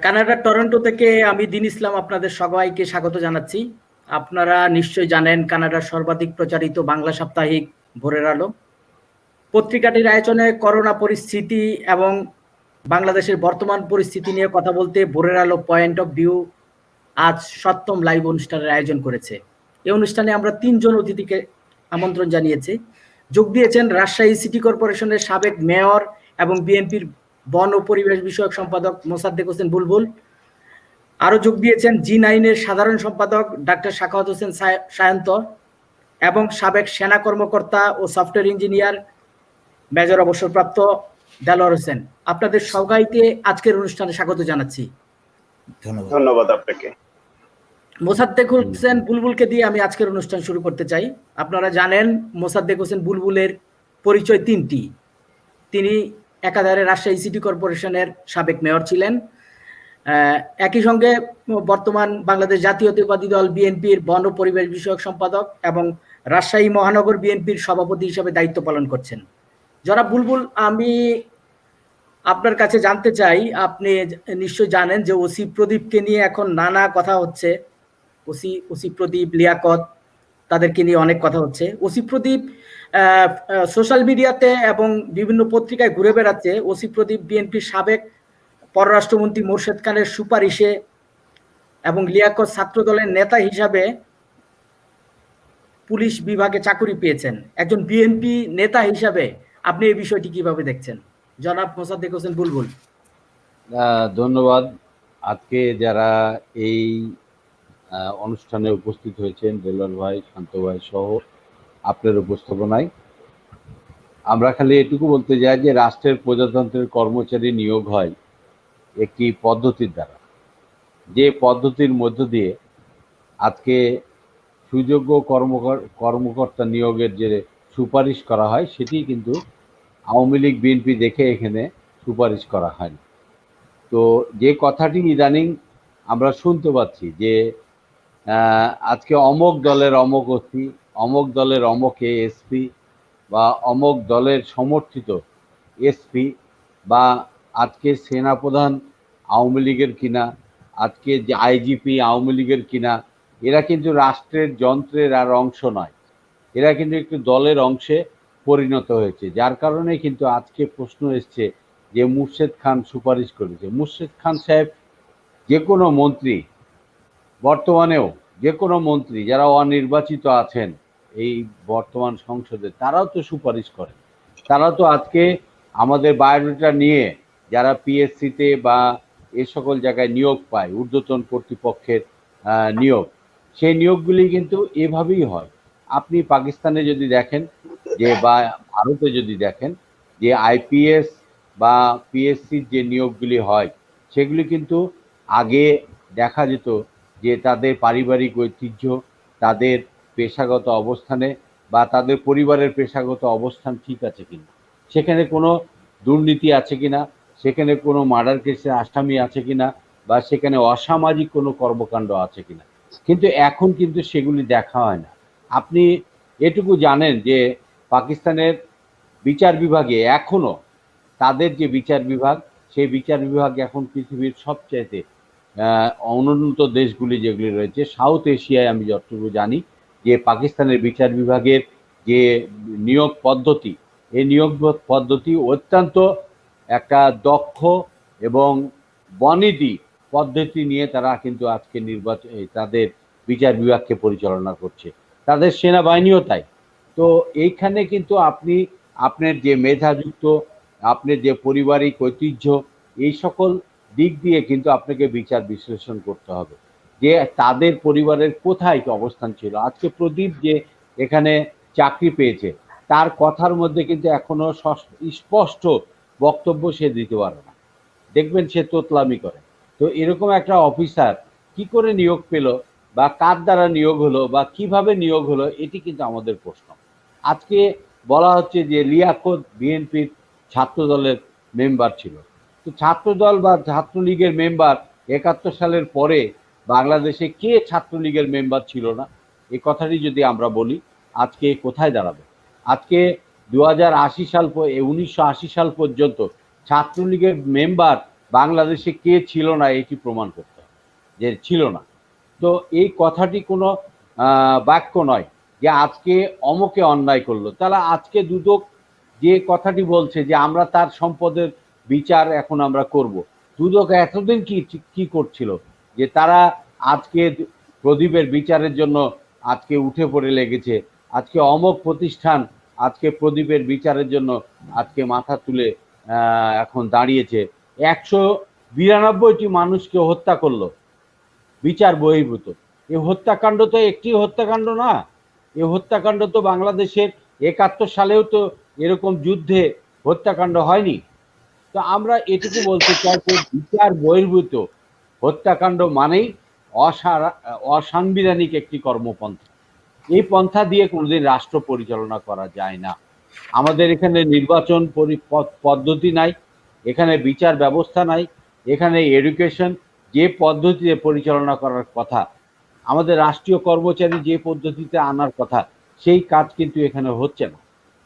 কানাডার টরন্টো থেকে আমি দিন ইসলাম আপনাদের সবাইকে স্বাগত জানাচ্ছি। আপনারা নিশ্চয়ই জানেন কানাডার সর্বাধিক প্রচারিত বাংলা সাপ্তাহিক ভোরের আলো পত্রিকাটির আয়োজনে করোনা পরিস্থিতি এবং বাংলাদেশের বর্তমান পরিস্থিতি নিয়ে কথা বলতে ভোরের আলো পয়েন্ট অফ ভিউ আজ ৭ম লাইভ অনুষ্ঠানের আয়োজন করেছে। এই অনুষ্ঠানে আমরা ৩ জন অতিথিকে আমন্ত্রণ জানিয়েছি। যোগ দিয়েছেন রাজশাহী সিটি কর্পোরেশনের সাবেক মেয়র এবং বিএনপির বন ও পরিবেশ বিষয়ক সম্পাদক মোসাদ্দেক হোসেন বুলবুল। আরও যোগ দিয়েছেন জি9-এর সাধারণ সম্পাদক ডাক্তার সাখাওয়াত হোসেন সায়ন্ত এবং সাবেক সেনা কর্মকর্তা ও সফটওয়্যার ইঞ্জিনিয়ার মেজর অবসরপ্রাপ্ত দেলোয়ার হোসেন। আপনাদের সবাইকে আজকের অনুষ্ঠানে স্বাগত জানাচ্ছি। ধন্যবাদ আপনাকে। মোসাদ্দেক হোসেন বুলবুলকে দিয়ে আমি আজকের অনুষ্ঠান শুরু করতে চাই। আপনারা জানেন মোসাদ্দেক হোসেন বুলবুলের পরিচয় ৩টি। তিনি একাধারে রাজশাহী সিটি কর্পোরেশনের সাবেক মেয়র ছিলেন, একই সঙ্গে বর্তমান বাংলাদেশ জাতীয়তাবাদী দল বিএনপির বন ও পরিবেশ বিষয়ক সম্পাদক এবং রাজশাহী মহানগর বিএনপির সভাপতি হিসেবে দায়িত্ব পালন করছেন। জনাব বুলবুল, আমি আপনার কাছে জানতে চাই, আপনি নিশ্চয় জানেন যে ওসি প্রদীপকে নিয়ে এখন নানা কথা হচ্ছে। ওসি প্রদীপ, লিয়াকত, তাদেরকে নিয়ে অনেক কথা হচ্ছে। ওসি প্রদীপ সোশ্যাল মিডিয়াতে এবং বিভিন্ন পত্রিকায় ঘুরে বেড়াচ্ছে। ওসি প্রদীপ বিএনপির সাবেক পররাষ্ট্রমন্ত্রী মোর্শেদ খানের সুপারিশে এবং লিয়াকত ছাত্রদলের নেতা হিসাবে পুলিশ বিভাগে চাকরি পেয়েছেন। একজন বিএনপি নেতা হিসাবে আপনি এই বিষয়টি কিভাবে দেখছেন, জনাব মোসাদ্দেক হোসেন বুলবুল? ধন্যবাদ। আজকে যারা এই অনুষ্ঠানে উপস্থিত হয়েছেন, দেলোয়ার ভাই, শান্ত ভাই সহ আপনার উপস্থাপনায়, আমরা খালি এটুকু বলতে চাই যে রাষ্ট্রের প্রজাতন্ত্রের কর্মচারী নিয়োগ হয় একটি পদ্ধতির দ্বারা, যে পদ্ধতির মধ্য দিয়ে আজকে সুযোগ্য কর্মকর্তা নিয়োগের যে সুপারিশ করা হয় সেটি কিন্তু আওয়ামী লীগ বিএনপি দেখে এখানে সুপারিশ করা হয়নি। তো যে কথাটি ইদানিং আমরা শুনতে পাচ্ছি যে আজকে অমক দলের অমক ওসি, অমক দলের অমক এসপি বা অমক দলের সমর্থিত এসপি বা আজকে সেনাপ্রধান আওয়ামী লীগের কিনা, আজকে যে আইজিপি আওয়ামী লীগের কিনা, এরা কিন্তু রাষ্ট্রের যন্ত্রের আর অংশ নয়, এরা কিন্তু একটু দলের অংশে পরিণত হয়েছে। যার কারণে কিন্তু আজকে প্রশ্ন এসছে যে মুর্শেদ খান সুপারিশ করেছে। মুর্শেদ খান সাহেব যে কোনো মন্ত্রী, বর্তমানেও যে কোনো মন্ত্রী যারা অনির্বাচিত আছেন এই বর্তমান সংসদে, তারাও তো সুপারিশ করেন। তারা তো আজকে আমাদের বায়োডাটা নিয়ে যারা পিএসসিতে বা এ সকল জায়গায় নিয়োগ পায়, ঊর্ধ্বতন কর্তৃপক্ষের নিয়োগ, সেই নিয়োগগুলি কিন্তু এভাবেই হয়। আপনি পাকিস্তানে যদি দেখেন যে বা ভারতে যদি দেখেন যে আইপিএস বা পিএসসির যে নিয়োগগুলি হয় সেগুলি কিন্তু আগে দেখা যেত যে তাদের পারিবারিক ঐতিহ্য, তাদের পেশাগত অবস্থানে বা তাদের পরিবারের পেশাগত অবস্থান ঠিক আছে কিনা, সেখানে কোনো দুর্নীতি আছে কিনা, সেখানে কোনো মার্ডার কেসের আসামি আছে কিনা, বা সেখানে অসামাজিক কোনো কর্মকাণ্ড আছে কিনা। কিন্তু এখন কিন্তু সেগুলি দেখা হয় না। আপনি এটুকু জানেন যে পাকিস্তানের বিচার বিভাগে এখনো তাদের যে বিচার বিভাগ, সেই বিচার বিভাগ এখন পৃথিবীর সবচাইতে অনুন্নত দেশগুলি যেগুলি রয়েছে, সাউথ এশিয়ায় আমি যতটুকু জানি যে পাকিস্তানের বিচার বিভাগের যে নিয়োগ পদ্ধতি, এই নিয়োগ পদ্ধতি অত্যন্ত একটা দক্ষ এবং বনেদি পদ্ধতি নিয়ে তারা কিন্তু আজকে তাদের বিচার বিভাগকে পরিচালনা করছে। তাদের সেনাবাহিনীও তাই। তো এইখানে কিন্তু আপনি আপনার যে মেধাযুক্ত, আপনার যে পারিবারিক ঐতিহ্য, এই সকল দিক দিয়ে কিন্তু আপনাকে বিচার বিশ্লেষণ করতে হবে যে তাদের পরিবারের কোথায় অবস্থান ছিল। আজকে প্রদীপ যে এখানে চাকরি পেয়েছে, তার কথার মধ্যে কিন্তু এখনো স্পষ্ট বক্তব্য সে দিতে পারে না, দেখবেন সে তোতলামি করে। তো এরকম একটা অফিসার কি করে নিয়োগ পেল বা কার দ্বারা নিয়োগ হলো বা কিভাবে নিয়োগ হলো, এটি কিন্তু আমাদের প্রশ্ন। আজকে বলা হচ্ছে যে লিয়াকত বিএনপির ছাত্র দলের মেম্বার ছিল। তো ছাত্রদল বা ছাত্রলীগের মেম্বার ৭১ সালের পরে বাংলাদেশে কে ছাত্রলীগের মেম্বার ছিল না, এই কথাটি যদি আমরা বলি আজকে কোথায় দাঁড়াবে? আজকে 1980 সাল পর্যন্ত ছাত্রলীগের মেম্বার বাংলাদেশে কে ছিল না এটি প্রমাণ করতে হবে যে ছিল না। তো এই কথাটি কোনো বাক্য নয় যে আজকে অমুকে অন্যায় করলো, তাহলে আজকে দুদক যে কথাটি বলছে যে আমরা তার সম্পদের বিচার এখন আমরা করব, দুদক এতদিন কি করছিল যে তারা আজকে প্রদীপের বিচারের জন্য আজকে উঠে পড়ে লেগেছে, আজকে অমক প্রতিষ্ঠান আজকে প্রদীপের বিচারের জন্য আজকে মাথা তুলে এখন দাঁড়িয়েছে। 192টি মানুষকে হত্যা করলো বিচার বহির্ভূত। এই হত্যাকাণ্ড তো একটি হত্যাকাণ্ড না, এই হত্যাকাণ্ড তো বাংলাদেশের 71 সালেও তো এরকম যুদ্ধে হত্যাকাণ্ড হয়নি। তো আমরা এটুকু বলতে চাই যে বিচার বহির্ভূত হত্যাকাণ্ড মানেই অসাংবিধানিক একটি কর্মপন্থা। এই পন্থা দিয়ে কোনোদিন রাষ্ট্র পরিচালনা করা যায় না। আমাদের এখানে নির্বাচন পদ্ধতি নাই, এখানে বিচার ব্যবস্থা নাই, এখানে এডুকেশন যে পদ্ধতিতে পরিচালনা করার কথা, আমাদের রাষ্ট্রীয় কর্মচারী যে পদ্ধতিতে আনার কথা, সেই কাজ কিন্তু এখানে হচ্ছে না।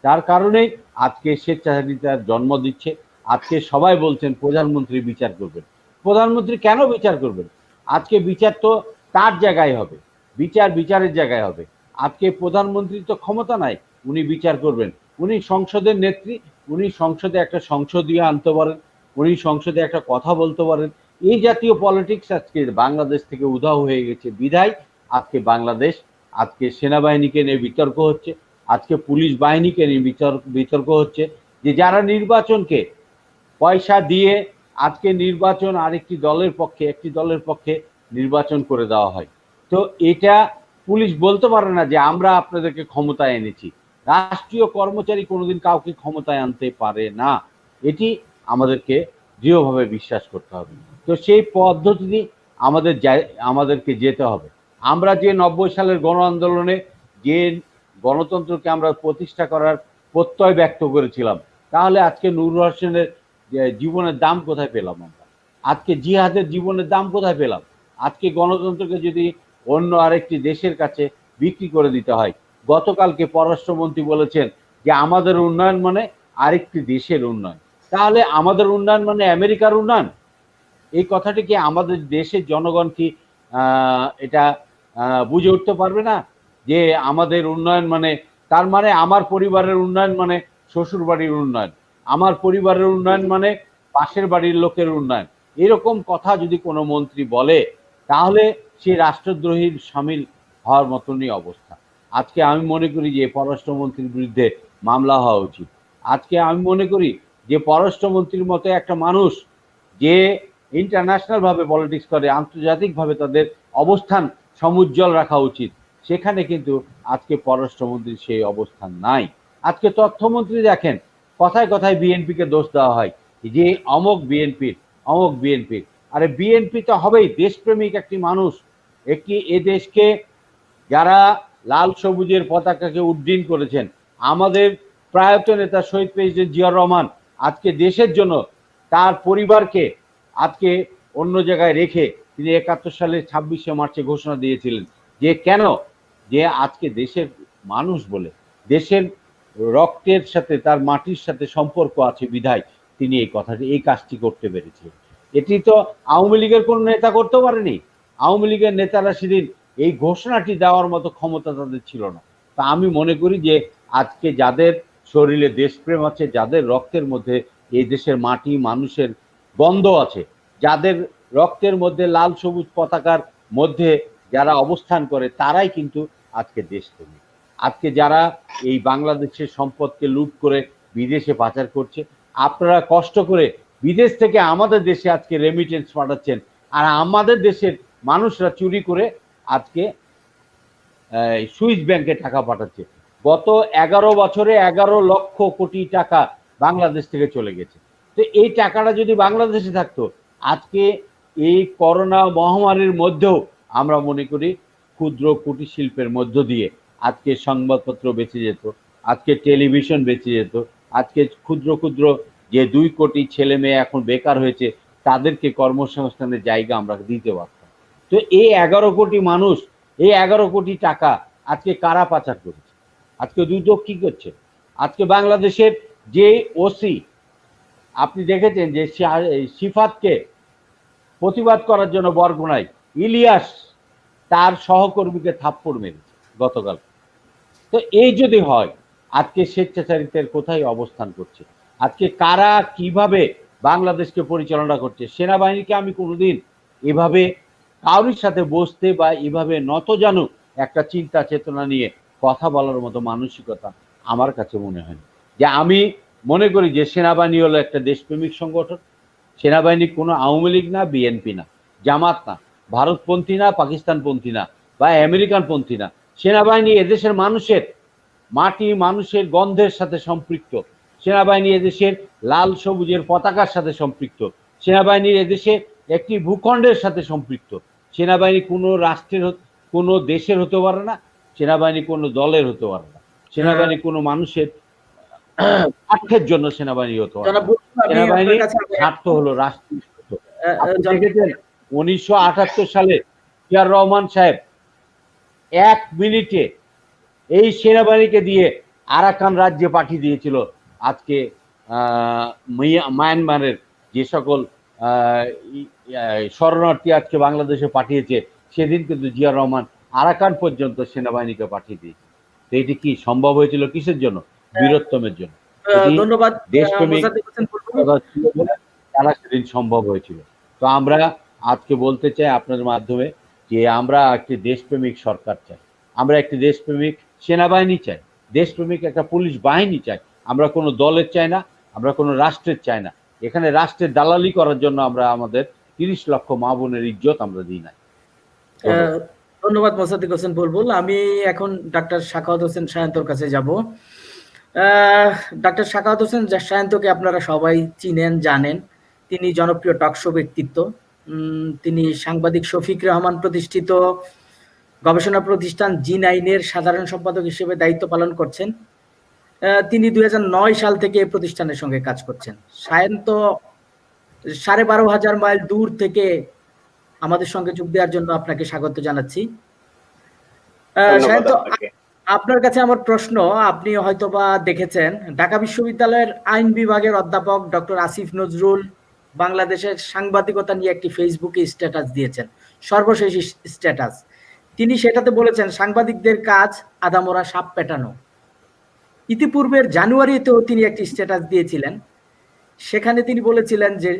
তার কারণেই আজকে স্বেচ্ছাচারিতার জন্ম দিচ্ছে। আজকে সবাই বলছেন প্রধানমন্ত্রী বিচার করবেন। প্রধানমন্ত্রী কেন বিচার করবেন? আজকে বিচার তো তার জায়গায় হবে, বিচারের জায়গায় হবে। আজকে প্রধানমন্ত্রীর তো ক্ষমতা নাই উনি বিচার করবেন। উনি সংসদের নেত্রী, উনি সংসদে একটা সংসদীয় আনতে পারেন, উনি সংসদে একটা কথা বলতে পারেন। এই জাতীয় পলিটিক্স আজকে বাংলাদেশ থেকে উধাও হয়ে গেছে বিধায় আজকে বাংলাদেশ, আজকে সেনাবাহিনীকে নিয়ে বিতর্ক হচ্ছে, আজকে পুলিশ বাহিনীকে নিয়ে বিতর্ক হচ্ছে যে যারা নির্বাচনকে পয়সা দিয়ে আজকে নির্বাচন একটি দলের পক্ষে নির্বাচন করে দেওয়া হয়। তো এটা পুলিশ বলতে পারে না যে আমরা আপনাদেরকে ক্ষমতায় এনেছি। রাষ্ট্রীয় কর্মচারী কোনোদিন কাউকে ক্ষমতায় আনতে পারে না, এটি আমাদেরকে দৃঢ়ভাবে বিশ্বাস করতে হবে। তো সেই পদ্ধতি আমাদেরকে যেতে হবে। আমরা যে 90 সালের গণ আন্দোলনে যে গণতন্ত্রকে আমরা প্রতিষ্ঠা করার প্রত্যয় ব্যক্ত করেছিলাম, তাহলে আজকে নূর হোসেনের জীবনের দাম কোথায় পেলাম আমরা? আজকে জিহাদের জীবনের দাম কোথায় পেলাম? আজকে গণতন্ত্রকে যদি অন্য আরেকটি দেশের কাছে বিক্রি করে দিতে হয়। গতকালকে পররাষ্ট্রমন্ত্রী বলেছেন যে আমাদের উন্নয়ন মানে আরেকটি দেশের উন্নয়ন। তাহলে আমাদের উন্নয়ন মানে আমেরিকার উন্নয়ন? এই কথাটি কি আমাদের দেশের জনগণ কি এটা বুঝে উঠতে পারবে না যে আমাদের উন্নয়ন মানে, তার মানে আমার পরিবারের উন্নয়ন মানে শ্বশুর বাড়ির উন্নয়ন, আমার পরিবারের উন্নয়ন মানে পাশের বাড়ির লোকের উন্নয়ন? এরকম কথা যদি কোনো মন্ত্রী বলে তাহলে সে রাষ্ট্রদ্রোহীর সামিল হওয়ার মতনই অবস্থা। আজকে আমি মনে করি যে পররাষ্ট্রমন্ত্রীর বিরুদ্ধে মামলা হওয়া উচিত। আজকে আমি মনে করি যে পররাষ্ট্রমন্ত্রীর মতো একটা মানুষ যে ইন্টারন্যাশনাল ভাবে পলিটিক্স করে, আন্তর্জাতিকভাবে তাদের অবস্থান সমুজ্জ্বল রাখা উচিত, সেখানে কিন্তু আজকে পররাষ্ট্রমন্ত্রীর সেই অবস্থান নাই। আজকে তথ্যমন্ত্রী দেখেন কথায় কথায় বিএনপিকে দোষ দেওয়া হয় যে অমক বিএনপির। আরে বিএনপি তো হবেই, দেশপ্রেমিক একটি মানুষ, এ দেশকে যারা লাল সবুজের পতাকাকে উড্ডীন করেছেন, আমাদের প্রয়াত নেতা শহীদ প্রেসিডেন্ট জিয়াউর রহমান আজকে দেশের জন্য তার পরিবারকে আজকে অন্য জায়গায় রেখে তিনি 71 সালের 26শে মার্চে ঘোষণা দিয়েছিলেন যে কেন, যে আজকে দেশের মানুষ বলে, দেশের রক্তের সাথে তার মাটির সাথে সম্পর্ক আছে বিধায় তিনি এই কাজটি করতে পেরেছিলেন। এটি তো আওয়ামী লীগের কোন নেতা করতে পারেনি। আওয়ামী লীগের নেতারা সেদিন এই ঘোষণাটি দেওয়ার মতো ক্ষমতা তাদের ছিল না। তা আমি মনে করি যে আজকে যাদের শরীরে দেশপ্রেম আছে, যাদের রক্তের মধ্যে এই দেশের মাটি মানুষের গন্ধ আছে, যাদের রক্তের মধ্যে লাল সবুজ পতাকার মধ্যে যারা অবস্থান করে, তারাই কিন্তু আজকে দেশপ্রেমী। আজকে যারা এই বাংলাদেশের সম্পদকে লুট করে বিদেশে পাচার করছে, আপনারা কষ্ট করে বিদেশ থেকে আমাদের দেশে আজকে রেমিটেন্স পাঠাচ্ছেন, আর আমাদের দেশের মানুষরা চুরি করে আজকে সুইস ব্যাংকে টাকা পাঠাচ্ছে। গত 11 বছরে 11 লক্ষ কোটি টাকা বাংলাদেশ থেকে চলে গেছে। তো এই টাকাটা যদি বাংলাদেশে থাকতো, আজকে এই করোনা মহামারীর মধ্যেও আমরা মনে করি ক্ষুদ্র কুটির শিল্পের মধ্য দিয়ে আজকে সংবাদপত্র বেঁচে যেত, আজকে টেলিভিশন বেঁচে যেত, আজকে ক্ষুদ্র ক্ষুদ্র যে 2 কোটি ছেলে মেয়ে এখন বেকার হয়েছে তাদেরকে কর্মসংস্থানের জায়গা আমরা দিতে পারতাম। তো এই 11 কোটি মানুষ, এই 11 কোটি টাকা আজকে কারা পাচার করেছে? আজকে দুদক কি করছে? আজকে বাংলাদেশের যে ওসি আপনি দেখেছেন যে সিফাতকে প্রতিবাদ করার জন্য বরগুনায় ইলিয়াস তার সহকর্মীকে থাপ্পড় মেরেছে গতকাল। তো এই যদি হয়, আজকে স্বেচ্ছাচারিতার কোথায় অবস্থান করছে, আজকে কারা কিভাবে বাংলাদেশকে পরিচালনা করছে। সেনাবাহিনীকে আমি কোনোদিন এভাবে কারোর সাথে বসতে বা এভাবে নতজানু একটা চিন্তা চেতনা নিয়ে কথা বলার মতো মানসিকতা আমার কাছে মনে হয় না। যে আমি মনে করি যে সেনাবাহিনী হলো একটা দেশপ্রেমিক সংগঠন। সেনাবাহিনী কোনো আওয়ামী লীগ না, বিএনপি না, জামাত না, ভারতপন্থী না, পাকিস্তানপন্থী না, বা আমেরিকানপন্থী না। সেনাবাহিনী এদেশের মানুষের মাটি মানুষের গন্ধের সাথে সম্পৃক্ত। সেনাবাহিনী এদেশের লাল সবুজের পতাকার সাথে সম্পৃক্ত। সেনাবাহিনী এদেশে একটি ভূখণ্ডের সাথে সম্পৃক্ত। সেনাবাহিনী কোনো রাষ্ট্রের কোনো দেশের হতে পারে না, সেনাবাহিনী কোনো দলের হতে পারে না, সেনাবাহিনী কোনো মানুষের স্বার্থের জন্য সেনাবাহিনী হতে পারে না। সেনাবাহিনীর স্বার্থ হলো রাষ্ট্রীয় স্বার্থ। আপনি দেখেছেন 1978 সালে জিয়াউর রহমান সাহেব 1 মিনিটে এই সেনাবাহিনীকে দিয়ে আরাকান রাজ্যে পাঠিয়ে দিয়েছিল। আজকে মায়ানমারের যে সকল শরণার্থী আজকে বাংলাদেশে পাঠিয়েছে, সেদিন কিন্তু জিয়া রহমান আরাকান পর্যন্ত সেনাবাহিনীকে পাঠিয়ে দিয়েছে। তো এটি কি সম্ভব হয়েছিল কিসের জন্য? বীরত্তমের জন্য। ধন্যবাদ। দেশপ্রেমিক তারা সেদিন সম্ভব হয়েছিল। তো আমরা আজকে বলতে চাই আপনার মাধ্যমে যে আমরা একটি দেশপ্রেমিক সরকার চাই, আমরা একটি দেশপ্রেমিক সেনাবাহিনী চাই, দেশপ্রেমিক একটা পুলিশ বাহিনী চাই। আমরা কোনো দলের চাই না, আমরা কোনো রাষ্ট্রের চাই না। এখানে রাষ্ট্রের দালালি করার জন্য আমরা আমাদের 30 লক্ষ মা বোনের ইজ্জত আমরা দিই না। ধন্যবাদ মোসাদ্দেক হোসেন বুলবুল। আমি এখন ডাক্তার সাখাওয়াত হোসেন সায়ন্তর কাছে যাব। ডাক্তার সাখাওয়াত হোসেন সায়ন্তকে আপনারা সবাই চিনেন, জানেন। তিনি জনপ্রিয় টকশো ব্যক্তিত্ব। তিনি সাংবাদিক শফিক রহমান প্রতিষ্ঠিত গবেষণা প্রতিষ্ঠান জি9-এর সাধারণ সম্পাদক হিসেবে দায়িত্ব পালন করছেন। তিনি 2009 সাল থেকে এই প্রতিষ্ঠানের সঙ্গে কাজ করছেন। সায়ন্ত 12,500 মাইল দূর থেকে আমাদের সঙ্গে যোগ দেওয়ার জন্য আপনাকে স্বাগত জানাচ্ছি। সায়ন্ত, আপনার কাছে আমার প্রশ্ন, আপনি হয়তোবা দেখেছেন ঢাকা বিশ্ববিদ্যালয়ের আইন বিভাগের অধ্যাপক ডক্টর আসিফ নজরুল বাংলাদেশের সাংবাদিকতা নিয়ে একটি ফেসবুকে স্ট্যাটাস দিয়েছেন, সর্বশেষ স্ট্যাটাস। তিনি সেটাতে বলেছেন সাংবাদিকদের কাজ আদামরা সাপ পেটানো। ইতিপূর্বের জানুয়ারিতেও তিনি একটি স্ট্যাটাস দিয়েছিলেন, সেখানে তিনি বলেছিলেন যে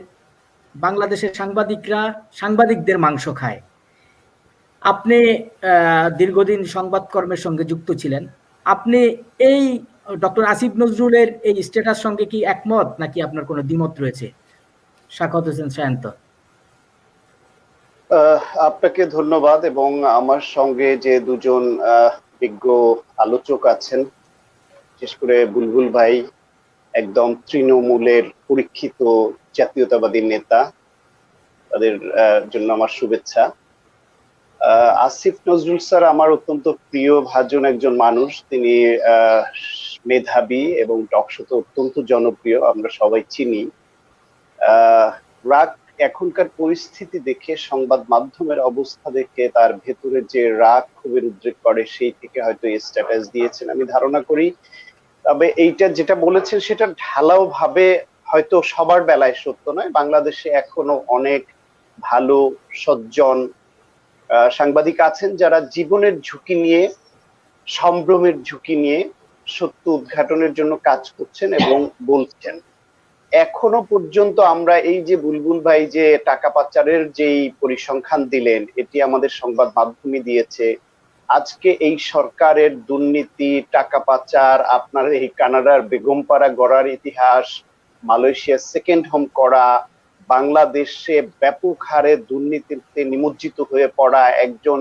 বাংলাদেশের সাংবাদিকদের মাংস খায়। আপনি দীর্ঘদিন সংবাদকর্মের সঙ্গে যুক্ত ছিলেন, আপনি এই ডক্টর আসিফ নজরুলের এই স্ট্যাটাস সঙ্গে কি একমত, নাকি আপনার কোনো দ্বিমত রয়েছে? সাখাওয়াত হোসেন সায়ন্ত। আপনাকে ধন্যবাদ। এবং আমার সঙ্গে যে দুজন বিজ্ঞ আলোচক আছেন, বিশেষ করে বুলবুল ভাই একদম তৃণমূলের পরীক্ষিত জাতীয়তাবাদী নেতা, তাদের জন্য আমার শুভেচ্ছা। আসিফ নজরুল স্যার আমার অত্যন্ত প্রিয় ভাজন একজন মানুষ। তিনি মেধাবী এবং টকশোতে অত্যন্ত জনপ্রিয়, আমরা সবাই চিনি। রাগ এখনকার পরিস্থিতি দেখে, সংবাদ মাধ্যমের অবস্থা দেখে তার ভেতরে যে রাগ ক্ষোভের উদ্রেক করে, সেই থেকে হয়তো এই স্ট্যাটাস দিয়েছেন আমি ধারণা করি। তবে এইটা যেটা বলেছেন সেটা ঢালাও ভাবে হয়তো সবার বেলায় সত্য নয়। বাংলাদেশে এখনো অনেক ভালো সজ্জন সাংবাদিক আছেন যারা জীবনের ঝুঁকি নিয়ে, সম্ভ্রমের ঝুঁকি নিয়ে সত্য উদ্ঘাটনের জন্য কাজ করছেন এবং বলছেন। এখনো পর্যন্ত আমরা এই যে বুলবুল ভাই যে টাকা পাচারের যেই পরিসংখ্যান দিলেন, এটি আমাদের সংবাদ মাধ্যমে দিয়েছে। আজকে এই সরকারের দুর্নীতি, টাকা পাচার, আপনার এই কানাডার বেগমপাড়া গড়ার ইতিহাস, মালয়েশিয়ার সেকেন্ড হোম করা, বাংলাদেশে ব্যাপক হারে দুর্নীতিতে নিমজ্জিত হয়ে পড়া একজন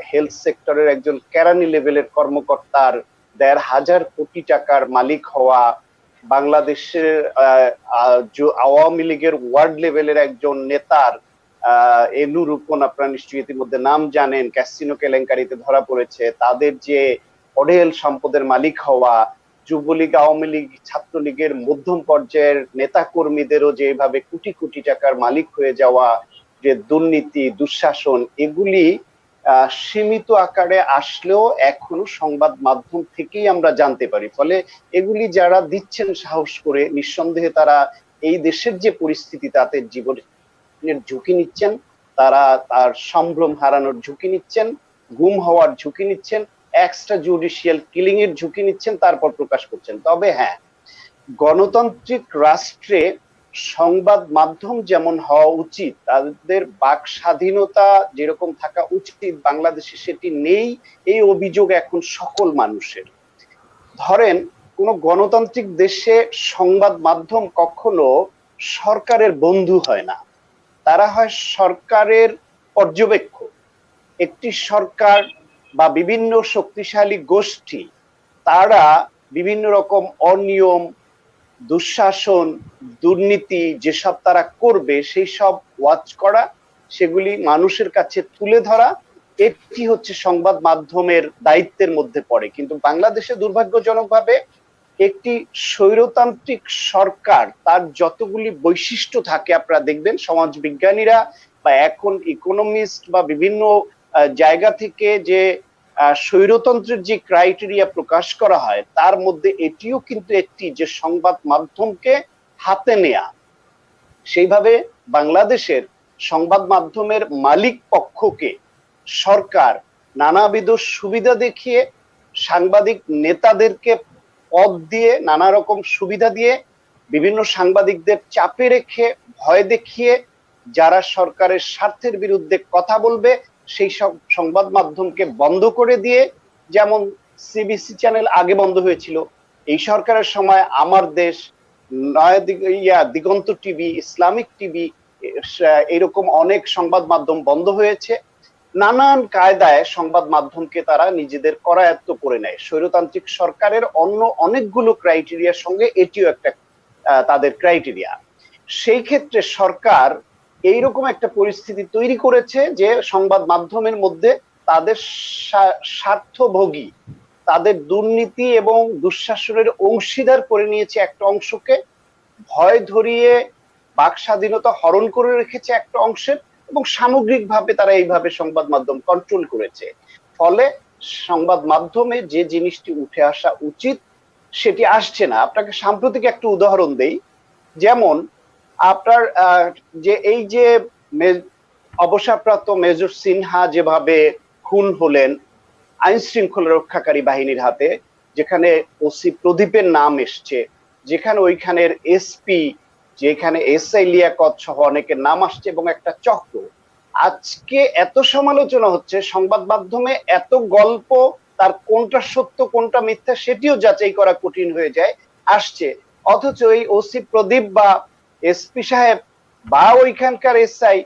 হেলথ সেক্টরের একজন কেরানি লেভেলের কর্মকর্তার 1,500 কোটি টাকার মালিক হওয়া, বাংলাদেশের আওয়ামী লীগের ওয়ার্ড লেভেলের একজন নেতার এনু রূপন, আপনারা নিশ্চয়ই ইতিমধ্যে নাম জানেন, ক্যাসিনো কেলেঙ্কারিতে ধরা পড়েছে, তাদের যে অঢেল সম্পদের মালিক হওয়া, যুবলীগ, আওয়ামী লীগ, ছাত্রলীগের মধ্যম পর্যায়ের নেতা কর্মীদেরও যেভাবে কোটি কোটি টাকার মালিক হয়ে যাওয়া, যে দুর্নীতি, দুঃশাসন, এগুলি সীমিত আকারে আসলেও এখনো সংবাদ মাধ্যম থেকেই আমরা জানতে পারি। ফলে এগুলি যারা দিচ্ছেন সাহস করে, নিঃসন্দেহে তারা এই দেশের যে পরিস্থিতি তাতে জীবনের ঝুঁকি নিচ্ছেন, তারা তার সম্ভ্রম হারানোর ঝুঁকি নিচ্ছেন, গুম হওয়ার ঝুঁকি নিচ্ছেন, এক্সট্রা জুডিশিয়াল কিলিং এর ঝুঁকি নিচ্ছেন, তারপর প্রকাশ করছেন। তবে হ্যাঁ, গণতান্ত্রিক রাষ্ট্রে সংবাদ মাধ্যম যেমন হওয়া উচিত, তাদের বাক স্বাধীনতা যেরকম থাকা উচিত, বাংলাদেশে সেটি নেই, এই অভিযোগ এখন সকল মানুষের। ধরেন কোন গণতান্ত্রিক দেশে সংবাদ মাধ্যম কখনো সরকারের বন্ধু হয় না, তারা হয় সরকারের পর্যবেক্ষক। একটি সরকার বা বিভিন্ন শক্তিশালী গোষ্ঠী তারা বিভিন্ন রকম অনিয়ম, দুঃশাসন, দুর্নীতি যেসব তারা করবে সেই সব ওয়াচ করা, সেগুলি মানুষের কাছে তুলে ধরা, এটি হচ্ছে সংবাদ মাধ্যমের দায়িত্বের মধ্যে পড়ে। কিন্তু বাংলাদেশে দুর্ভাগ্যজনকভাবে একটি স্বৈরতান্ত্রিক সরকার তার যতগুলি বৈশিষ্ট্য থাকে, আপনারা দেখবেন সমাজবিজ্ঞানীরা বা এখন ইকোনমিস্ট বা বিভিন্ন জায়গা থেকে যে স্বৈরতন্ত্রের যে ক্রাইটেরিয়া প্রকাশ করা হয় তার মধ্যে এটিও কিন্তু একটি, যে সংবাদ মাধ্যমকে হাতে নেয়া। সেইভাবে বাংলাদেশের সংবাদ মাধ্যমের মালিক পক্ষকে সরকার নানাবিধ সুবিধা দেখিয়ে, সাংবাদিক নেতাদেরকে পদ দিয়ে, নানা রকম সুবিধা দিয়ে, বিভিন্ন সাংবাদিকদের চাপে রেখে, ভয় দেখিয়ে, যারা সরকারের স্বার্থের বিরুদ্ধে কথা বলবে সেই সব সংবাদ মাধ্যমকে বন্ধ করে দিয়ে, যেমন সিবিসি চ্যানেল আগে বন্ধ হয়েছিল, এই সরকারের সময় আমার দেশ, দিগন্ত টিভি, ইসলামিক টিভি, এরকম অনেক সংবাদ মাধ্যম বন্ধ হয়েছে। নানান কায়দায় সংবাদ মাধ্যমকে তারা নিজেদের করায়ত্ত করে নেয়। স্বৈরতান্ত্রিক সরকারের অন্য অনেকগুলো ক্রাইটেরিয়ার সঙ্গে এটিও একটা তাদের ক্রাইটেরিয়া। সেই ক্ষেত্রে সরকার এইরকম একটা পরিস্থিতি তৈরি করেছে যে সংবাদ মাধ্যমের মধ্যে তাদের স্বার্থভোগী, তাদের দুর্নীতি এবং দুঃশাসনের অংশীদার করে নিয়েছে একটা অংশকে, ভয় ধরিয়ে বাক স্বাধীনতা হরণ করে রেখেছে একটা অংশের, এবং সামগ্রিকভাবে তারা এইভাবে সংবাদ মাধ্যম কন্ট্রোল করেছে। ফলে সংবাদ মাধ্যমে যে জিনিসটি উঠে আসা উচিত সেটি আসছে না। আপনাকে সাম্প্রতিক একটা উদাহরণ দেই, যেমন আপনার যে এই যে অবসরপ্রাপ্ত মেজর সিনহা যেভাবে খুন হলেন আইন শৃঙ্খলা রক্ষাকারী বাহিনীর হাতে, যেখানে ওসি প্রদীপের নাম এসছে, যেখানে ওইখানের এসপি, যেখানে এসআই লিয়াকত সহ অনেকের নাম আসছে, এবং একটা চক্র। আজকে এত সমালোচনা হচ্ছে, সংবাদ মাধ্যমে এত গল্প, তার কোনটা সত্য কোনটা মিথ্যা সেটিও যাচাই করা কঠিন হয়ে যায় আসছে, অথচ এই ওসি প্রদীপ বা এসপি সাহেব বা ওইখানকার এসআই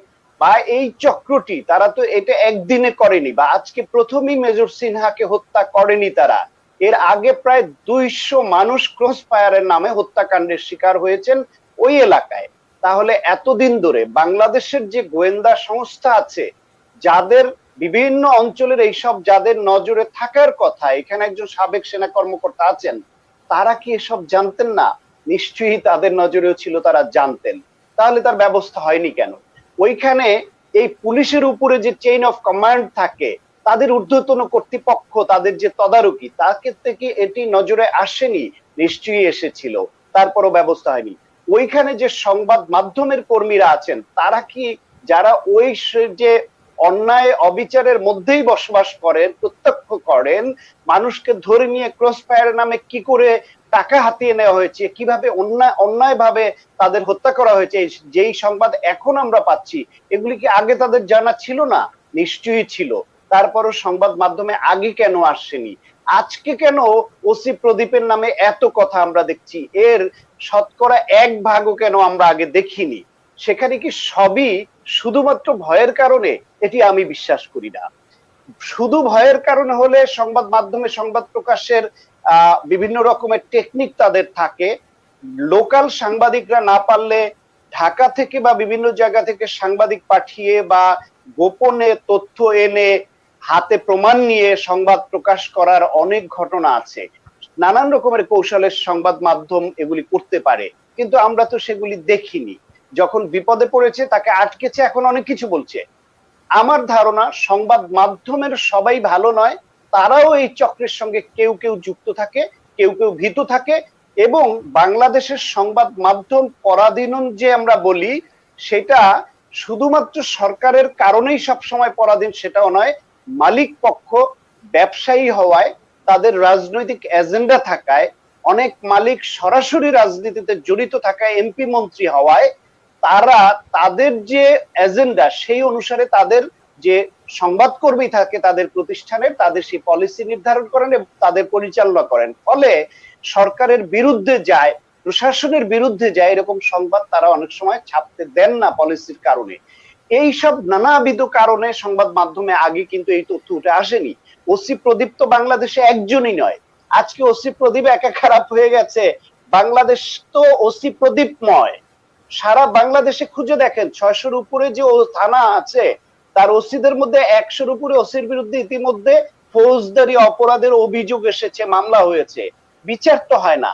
বা এই চক্রটি, তারা তো এটা একদিনে করেনি, বা আজকে প্রথমেই মেজর সিনহাকে হত্যা করেনি তারা। এর আগে প্রায় 200 মানুষ ক্রস ফায়ারের নামে হত্যাকাণ্ডের শিকার হয়েছেন ওই এলাকায়। তাহলে এতদিন ধরে বাংলাদেশের যে গোয়েন্দা সংস্থা আছে, যাদের বিভিন্ন অঞ্চলের এইসব যাদের নজরে থাকার কথা, এখানে একজন সাবেক সেনা কর্মকর্তা আছেন, তারা কি এসব জানতেন না? নিশ্চয়ই তাদের নজরেও ছিল, তারা জানতেন। তাহলে তার ব্যবস্থা হয়নি কেন? ওইখানে এই পুলিশের উপরে যে চেইন অফ কমান্ড থাকে, তাদের ঊর্ধ্বতন কর্তৃপক্ষ, তাদের যে তদারকি, তাকে থেকে এটি নজরে আসেনি? নিশ্চয়ই এসেছিল, তারপরও ব্যবস্থা হয়নি। ওইখানে যে সংবাদ মাধ্যমের কর্মীরা আছেন, তারা কি, যারা ওই যে অন্যায় অবিচারের মধ্যেই বসবাস করেন, প্রত্যক্ষ করেন, মানুষকে ধরে নিয়ে ক্রস ফায়ার নামে কি করে টাকা হাতিয়ে নেওয়া হয়েছে, কিভাবে অন্যায় ভাবে তাদের হত্যা করা হয়েছে, যেই সংবাদ এখন আমরা পাচ্ছি, এগুলি কি আগে তাদের জানা ছিল না? নিশ্চয়ই ছিল। তারপরও সংবাদ মাধ্যমে আগে কেন আসেনি? আজকে কেন ওসি প্রদীপের নামে এত কথা আমরা দেখছি, এর শতকরা 1 ভাগও কেন আমরা আগে দেখিনি? সেখানে কি সবই শুধুমাত্র ভয়ের কারণে? এটি আমি বিশ্বাস করি না। শুধু ভয়ের কারণে হলে সংবাদ মাধ্যমে সংবাদ প্রকাশের বিভিন্ন রকমের টেকনিক তাদের থাকে। লোকাল সাংবাদিকরা না পারলে ঢাকা থেকে বা বিভিন্ন জায়গা থেকে সাংবাদিক পাঠিয়ে বা গোপনে তথ্য এনে হাতে প্রমাণ নিয়ে সংবাদ প্রকাশ করার অনেক ঘটনা আছে। নানান রকমের কৌশলের সংবাদ মাধ্যম এগুলি করতে পারে, কিন্তু আমরা তো সেগুলি দেখিনি। যখন বিপদে পড়েছে তাকে আটকেছে, এখন অনেক কিছু বলছে। আমার ধারণা সংবাদ মাধ্যমের সবাই ভালো নয়, তারাও এই চক্রের সঙ্গে কেউ কেউ যুক্ত থাকে, কেউ কেউ ভীতু থাকে, এবং বাংলাদেশের সংবাদ মাধ্যম পরাধীন যে আমরা বলি, সেটা শুধুমাত্র সরকারের কারণেই সবসময় পরাধীন সেটাও নয়। মালিক পক্ষ ব্যবসায়ী হওয়ায়, তাদের রাজনৈতিক এজেন্ডা থাকায়, অনেক মালিক সরাসরি রাজনীতিতে জড়িত থাকায়, এমপি মন্ত্রী হওয়ায়, তারা তাদের যে এজেন্ডা সেই অনুসারে তাদের যে সংবাদকর্মী থাকে তাদের প্রতিষ্ঠানের, তাদের সেই পলিসি নির্ধারণ করেন এবং তাদের পরিচালনা করেন। ফলে সরকারের বিরুদ্ধে যায়, প্রশাসনের বিরুদ্ধে যায় এরকম সংবাদ তারা অনেক সময় ছাপতে দেন না পলিসির কারণে। এই সব নানাবিধ কারণে সংবাদ মাধ্যমে আগে কিন্তু এই তথ্য উঠে আসেনি। ওসি প্রদীপ তো বাংলাদেশে একজনই নয়, আজকে ওসি প্রদীপ একা খারাপ হয়ে গেছে। বাংলাদেশ তো ওসি প্রদীপময়। সারা বাংলাদেশে খুঁজে দেখেন 600-র উপরে যে থানা আছে, তার ওসিদের মধ্যে 100-র উপরে ওসির বিরুদ্ধে ইতিমধ্যে ফৌজদারি অপরাধের অভিযোগ এসেছে, মামলা হয়েছে, বিচার তো হয় না।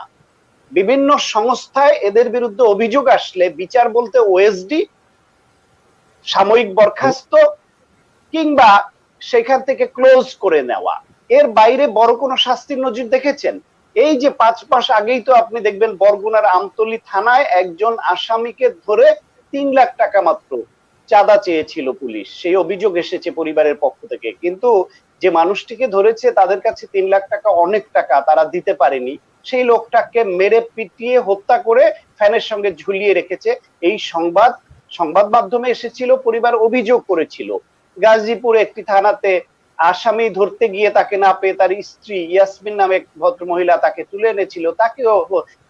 বিভিন্ন সংস্থায় এদের বিরুদ্ধে অভিযোগ আসলে বিচার বলতে ওএসডি, সাময়িক বরখাস্ত, কিংবা সেখান থেকে ক্লোজ করে নেওয়া। এর বাইরে বড় কোনো শাস্তির নজির দেখেছেন? এই যে 5 মাস আগেই তো আপনি দেখবেন বরগুনার আমতলী থানায় একজন আসামিকে ধরে 3 লাখ টাকা মাত্র চাঁদা চেয়েছিল পুলিশ, সেই অভিযোগ এসেছে পরিবারের পক্ষ থেকে। কিন্তু যে মানুষটিকে ধরেছে তাদের কাছে 3 লাখ টাকা অনেক টাকা, তারা দিতে পারেনি। সেই লোকটাকে মেরে পিটিয়ে হত্যা করে ফ্যানের সঙ্গে ঝুলিয়ে রেখেছে। এই সংবাদ মাধ্যমে এসেছিল, পরিবার অভিযোগ করেছিল। গাজীপুর একটি থানাতে আসামি ধরতে গিয়ে তাকে না পেয়ে তার স্ত্রী ইয়াসমিন নামে এক ভদ্র মহিলা তাকে তুলে এনেছিল, তাকেও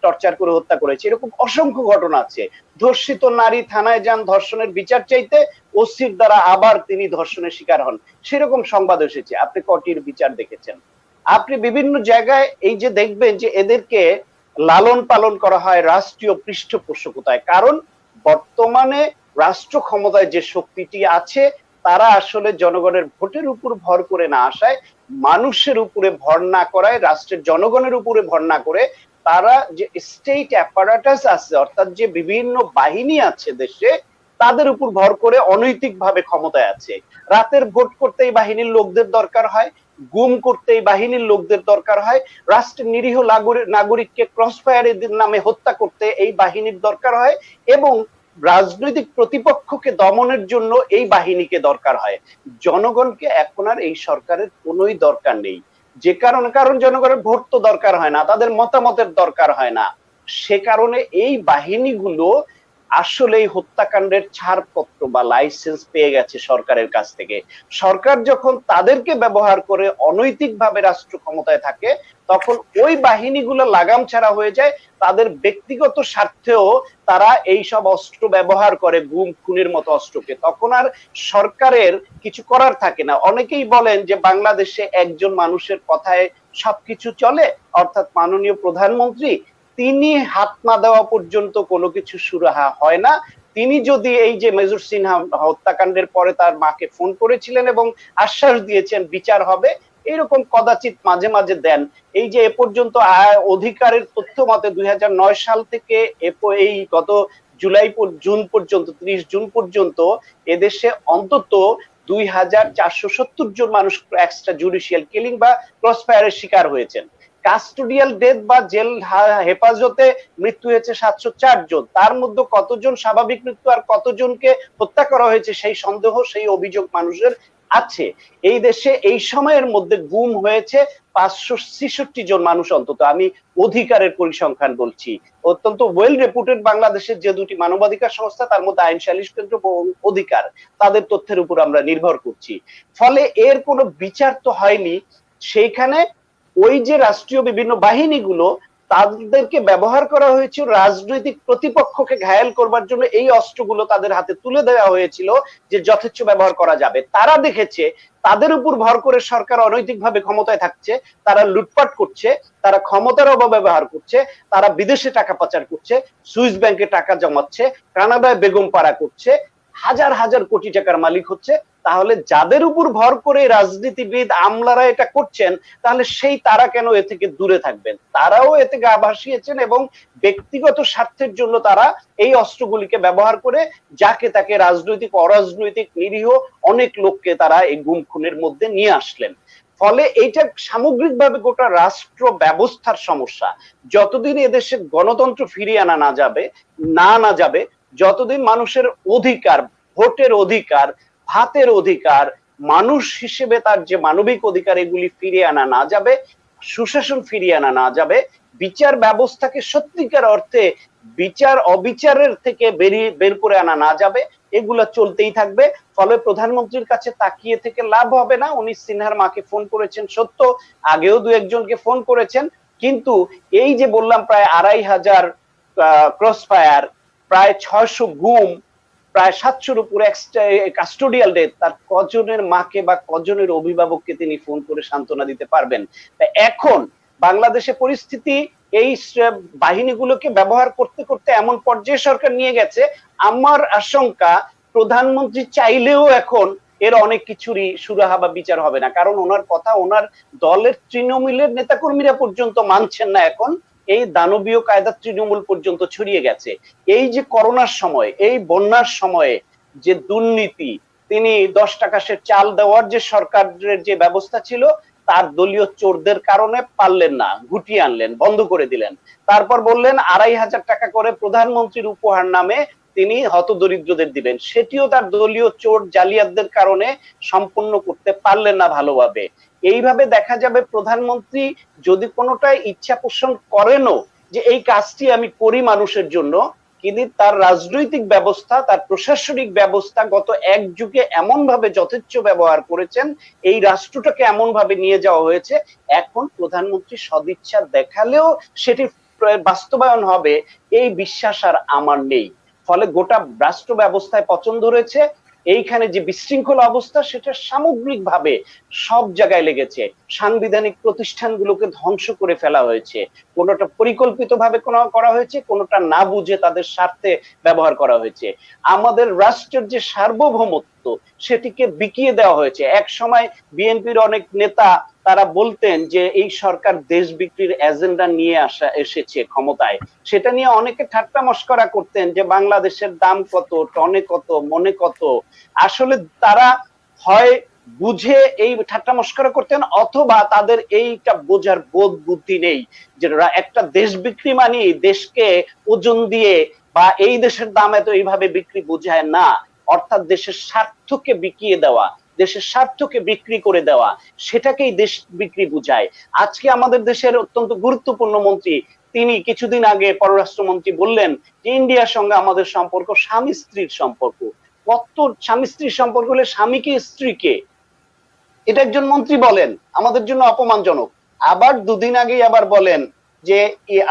টর্চার করে হত্যা করেছে। এরকম অসংখ্য ঘটনা আছে। ধর্ষিত নারী থানায় যান ধর্ষণের বিচার চাইতে, ওসির দ্বারা আবার তিনি ধর্ষণের শিকার হন, সেরকম সংবাদ এসেছে। আপনি কটির বিচার দেখেছেন? আপনি বিভিন্ন জায়গায় এই যে দেখবেন যে এদেরকে লালন পালন করা হয় রাষ্ট্রীয় পৃষ্ঠপোষকতায়। কারণ বর্তমানে রাষ্ট্র ক্ষমতায় যে শক্তিটি আছে, তারা আসলে জনগণের ভোটের উপর ভর করে না আসায়, মানুষের উপরে ভর না করায়, রাষ্ট্রের জনগণের উপরে ভর না করে, তারা যে স্টেট অ্যাপারাটাস আছে, অর্থাৎ যে বিভিন্ন বাহিনী আছে দেশে, তাদের উপর ভর করে অনৈতিকভাবে ক্ষমতায় আছে। রাতের ভোট করতে এই বাহিনীর লোকদের দরকার হয়, গুম করতে এই বাহিনীর লোকদের দরকার হয়, রাষ্ট্রের নিরীহ নাগরিককে ক্রসফায়ারের নামে হত্যা করতে এই বাহিনীর দরকার হয়, এবং রাজনৈতিক প্রতিপক্ষকে দমনের জন্য এই বাহিনীকে দরকার হয়। জনগণকে এখন আর এই সরকারের কোনোই দরকার নেই। যে কারণ জনগণের ভোট তো দরকার হয় না, তাদের মতামতের দরকার হয় না। সে কারণে এই বাহিনীগুলো আসলে এই হত্যাকাণ্ডের ছাড়পত্র বা লাইসেন্স পেয়ে গেছে সরকারের কাছ থেকে। সরকার যখন তাদেরকে ব্যবহার করে অনৈতিকভাবে রাষ্ট্র ক্ষমতায় থাকে, তখন ওই বাহিনীগুলো লাগাম ছাড়া হয়ে যায়। তাদের ব্যক্তিগত স্বার্থেও তারা এই সব অস্ত্র ব্যবহার করে, গুম খুনের মতো অস্ত্রকে। তখন আর সরকারের কিছু করার থাকে না। অনেকেই বলেন যে বাংলাদেশে একজন মানুষের কথায় সবকিছু চলে, অর্থাৎ মাননীয় প্রধানমন্ত্রী, তিনি হাত না দেওয়া পর্যন্ত কোনো কিছু শুরু হয় না। তিনি যদি এই যে মেজর সিনহা হত্যাকাণ্ডের পরে তার মাকে ফোন করেছিলেন এবং আশ্বাস দিয়েছেন বিচার হবে, এরকম কদাচিৎ মাঝে মাঝে দেন। এই যে এ পর্যন্ত অধিকারের তথ্য মতে 2009 সাল থেকে এই গত জুন পর্যন্ত 30 জুন পর্যন্ত এদেশে অন্তত 2470 জন মানুষ এক্সট্রা জুডিশিয়াল কিলিং বা ক্রসফায়ারের শিকার হয়েছেন। কাস্টোডিয়াল ডেথ বা জেল হেফাজতে মৃত্যু হয়েছে 704 জন। তার মধ্যে কতজন স্বাভাবিক মৃত্যু আর কতজনকে হত্যা করা হয়েছে সেই সন্দেহ, সেই অভিযোগ মানুষের আছে। এই দেশে এই সময়ের মধ্যে গুম হয়েছে 566 জন মানুষ অন্তত। আমি অধিকারের পরিসংখ্যান বলছি। অত্যন্ত ওয়েল রেপুটেড বাংলাদেশের যে দুটি মানবাধিকার সংস্থা, তার মধ্যে আইন সালিশ কেন্দ্র অধিকার, তাদের তথ্যের উপর আমরা নির্ভর করছি। ফলে এর কোনো বিচার তো হয়নি। সেইখানে ওই যে রাষ্ট্রীয় বিভিন্ন বাহিনীগুলো, তাদেরকে ব্যবহার করা হয়েছিল রাজনৈতিক প্রতিপক্ষকে ঘায়েল করবার জন্য। এই অস্ত্রগুলো তাদের হাতে তুলে দেওয়া হয়েছিল যে যথেচ্ছ ব্যবহার করা যাবে। তারা দেখেছে তাদের উপর ভর করে সরকার অনৈতিকভাবে ক্ষমতায় থাকছে, তারা লুটপাট করছে, তারা ক্ষমতার অপব্যবহার করছে, তারা বিদেশে টাকা পাচার করছে, সুইস ব্যাংকে টাকা জমাচ্ছে, কানাডায় বেগম পাড়া করছে, হাজার হাজার কোটি টাকার মালিক হচ্ছে। তাহলে যাদের উপর ভর করে রাজনীতিবিদ আমলারা এটা করছেন, তাহলে সেই তারা কেন এ থেকে দূরে থাকবেন? তারাও এতে গা ভাসিয়েছেন এবং ব্যক্তিগত স্বার্থের জন্য তারা এই অস্ত্রগুলিকে ব্যবহার করে যাকে তাকে রাজনৈতিক অরাজনৈতিক নিরীহ অনেক লোককে তারা এই গুম খুনের মধ্যে নিয়ে আসলেন। ফলে এইটা সামগ্রিকভাবে গোটা রাষ্ট্র ব্যবস্থার সমস্যা। যতদিন এদেশে গণতন্ত্র ফিরিয়ে আনা যাবে, যতদিন মানুষের অধিকার, ভোটের অধিকার, ভাতের অধিকার, মানুষ হিসেবে তার যে মানবিক অধিকার, এগুলি ফিরিয়ে আনা না যাবে, সুশাসন ফিরিয়ে আনা না যাবে, বিচার ব্যবস্থাকে সত্যিকার অর্থে বিচার অবিচারের থেকে বের করে আনা না যাবে, এগুলা চলতেই থাকবে। ফলে প্রধানমন্ত্রীর কাছে তাকিয়ে থেকে লাভ হবে না। উনি সিনহার মাকে ফোন করেছেন সত্য, আগেও দু একজনকে ফোন করেছেন, কিন্তু এই যে বললাম প্রায় 2,500 ক্রসফায়ার, প্রায় 600 গুম, প্রায় 700-র উপরে কাস্টোডিয়াল ডেথ, তার কজনের মাকে বা কজনের অভিভাবককে তিনি ফোন করে সান্ত্বনা দিতে পারবেন? এখন বাংলাদেশে পরিস্থিতি এই বাহিনীগুলোকে ব্যবহার করতে করতে এমন পর্যায়ে সরকার নিয়ে গেছে, আমার আশঙ্কা প্রধানমন্ত্রী চাইলেও এখন এর অনেক কিছুরই সুরাহা বা বিচার হবে না। কারণ ওনার কথা ওনার দলের তৃণমূলের নেতাকর্মীরা পর্যন্ত মানছেন না। এখন এই দানবীয় কায়দা তৃণমূল পর্যন্ত ছড়িয়ে গেছে। এই যে করোনার সময়, এই বন্যার সময়ে যে দুর্নীতি, তিনি 10 টাকা সে চাল দেওয়ার যে সরকারের যে ব্যবস্থা ছিল, তার দলীয় চোরদের কারণে পারলেন না, গুটিয়ে আনলেন, বন্ধ করে দিলেন। তারপর বললেন 2,500 টাকা করে প্রধানমন্ত্রীর উপহার নামে তিনি হতদরিদ্রদের দিবেন, সেটিও তার দলীয় চোর জালিয়াতদের কারণে সম্পূর্ণ করতে পারলেন না ভালোভাবে। এইভাবে দেখা যাবে প্রধানমন্ত্রী যদি কোনোটাই ইচ্ছা পোষণ করেনও যে এই কাজটি আমি করি মানুষের জন্য, কিন্তু তার রাজনৈতিক ব্যবস্থা, তার প্রশাসনিক ব্যবস্থা গত এক যুগে এমন ভাবে যথেচ্ছ ব্যবহার করেছেন, এই রাষ্ট্রটাকে এমন ভাবে নিয়ে যাওয়া হয়েছে, এখন প্রধানমন্ত্রী সদিচ্ছা দেখালেও সেটি বাস্তবায়ন হবে এই বিশ্বাস আর আমার নেই। ফলে গোটা রাষ্ট্র ব্যবস্থায় পচন ধরেছে। এইখানে যে বিশৃঙ্খল অবস্থা, সেটা সামগ্রিকভাবে সব জায়গায় লেগেছে। সাংবিধানিক প্রতিষ্ঠানগুলোকে ধ্বংস করে ফেলা হয়েছে, কোনোটা পরিকল্পিতভাবে করা হয়েছে, কোনোটা না বুঝে তাদের স্বার্থে ব্যবহার করা হয়েছে। আমাদের রাষ্ট্রের যে সার্বভৌমত্ব, সেটিকে বিকিয়ে দেওয়া হয়েছে। এক সময় বিএনপির অনেক নেতা তারা বলতেন যে এই সরকার দেশ বিক্রির এজেন্ডা নিয়ে এসেছে ক্ষমতায়, সেটা নিয়ে অনেকে ঠাট্টা মশকরা করতেন যে বাংলাদেশের দাম কত, টনে কত, মনে কত। আসলে তারা হয় বুঝে এই ঠাট্টা মশকরা করতেন, অথবা তাদের এইটা বোঝার বোধ বুদ্ধি নেই যে একটা দেশ বিক্রি মানে দেশকে ওজন দিয়ে বা এই দেশের দাম এত এইভাবে বিক্রি বোঝায় না, অর্থাৎ দেশের স্বার্থকে বিকিয়ে দেওয়া, দেশের স্বার্থকে বিক্রি করে দেওয়া, সেটাকেই দেশ বিক্রি বুঝায়। আজকে আমাদের দেশের অত্যন্ত গুরুত্বপূর্ণ মন্ত্রী, তিনি কিছুদিন আগে পররাষ্ট্রমন্ত্রী বললেন যে ইন্ডিয়ার সঙ্গে আমাদের সম্পর্ক স্বামী স্ত্রীর সম্পর্ক। কত স্বামী স্ত্রীর সম্পর্ক হলে স্বামীকে স্ত্রীকে, এটা একজন মন্ত্রী বলেন, আমাদের জন্য অপমানজনক। আবার দুদিন আগেই আবার বলেন যে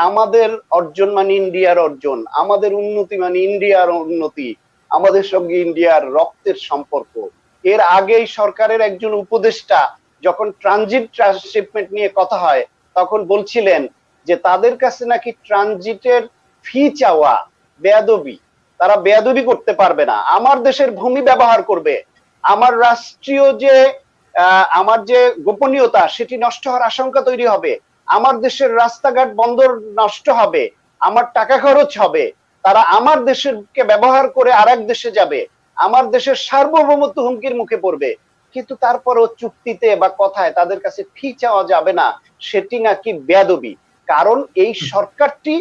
আমাদের অর্জন মানে ইন্ডিয়ার অর্জন, আমাদের উন্নতি মানে ইন্ডিয়ার উন্নতি, আমাদের সঙ্গে ইন্ডিয়ার রক্তের সম্পর্ক। এর আগেই সরকারের একজন উপদেষ্টা যখন ট্রানজিট ট্রান্সশিপমেন্ট নিয়ে কথা হয়, তখন বলছিলেন যে তাদের কাছে নাকি ট্রানজিটের ফি চাওয়া বেয়াদবি, তারা বেয়াদবি করতে পারবে না। আমার দেশের ভূমি ব্যবহার করবে, আমার রাষ্ট্রীয় যে আমার যে গোপনীয়তা, সেটি নষ্ট হওয়ার আশঙ্কা তৈরি হবে, আমার দেশের রাস্তাঘাট বন্দর নষ্ট হবে, আমার টাকা খরচ হবে, তারা আমার দেশকে ব্যবহার করে আরেক দেশে যাবে, আমার দেশের সার্বভৌমত্ব হুমকির মুখে পড়বে। কিন্তু তারপরও চুক্তিতে বা কথায় তাদের কাছে ফি চাওয়া যাবে না, সেটি নাকি বেয়াদবি। কারণ এই সরকারটি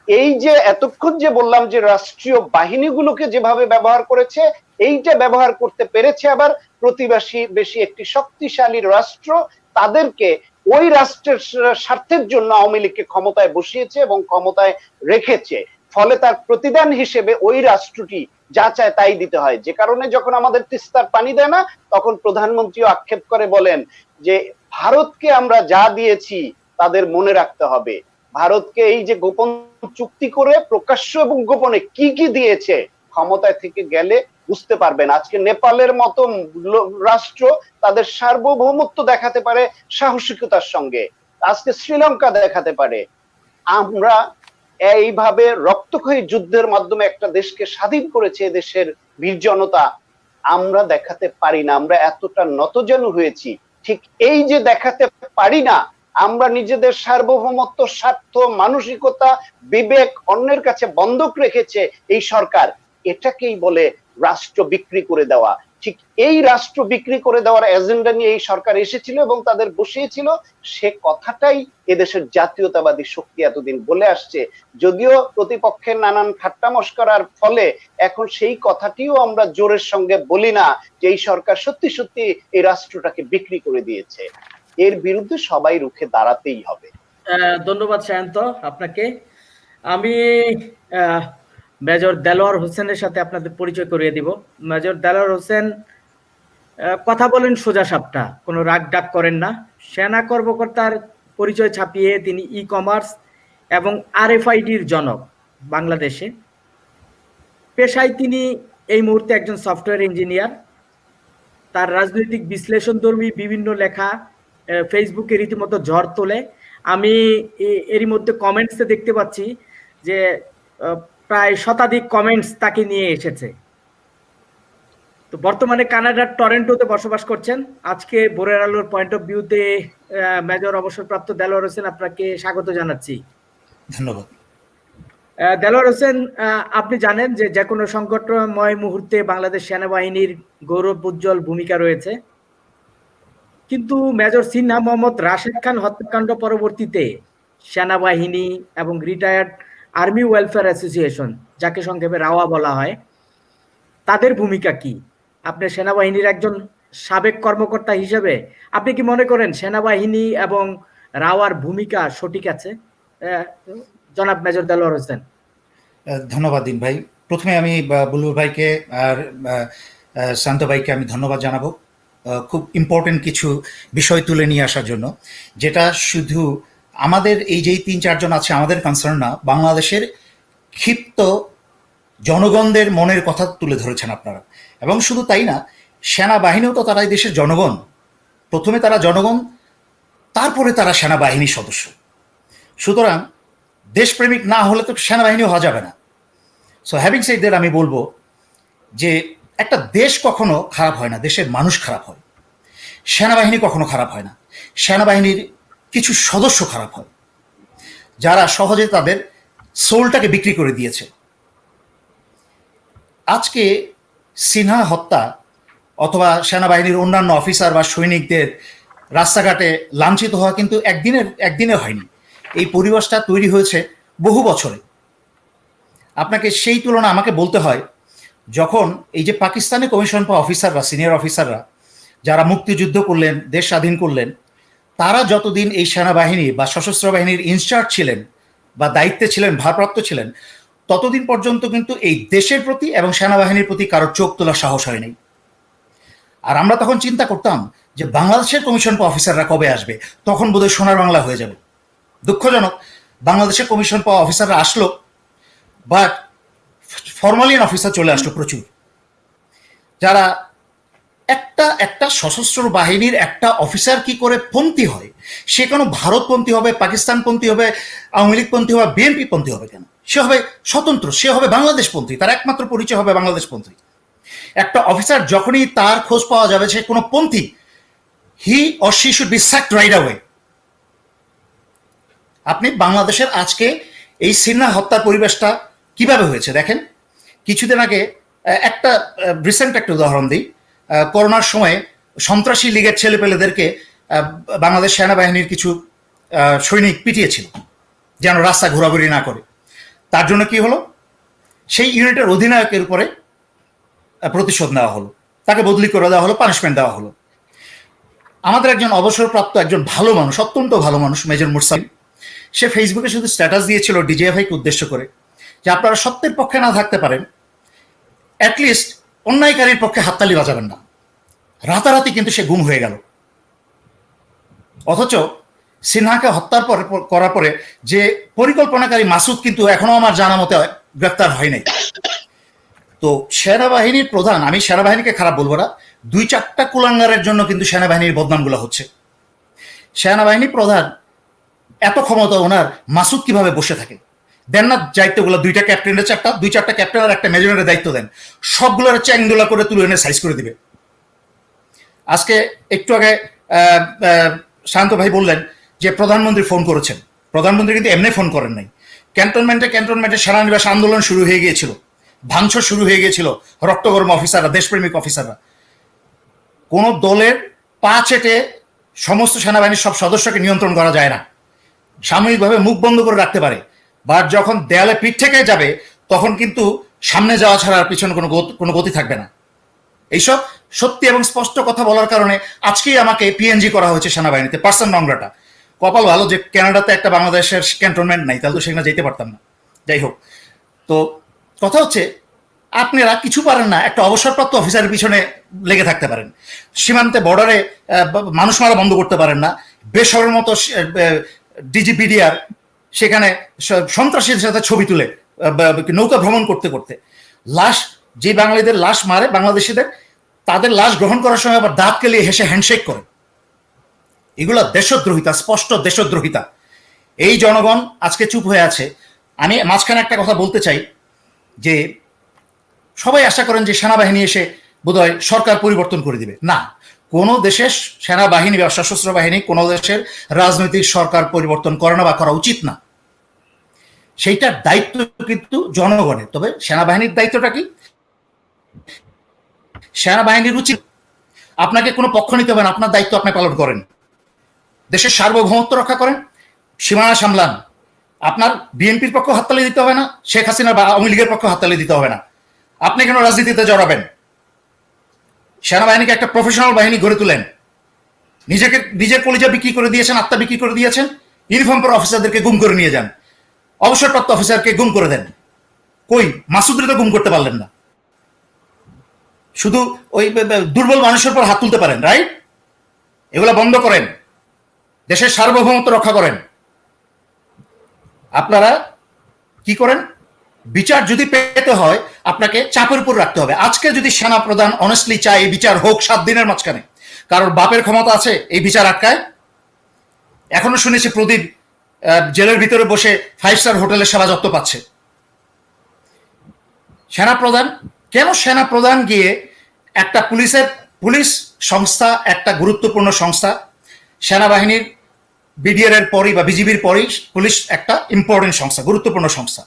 এই যে এতক্ষণ যে বললাম যে রাষ্ট্রীয় বাহিনীগুলোকে যেভাবে ব্যবহার করেছে, এইটা ব্যবহার করতে পেরেছে আবার প্রতিবেশী বেশি একটি শক্তিশালী রাষ্ট্র, তাদেরকে ওই রাষ্ট্রের স্বার্থের জন্য আওয়ামী লীগকে ক্ষমতায় বসিয়েছে এবং ক্ষমতায় রেখেছে। ফলে তার প্রতিদান হিসেবে ওই রাষ্ট্রটি যা চায় তাই দিতে হয়। যে কারণে যখন আমাদের তিস্তার পানি দেয় না, তখন প্রধানমন্ত্রীও আক্ষেপ করে বলেন যে ভারতকে আমরা যা দিয়েছি তাদের মনে রাখতে হবে। ভারতকে এই যে গোপন চুক্তি করে প্রকাশ্য এবং গোপনে কি কি দিয়েছে, ক্ষমতায় থেকে গেলে বুঝতে পারবেন। আজকে নেপালের মতো রাষ্ট্র তাদের সার্বভৌমত্ব দেখাতে পারে সাহসিকতার সঙ্গে, আজকে শ্রীলঙ্কা দেখাতে পারে। আমরা এইভাবে রক্তক্ষয়ী যুদ্ধের মাধ্যমে একটা দেশকে স্বাধীন করেছে দেশের বীর জনতা, আমরা দেখাতে পারি না। আমরা এতটা নতজানু হয়েছি, ঠিক এই যে দেখাতে পারি না, আমরা নিজেদের সার্বভৌমত্ব, স্বার্থ, মানসিকতা, বিবেক অন্যের কাছে বন্ধক রেখেছে এই সরকার, এটাকেই বলে রাষ্ট্র বিক্রি করে দেওয়া। ঠিক এই রাষ্ট্র বিক্রি করে দেওয়ার এজেন্ডা নিয়ে এই সরকার এসেছিল এবং তাদের বসিয়েছিল, সে কথাটাই এদেশের জাতীয়তাবাদী শক্তি এতদিন বলে আসছে। যদিও প্রতিপক্ষের নানান ঠাট্টা মশকরার ফলে এখন সেই কথাটিও আমরা জোরের সঙ্গে বলি না যে এই সরকার সত্যি সত্যি এই রাষ্ট্রটাকে বিক্রি করে দিয়েছে। এর বিরুদ্ধে সবাই রুখে দাঁড়াতেই হবে। ধন্যবাদ সায়ন্ত আপনাকে। আমি মেজর দেলোয়ার হোসেনের সাথে আপনাদের পরিচয় করিয়ে দিব। মেজর দেলোয়ার হোসেন কথা বলেন সোজা সাপটা, কোনো রাগ ডাক করেন না। সেনা কর্মকর্তার পরিচয় ছাপিয়ে তিনি ই কমার্স এবং আরএফআইডির জনক বাংলাদেশে। পেশায় তিনি এই মুহূর্তে একজন সফটওয়্যার ইঞ্জিনিয়ার। তার রাজনৈতিক বিশ্লেষণধর্মী বিভিন্ন লেখা ফেসবুকে রীতিমতো ঝড় তোলে। আমি এরই মধ্যে কমেন্টসে দেখতে পাচ্ছি যে প্রায় শতাধিক কমেন্টস তাকে নিয়ে এসেছে। তো বর্তমানে কানাডার টরেন্টোতে বসবাস করছেন। আজকে ভোরের আলোর পয়েন্ট অফ ভিউতে মেজর অবসরপ্রাপ্ত দেলোয়ার হোসেন, আপনাকে স্বাগত জানাচ্ছি। ধন্যবাদ। দেলোয়ার হোসেন, আপনি জানেন যে কোনো সংকটময় মুহূর্তে বাংলাদেশ সেনাবাহিনীর গৌরব উজ্জ্বল ভূমিকা রয়েছে, কিন্তু মেজর সিনহা মোহাম্মদ রাশেদ খান হত্যাকাণ্ড পরবর্তীতে সেনাবাহিনী এবং রিটায়ার্ড আর্মি ওয়েলফেয়ার অ্যাসোসিয়েশন, যাকে সংক্ষেপে রাওয়া বলা হয়, তাদের ভূমিকা কি? আপনি সেনাবাহিনীর একজন সাবেক কর্মকর্তা হিসেবে আপনি কি মনে করেন সেনাবাহিনী এবং রাওয়ার ভূমিকা সঠিক আছে? জনাব মেজর দেলোয়ার হোসেন। ধন্যবাদ দিন ভাই। প্রথমে আমি বুলবুল ভাইকে আর শান্ত ভাইকে আমি ধন্যবাদ জানাবো খুব ইম্পর্টেন্ট কিছু বিষয় তুলে নিয়ে আসার জন্য, যেটা শুধু আমাদের এই যেই 3-4 জন আছে আমাদের কনসার্ন না, বাংলাদেশের ক্ষিপ্ত জনগণদের মনের কথা তুলে ধরেছেন আপনারা। এবং শুধু তাই না, সেনাবাহিনীও তো তারা এই দেশের জনগণ। প্রথমে তারা জনগণ, তারপরে তারা সেনাবাহিনীর সদস্য। সুতরাং দেশপ্রেমিক না হলে তো সেনাবাহিনীও হওয়া যাবে না। সো হ্যাভিং সেড দ্যাট, আমি বলবো যে একটা দেশ কখনো খারাপ হয় না, দেশের মানুষ খারাপ হয়। সেনাবাহিনী কখনো খারাপ হয় না, সেনাবাহিনীর কিছু সদস্য খারাপ হয়, যারা সহজে তাদের সোলটাকে বিক্রি করে দিয়েছে। আজকে সিনহা হত্যা অথবা সেনাবাহিনীর অন্যান্য অফিসার বা সৈনিকদের রাস্তাঘাটে লাঞ্ছিত হওয়া কিন্তু একদিনে হয়নি। এই পরিবেশটা তৈরি হয়েছে বহু বছরে। আপনাকে সেই তুলনা আমাকে বলতে হয়, যখন এই যে পাকিস্তানি কমিশন পাওয়া অফিসাররা, সিনিয়র অফিসাররা যারা মুক্তিযুদ্ধ করলেন, দেশ স্বাধীন করলেন, তারা যতদিন এই সেনাবাহিনী বা সশস্ত্র বাহিনীর ইনচার্জ ছিলেন বা দায়িত্বে ছিলেন, ভারপ্রাপ্ত ছিলেন, ততদিন পর্যন্ত কিন্তু এই দেশের প্রতি এবং সেনাবাহিনীর প্রতি কারোর চোখ তোলার সাহস হয়নি। আর আমরা তখন চিন্তা করতাম যে বাংলাদেশের কমিশন পাওয়া অফিসাররা কবে আসবে, তখন বোধহয় সোনার বাংলা হয়ে যাবে। দুঃখজনক, বাংলাদেশের কমিশন পাওয়া অফিসাররা আসলো, বাট ফরমালিন অফিসার চলে আসলো প্রচুর, যারা একটা সশস্ত্র বাহিনীর একটা অফিসার কি করে পন্থী হয়, সে কোনো ভারতপন্থী হবে, পাকিস্তানপন্থী হবে, আওয়ামী লীগপন্থী হবে, বিএনপিপন্থী হবে কেন? সে হবে স্বতন্ত্র, সে হবে বাংলাদেশপন্থী, তার একমাত্র পরিচয় হবে বাংলাদেশপন্থী। একটা অফিসার যখনই তার খোঁজ পাওয়া যাবে সে কোনো পন্থী, he or she should be sacked right away. আপনি বাংলাদেশের আজকে এই সিনহা হত্যার পরিবেশটা কিভাবে হয়েছে দেখেন। কিছুদিন আগে একটা রিসেন্ট একটা উদাহরণ দিই। করোনার সময় সন্ত্রাসী লীগের ছেলেপেলেদেরকে বাংলাদেশ সেনাবাহিনীর কিছু সৈনিক পিটিয়েছিল যেন রাস্তা ঘোরাঘুরি না করে। তার জন্য কি হলো, সেই ইউনিটের অধিনায়কের উপরে প্রতিশোধ নেওয়া হলো, তাকে বদলি করে দেওয়া হলো, পানিশমেন্ট দেওয়া হলো। আমাদের একজন অবসরপ্রাপ্ত একজন ভালো মানুষ, অত্যন্ত ভালো মানুষ, মেজর মুরসালিম, সে ফেসবুকে শুধু স্ট্যাটাস দিয়েছিল ডিজিএফআইকে উদ্দেশ্য করে যে আপনারা সত্যের পক্ষে না থাকতে পারেন, অ্যাটলিস্ট অন্যায়কারীর পক্ষে হাততালি বাজাবেন না। রাতারাতি কিন্তু সে গুম হয়ে গেল। অথচ সিনহাকে হত্যার করার পরে যে পরিকল্পনাকারী মাসুদ কিন্তু এখনো আমার জানা মতে গ্রেপ্তার হয় নাই। তো সেনাবাহিনীর প্রধান, আমি সেনাবাহিনীকে খারাপ বলবো না, 2-4টা কুলাঙ্গারের জন্য কিন্তু সেনাবাহিনীর বদনামগুলো হচ্ছে। সেনাবাহিনী প্রধান এত ক্ষমতা ওনার, মাসুদ কিভাবে বসে থাকে? দেন না দায়িত্বগুলো, 2টা ক্যাপ্টেনের 2-4টা ক্যাপ্টেন আর একটা মেজরের দায়িত্ব দেন, সবগুলোর চ্যাংদোলা করে তুলে এনে সাইজ করে দিবে। আজকে একটু আগে শান্ত ভাই বললেন যে প্রধানমন্ত্রী ফোন করেছেন। প্রধানমন্ত্রী কিন্তু এমনি ফোন করেন নাই। ক্যান্টনমেন্টে সেনানিবাস আন্দোলন শুরু হয়ে গিয়েছিল, ভাঙচুর শুরু হয়ে গিয়েছিল, রক্তগরম অফিসাররা, দেশপ্রেমিক অফিসাররা। কোন দলের পা চেটে সমস্ত সেনাবাহিনীর সব সদস্যকে নিয়ন্ত্রণ করা যায় না, সাময়িকভাবে মুখ বন্ধ করে রাখতে পারে, বা যখন দেয়ালে পিঠ থেকে যাবে তখন কিন্তু সামনে যাওয়া ছাড়া আর পিছনে কোনো গতি থাকবে না। এইসব সত্যি এবং স্পষ্ট কথা বলার কারণে আজকেই আমাকে পিএনজি করা হয়েছে সেনাবাহিনীতে, পার্সন নন গ্রাটা। কপাল ভালো যে কানাডাতে একটা বাংলাদেশের ক্যান্টনমেন্ট নাই, তাহলে তো সেখানে যেতে পারতাম না। যাই হোক, তো কথা হচ্ছে আপনারা কিছু পারেন না, একটা অবসরপ্রাপ্ত অফিসারের পিছনে লেগে থাকতে পারেন, সীমান্তে বর্ডারে মানুষ মারা বন্ধ করতে পারেন না, বেসরের মতো ডিজিপিডিআর সেখানে সন্ত্রাসীদের সাথে ছবি তুলে নৌকা ভ্রমণ করতে করতে লাশ, যে বাঙালিদের লাশ মারে বাংলাদেশিদের, তাদের লাশ গ্রহণ করার সময় আবার দাঁত কেলিয়ে হেসে হ্যান্ডশেক করে। এগুলো দেশদ্রোহিতা, স্পষ্ট দেশদ্রোহিতা। এই জনগণ আজকে চুপ হয়ে আছে। আমি মাঝখানে একটা কথা বলতে চাই যে সবাই আশা করেন যে সেনাবাহিনী এসে বোধহয় সরকার পরিবর্তন করে দিবে। না, কোন দেশের সেনাবাহিনী বা সশস্ত্র বাহিনী কোন দেশের রাজনৈতিক সরকার পরিবর্তন করে না বা করা উচিত না। সেইটার দায়িত্ব কিন্তু জনগণের। তবে সেনাবাহিনীর দায়িত্বটা কি? সেনাবাহিনীর উচিত আপনাকে কোনো পক্ষ নিতে হবে না, আপনার দায়িত্ব আপনি পালন করেন, দেশের সার্বভৌমত্ব রক্ষা করেন, সীমানা সামলান। আপনার বিএনপির পক্ষ হাততালি দিতে হবে না, শেখ হাসিনা বা আওয়ামী লীগের পক্ষ হাততালি দিতে হবে না। আপনি কেন রাজনীতিতে জড়াবেন? সেনাবাহিনীকে একটা প্রফেশনাল বাহিনী গড়ে তুলেন। নিজের কলিজা বিক্রি করে দিয়েছেন, আত্মা বিক্রি করে দিয়েছেন, ইউনিফর্ম পরা অফিসারদেরকে গুম করে নিয়ে যান, অবসরপ্রাপ্ত অফিসারকে গুম করে দেন। কই মাসুদরে তো গুম করতে পারলেন না, শুধু ওই দুর্বল মানুষের উপর হাত তুলতে পারেন, রাইট? এগুলা বন্ধ করেন, দেশের সার্বভৌমত্ব রক্ষা করেন। আপনারা কি করেন? বিচার যদি পেতে হয় আপনাকে চাপের উপর রাখতে হবে। আজকে যদি সেনা প্রধান অনেস্টলি চায় এই বিচার হোক 7 দিনের মাঝখানে, কারোর বাপের ক্ষমতা আছে এই বিচার আটকায়? এখনো শুনেছি প্রদীপ জেলের ভিতরে বসে 5 স্টার হোটেলের সেবা যত্ন পাচ্ছে। সেনাপ্রধান কেন? সেনাপ্রধান গিয়ে একটা পুলিশ সংস্থা, একটা গুরুত্বপূর্ণ সংস্থা, সেনাবাহিনীর বিডিআর এর পরই বা বিজিবির পরই পুলিশ একটা ইম্পর্টেন্ট সংস্থা, গুরুত্বপূর্ণ সংস্থা।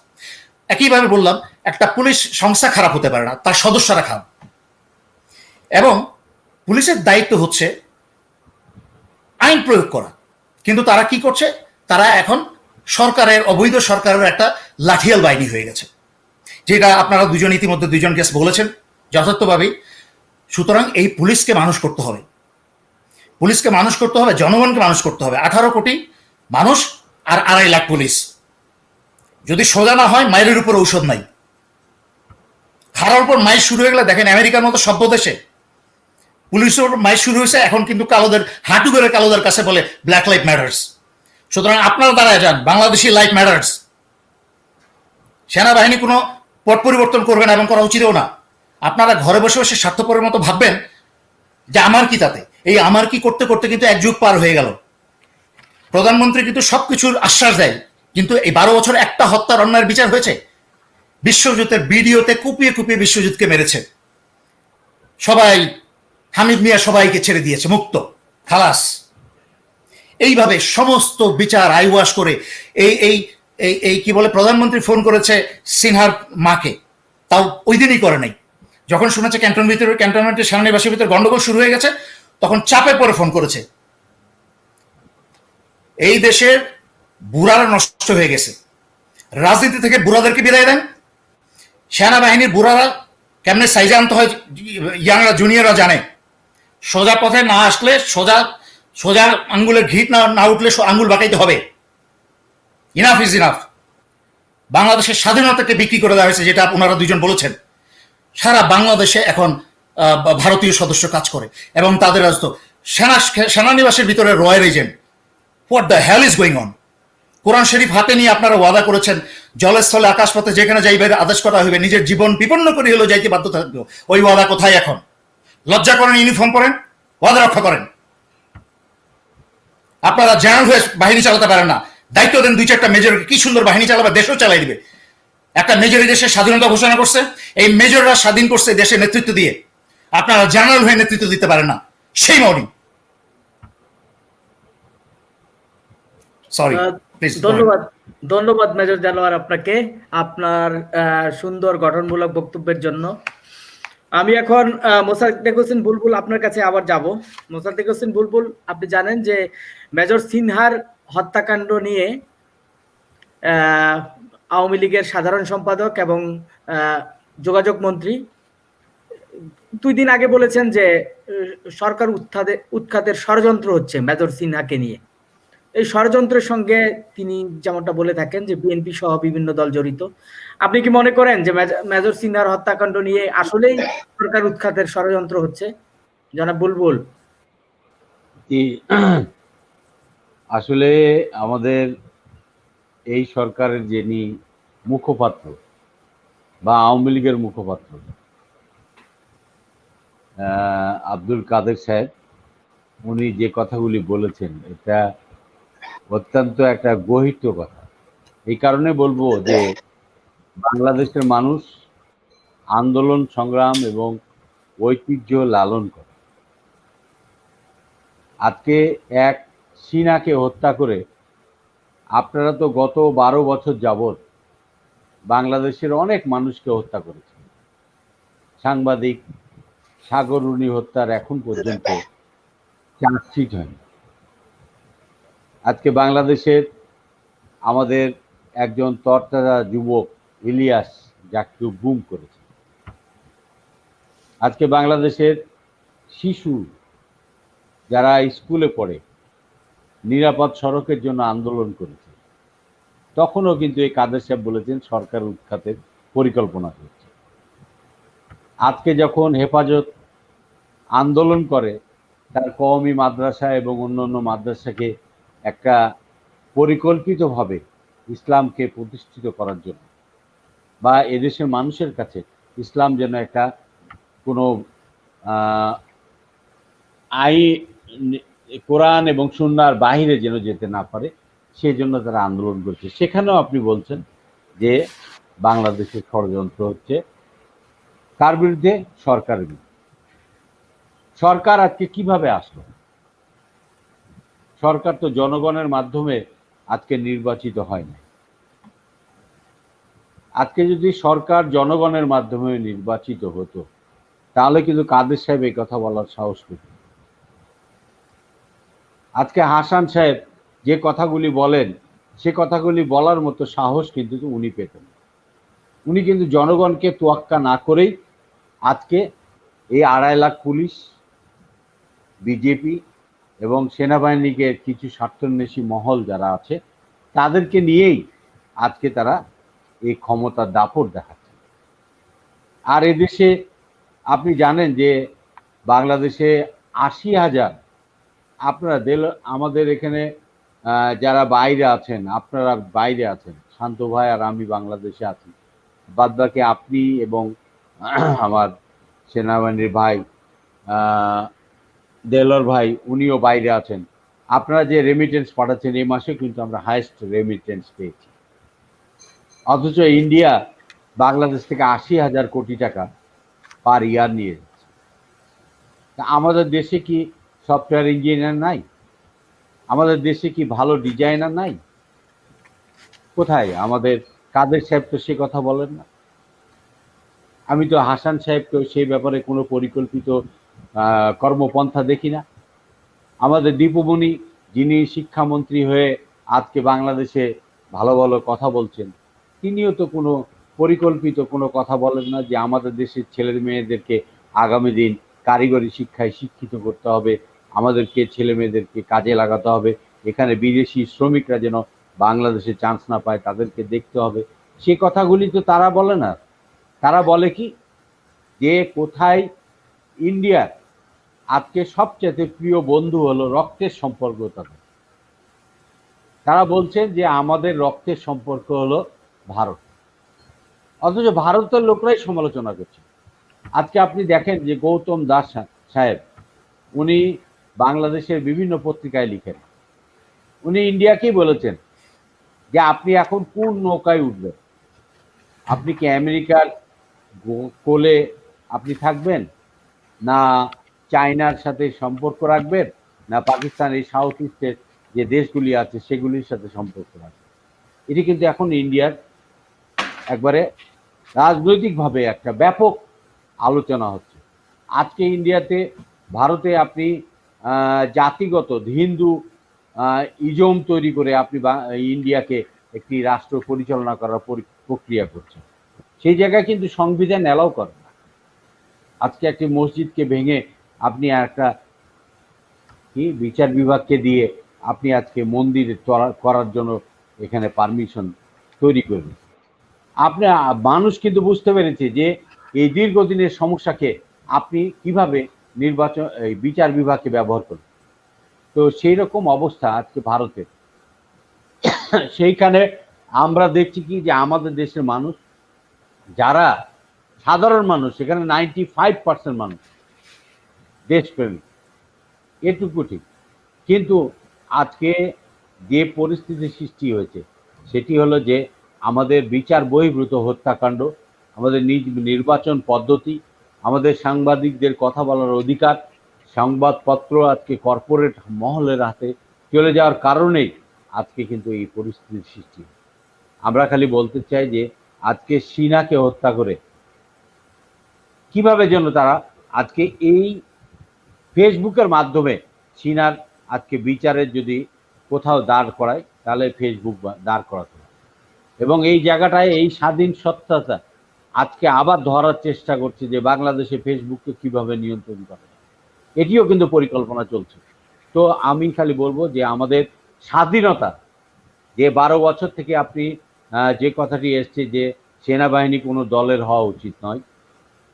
একইভাবে বললাম, একটা পুলিশ সংস্থা খারাপ হতে পারে না, তার সদস্যরা খারাপ। এবং পুলিশের দায়িত্ব হচ্ছে আইন প্রয়োগ করা, কিন্তু তারা কি করছে? তারা এখন সরকারের, অবৈধ সরকারের একটা লাঠিয়াল বাহিনী হয়ে গেছে, যেটা আপনারা ইতিমধ্যে দুজন গেস্ট বলেছেন যথার্থভাবেই। সুতরাং এই পুলিশকে মানুষ করতে হবে, পুলিশকে মানুষ করতে হবে, জনগণকে মানুষ করতে হবে। 18 কোটি মানুষ আর 2.5 লাখ পুলিশ। যদি সোজা না হয়, মায়ের উপর ঔষধ নাই। খারার উপর মাইর শুরু হয়ে গেলে দেখেন আমেরিকার মতো সভ্য দেশে পুলিশের উপর মাইর শুরু হয়েছে, এখন কিন্তু কালোদের হাঁটু করে কালোদের কাছে বলে ব্ল্যাক লাইফ ম্যাটার্স। সুতরাং আপনারা দাঁড়ায় যান, বাংলাদেশি লাইফ ম্যাটার্স। সেনাবাহিনী কোনো পট পরিবর্তন করবে না এবং করা উচিতও না। আপনারা ঘরে বসে বসে স্বার্থপরের মতো ভাববেন যে আমার কি তাতে। এই আমার কি করতে করতে কিন্তু 1 যুগ পার হয়ে গেল। প্রধানমন্ত্রী কিন্তু সবকিছুর আশ্বাস দেয়, কিন্তু এই 12 বছর একটা হত্যার অন্যায়ের বিচার হয়েছে? বিশ্বজিতের ভিডিওতে কুপিয়ে কুপিয়ে বিশ্বজিৎকে মেরেছে সবাই, হামিদ মিয়া সবাইকে ছেড়ে দিয়েছে, মুক্ত, খালাস। এইভাবে সমস্ত বিচার আইওয়াশ করে এই এই এই কি বলে, প্রধানমন্ত্রী ফোন করেছে সিনহার মাকে, তাও ওই দিনই করে নাই। যখন শুনেছে ক্যান্টনমেন্টের সেনানিবাসের ভিতরে গন্ডগোল শুরু হয়ে গেছে, তখন চাপে পরে ফোন করেছে। এই দেশের বুড়ারা নষ্ট হয়ে গেছে, রাজনীতি থেকে বুড়াদেরকে বিদায় দেন। সেনাবাহিনীর বুড়ারা কেমনে সাইজে আনতে হয় ইয়াংরা, জুনিয়ররা জানে। সোজা পথে না আসলে, সোজা আঙ্গুলের ঘিট না উঠলে আঙ্গুল বাঁকাইতে হবে। Enough is enough. বাংলাদেশের স্বাধীনতাকে বিক্রি করে দেওয়া হয়েছে, যেটা ওনারা দুজন বলেছেন। সারা বাংলাদেশে এখন ভারতীয় সদস্য কাজ করে এবং তাদের রাজত্ব। সেনানিবাসের ভিতরে royal agent. What the hell is going on? কোরআন শরীফ হাতে নিয়ে আপনারা ওয়াদা করেছেন জলস্থলে আকাশপথে যেখানে যাইবে আদেশ করা হইবে, নিজের জীবন বিপন্ন করে হলেও যাইতে বাধ্য থাকবে। ওই ওয়াদা কোথায় এখন? লজ্জা করেন, ইউনিফর্ম পরেন, ওয়াদা রক্ষা করেন। আপনারা জেনারেল হয়ে বাহিনী চালাতে পারেন না, দায়িত্ব দেন 2-4টা মেজরকে। কি সুন্দর বাহিনী চালাবে, দেশও চালাই দিবে। একটা মেজর এই দেশের স্বাধীনতা ঘোষণা করছে, এই মেজররা স্বাধীন করছে দেশের নেতৃত্ব দিয়ে। আপনারা জেনারেল হয়ে নেতৃত্ব দিতে পারেন না, সেই মর্নিং। সরি। প্লিজ। ধন্যবাদ, ধন্যবাদ মেজর দেলোয়ার আপনাকে আপনার সুন্দর গঠনমূলক বক্তব্যের জন্য। আমি এখন মোসাদ্দেক হোসেন বুলবুল আপনার কাছে আবার যাব। মোসাদ্দেক হোসেন বুলবুল, আপনি জানেন যে মেজর সিনহার হত্যাকাণ্ড নিয়ে আওয়ামী লীগের সাধারণ সম্পাদক এবং যোগাযোগ মন্ত্রী 2 দিন আগে বলেছেন যে সরকার উৎখাতের ষড়যন্ত্র হচ্ছে মেজর সিনহাকে নিয়ে। এই ষড়যন্ত্রের সঙ্গে তিনি যেমনটা বলে থাকেন যে বিএনপি সহ বিভিন্ন দল জড়িত। আপনি কি মনে করেন যে মেজর সিনহার হত্যাকাণ্ড নিয়ে আসলেই সরকার উৎখাতের ষড়যন্ত্র হচ্ছে, জনাব বুলবুল? আসলে আমাদের এই সরকারের যিনি মুখপাত্র বা আওয়ামী লীগের মুখপাত্র আব্দুল কাদের সাহেব, উনি যে কথাগুলি বলেছেন এটা অত্যন্ত একটা গহিত কথা। এই কারণে বলবো যে বাংলাদেশের মানুষ আন্দোলন সংগ্রাম এবং ঐতিহ্য লালন করে। আজকে এক সিনাকে হত্যা করে আপনারা তো গত 12 বছর যাবৎ বাংলাদেশের অনেক মানুষকে হত্যা করেছেন। সাংবাদিক সাগররুনি হত্যার এখন পর্যন্ত চার্জশিট হয়নি। আজকে বাংলাদেশের আমাদের একজন তরতাজা যুবক ইলিয়াস, যাকে গুম করেছে। আজকে বাংলাদেশের শিশু যারা স্কুলে পড়ে নিরাপদ সড়কের জন্য আন্দোলন করেছে, তখনও কিন্তু এই কাদের সাহেব বলেছেন সরকার উৎখাতের পরিকল্পনা করছে। আজকে যখন হেফাজত আন্দোলন করে তার কওমি মাদ্রাসা এবং অন্যান্য মাদ্রাসাকে একটা পরিকল্পিতভাবে ইসলামকে প্রতিষ্ঠিত করার জন্য, বা এদেশের মানুষের কাছে ইসলাম যেন একটা কোনো কোরআন এবং সুন্নাহর বাহিরে যেন যেতে না পারে, সেই জন্য তারা আন্দোলন করছে। সেখানেও আপনি বলছেন যে বাংলাদেশের ষড়যন্ত্র হচ্ছে কার বিরুদ্ধে? সরকারের বিরুদ্ধে। সরকার আজকে কিভাবে আসলো? সরকার তো জনগণের মাধ্যমে আজকে নির্বাচিত হয় না। আজকে যদি সরকার জনগণের মাধ্যমে নির্বাচিত হতো তাহলে কিন্তু কাদের সাহেব এই কথা বলার সাহস পেত। আজকে হাসান সাহেব যে কথাগুলি বলেন সে কথাগুলি বলার মতো সাহস কিন্তু উনি পেতেন। উনি কিন্তু জনগণকে তোয়াক্কা না করেই আজকে এই 2.5 লাখ পুলিশ, বিজেপি এবং সেনাবাহিনীকে কিছু স্বার্থান্বেষী মহল যারা আছে তাদেরকে নিয়েই আজকে তারা এই ক্ষমতার দাপট দেখাচ্ছে। আর এদেশে আপনি জানেন যে বাংলাদেশে 80,000, আপনারা আমাদের এখানে যারা বাইরে আছেন, আপনারা বাইরে আছেন, শান্ত ভাই আর আমি বাংলাদেশে আছি, বাদ বাকি আপনি এবং আমার সেনাবাহিনীর ভাই দেলোয়ার ভাই উনিও বাইরে আছেন। আপনারা যে রেমিটেন্স পাঠাচ্ছেন, এই মাসে কিন্তু আমরা হাইয়েস্ট রেমিটেন্স পেয়েছি। অথচ ইন্ডিয়া বাংলাদেশ থেকে 80,000 কোটি টাকা পার ইয়ার নিয়ে যাচ্ছে। আমাদের দেশে কি সফটওয়্যার ইঞ্জিনিয়ার নাই? আমাদের দেশে কি ভালো ডিজাইনার নাই? কোথায়? আমাদের কাদের সাহেব তো সে কথা বলেন না। আমি তো হাসান সাহেবকেও সেই ব্যাপারে কোনো পরিকল্পিত কর্মপন্থা দেখি না। আমাদের দীপুমণি, যিনি শিক্ষামন্ত্রী হয়ে আজকে বাংলাদেশে ভালো ভালো কথা বলছেন, তিনিও তো কোনো পরিকল্পিত কোনো কথা বলেন না যে আমাদের দেশের ছেলে মেয়েদেরকে আগামী দিন কারিগরি শিক্ষায় শিক্ষিত করতে হবে, আমাদেরকে ছেলে মেয়েদেরকে কাজে লাগাতে হবে, এখানে বিদেশি শ্রমিকরা যেন বাংলাদেশে চান্স না পায় তাদেরকে দেখতে হবে। সে কথাগুলি তো তারা বলে না। তারা বলে কি যে কোথায় ইন্ডিয়ার আজকে সবচেয়ে প্রিয় বন্ধু হলো রক্তের সম্পর্ক। তারা বলছেন যে আমাদের রক্তের সম্পর্ক হলো ভারত, অথচ ভারতের লোকরাই সমালোচনা করছে। আজকে আপনি দেখেন যে গৌতম দাস সাহেব, উনি বাংলাদেশের বিভিন্ন পত্রিকায় লিখেন, উনি ইন্ডিয়াকেই বলেছেন যে আপনি এখন কোন নৌকায় উঠবেন? আপনি কি আমেরিকার কোলে আপনি থাকবেন, না চায়নার সাথে সম্পর্ক রাখবেন, না পাকিস্তান এই সাউথ ইস্টের যে দেশগুলি আছে সেগুলির সাথে সম্পর্ক রাখে। এটি কিন্তু এখন ইন্ডিয়ার একবারে রাজনৈতিকভাবে একটা ব্যাপক আলোচনা হচ্ছে। আজকে ইন্ডিয়াতে, ভারতে আপনি জাতিগত হিন্দু ইজম তৈরি করে আপনি ইন্ডিয়াকে একটি রাষ্ট্র পরিচালনা করার প্রক্রিয়া করছেন। সেই জায়গায় কিন্তু সংবিধান অ্যালাউ করে না। আজকে একটি মসজিদকে ভেঙে আপনি একটা বিচার বিভাগকে দিয়ে আপনি আজকে মন্দির করার জন্য এখানে পারমিশন তৈরি করবেন। আপনি মানুষ কিন্তু বুঝতে পেরেছে যে এই দীর্ঘদিনের সমস্যাকে আপনি কিভাবে বিচার বিভাগকে ব্যবহার করবেন। তো সেই রকম অবস্থা আজকে ভারতে। সেইখানে আমরা দেখছি কি যে আমাদের দেশের মানুষ, যারা সাধারণ মানুষ, সেখানে 95% মানুষ দেশপ্রেমী, এটুকু ঠিক। কিন্তু আজকে যে পরিস্থিতির সৃষ্টি হয়েছে সেটি হলো যে আমাদের বিচার বহির্ভূত হত্যাকাণ্ড, আমাদের নির্বাচন পদ্ধতি, আমাদের সাংবাদিকদের কথা বলার অধিকার, সংবাদপত্র আজকে কর্পোরেট মহলের হাতে চলে যাওয়ার কারণেই আজকে কিন্তু এই পরিস্থিতির সৃষ্টি। আমরা খালি বলতে চাই যে আজকে সিনাকে হত্যা করে কিভাবে যেন তারা আজকে এই ফেসবুকের মাধ্যমে সিনার আজকে বিচারের যদি কোথাও দাঁড় করায় তাহলে ফেসবুক দাঁড় করাতে হবে। এবং এই জায়গাটায় এই স্বাধীন সত্তাটা আজকে আবার ধরার চেষ্টা করছে যে বাংলাদেশে ফেসবুককে কিভাবে নিয়ন্ত্রণ করা যায়, এটিও কিন্তু পরিকল্পনা চলছে। তো আমি খালি বলবো যে আমাদের স্বাধীনতা, যে 12 বছর থেকে আপনি যে কথাটি এসছে যে সেনাবাহিনী কোনো দলের হওয়া উচিত নয়,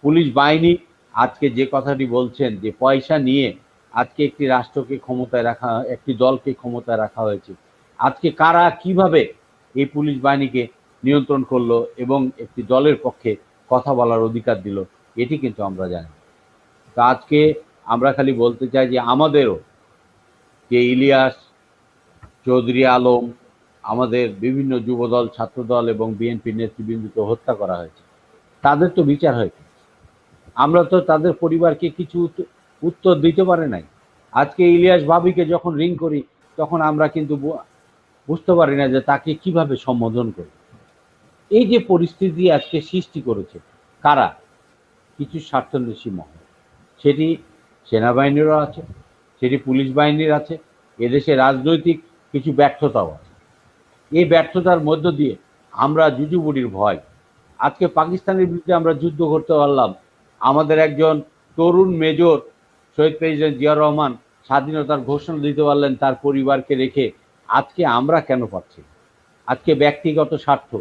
পুলিশ বাহিনী আজকে যে কথাটি বলছেন যে পয়সা নিয়ে আজকে একটি রাষ্ট্রকে ক্ষমতায় রাখা, একটি দলকে ক্ষমতায় রাখা হয়েছে, আজকে কারা কিভাবে এই পুলিশ বাহিনীকে নিয়ন্ত্রণ করলো এবং একটি দলের পক্ষে কথা বলার অধিকার দিল, এটি কিন্তু আমরা জানি। তো আজকে আমরা খালি বলতে চাই যে আমাদেরও যে ইলিয়াস, চৌধুরী আলম, আমাদের বিভিন্ন যুবদল, ছাত্রদল এবং বিএনপির নেতৃবৃন্দকে হত্যা করা হয়েছে, তাদের তো বিচার হয়েছে। আমরা তো তাদের পরিবারকে কিছু উত্তর দিতে পারে নাই। আজকে ইলিয়াস ভাবিকে যখন রিং করি তখন আমরা কিন্তু বুঝতে পারি না যে তাকে কিভাবে সম্বোধন করি। এই যে পরিস্থিতি আজকে সৃষ্টি করেছে কারা? কিছু স্বার্থান্বেষী মহল, সেটি সেনাবাহিনীরও আছে, সেটি পুলিশ বাহিনীর আছে, এদেশে রাজনৈতিক কিছু ব্যর্থতাও আছে। এই ব্যর্থতার মধ্য দিয়ে আমরা জুজুবুড়ির ভয়, আজকে পাকিস্তানের বিরুদ্ধে আমরা যুদ্ধ করতে পারলাম, আমাদের একজন তরুণ মেজর শহীদ প্রেসিডেন্ট জিয়াউর রহমান স্বাধীনতার ঘোষণা দিতে পারলেন তার পরিবারকে রেখে, আজকে আমরা কেন পাচ্ছি? আজকে ব্যক্তিগত স্বার্থ,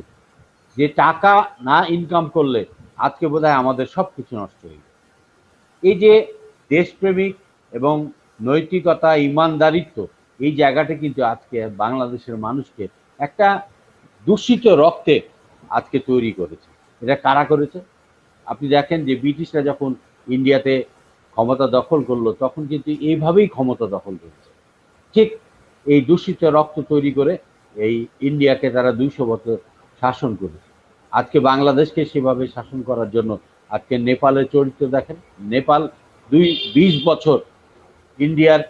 যে টাকা না ইনকাম করলে আজকে বোধহয় আমাদের সব কিছু নষ্ট হয়ে গেছে। এই যে দেশপ্রেমিক এবং নৈতিকতা, ইমানদারিত্ব, এই জায়গাটা কিন্তু আজকে বাংলাদেশের মানুষকে একটা দূষিত রক্তে আজকে তৈরি করেছে। এটা কারা করেছে? আপনি দেখেন যে ব্রিটিশরা যখন ইন্ডিয়াতে ক্ষমতা দখল করলো তখন কিন্তু এইভাবেই ক্ষমতা দখল করেছে, ঠিক এই দূষিত রক্ত তৈরি করে এই ইন্ডিয়াকে তারা 200 বছর শাসন করেছে। আজকে বাংলাদেশকে সেভাবে শাসন করার জন্য আজকে নেপালের চরিত্র দেখেন। নেপাল 20 বছর ইন্ডিয়ার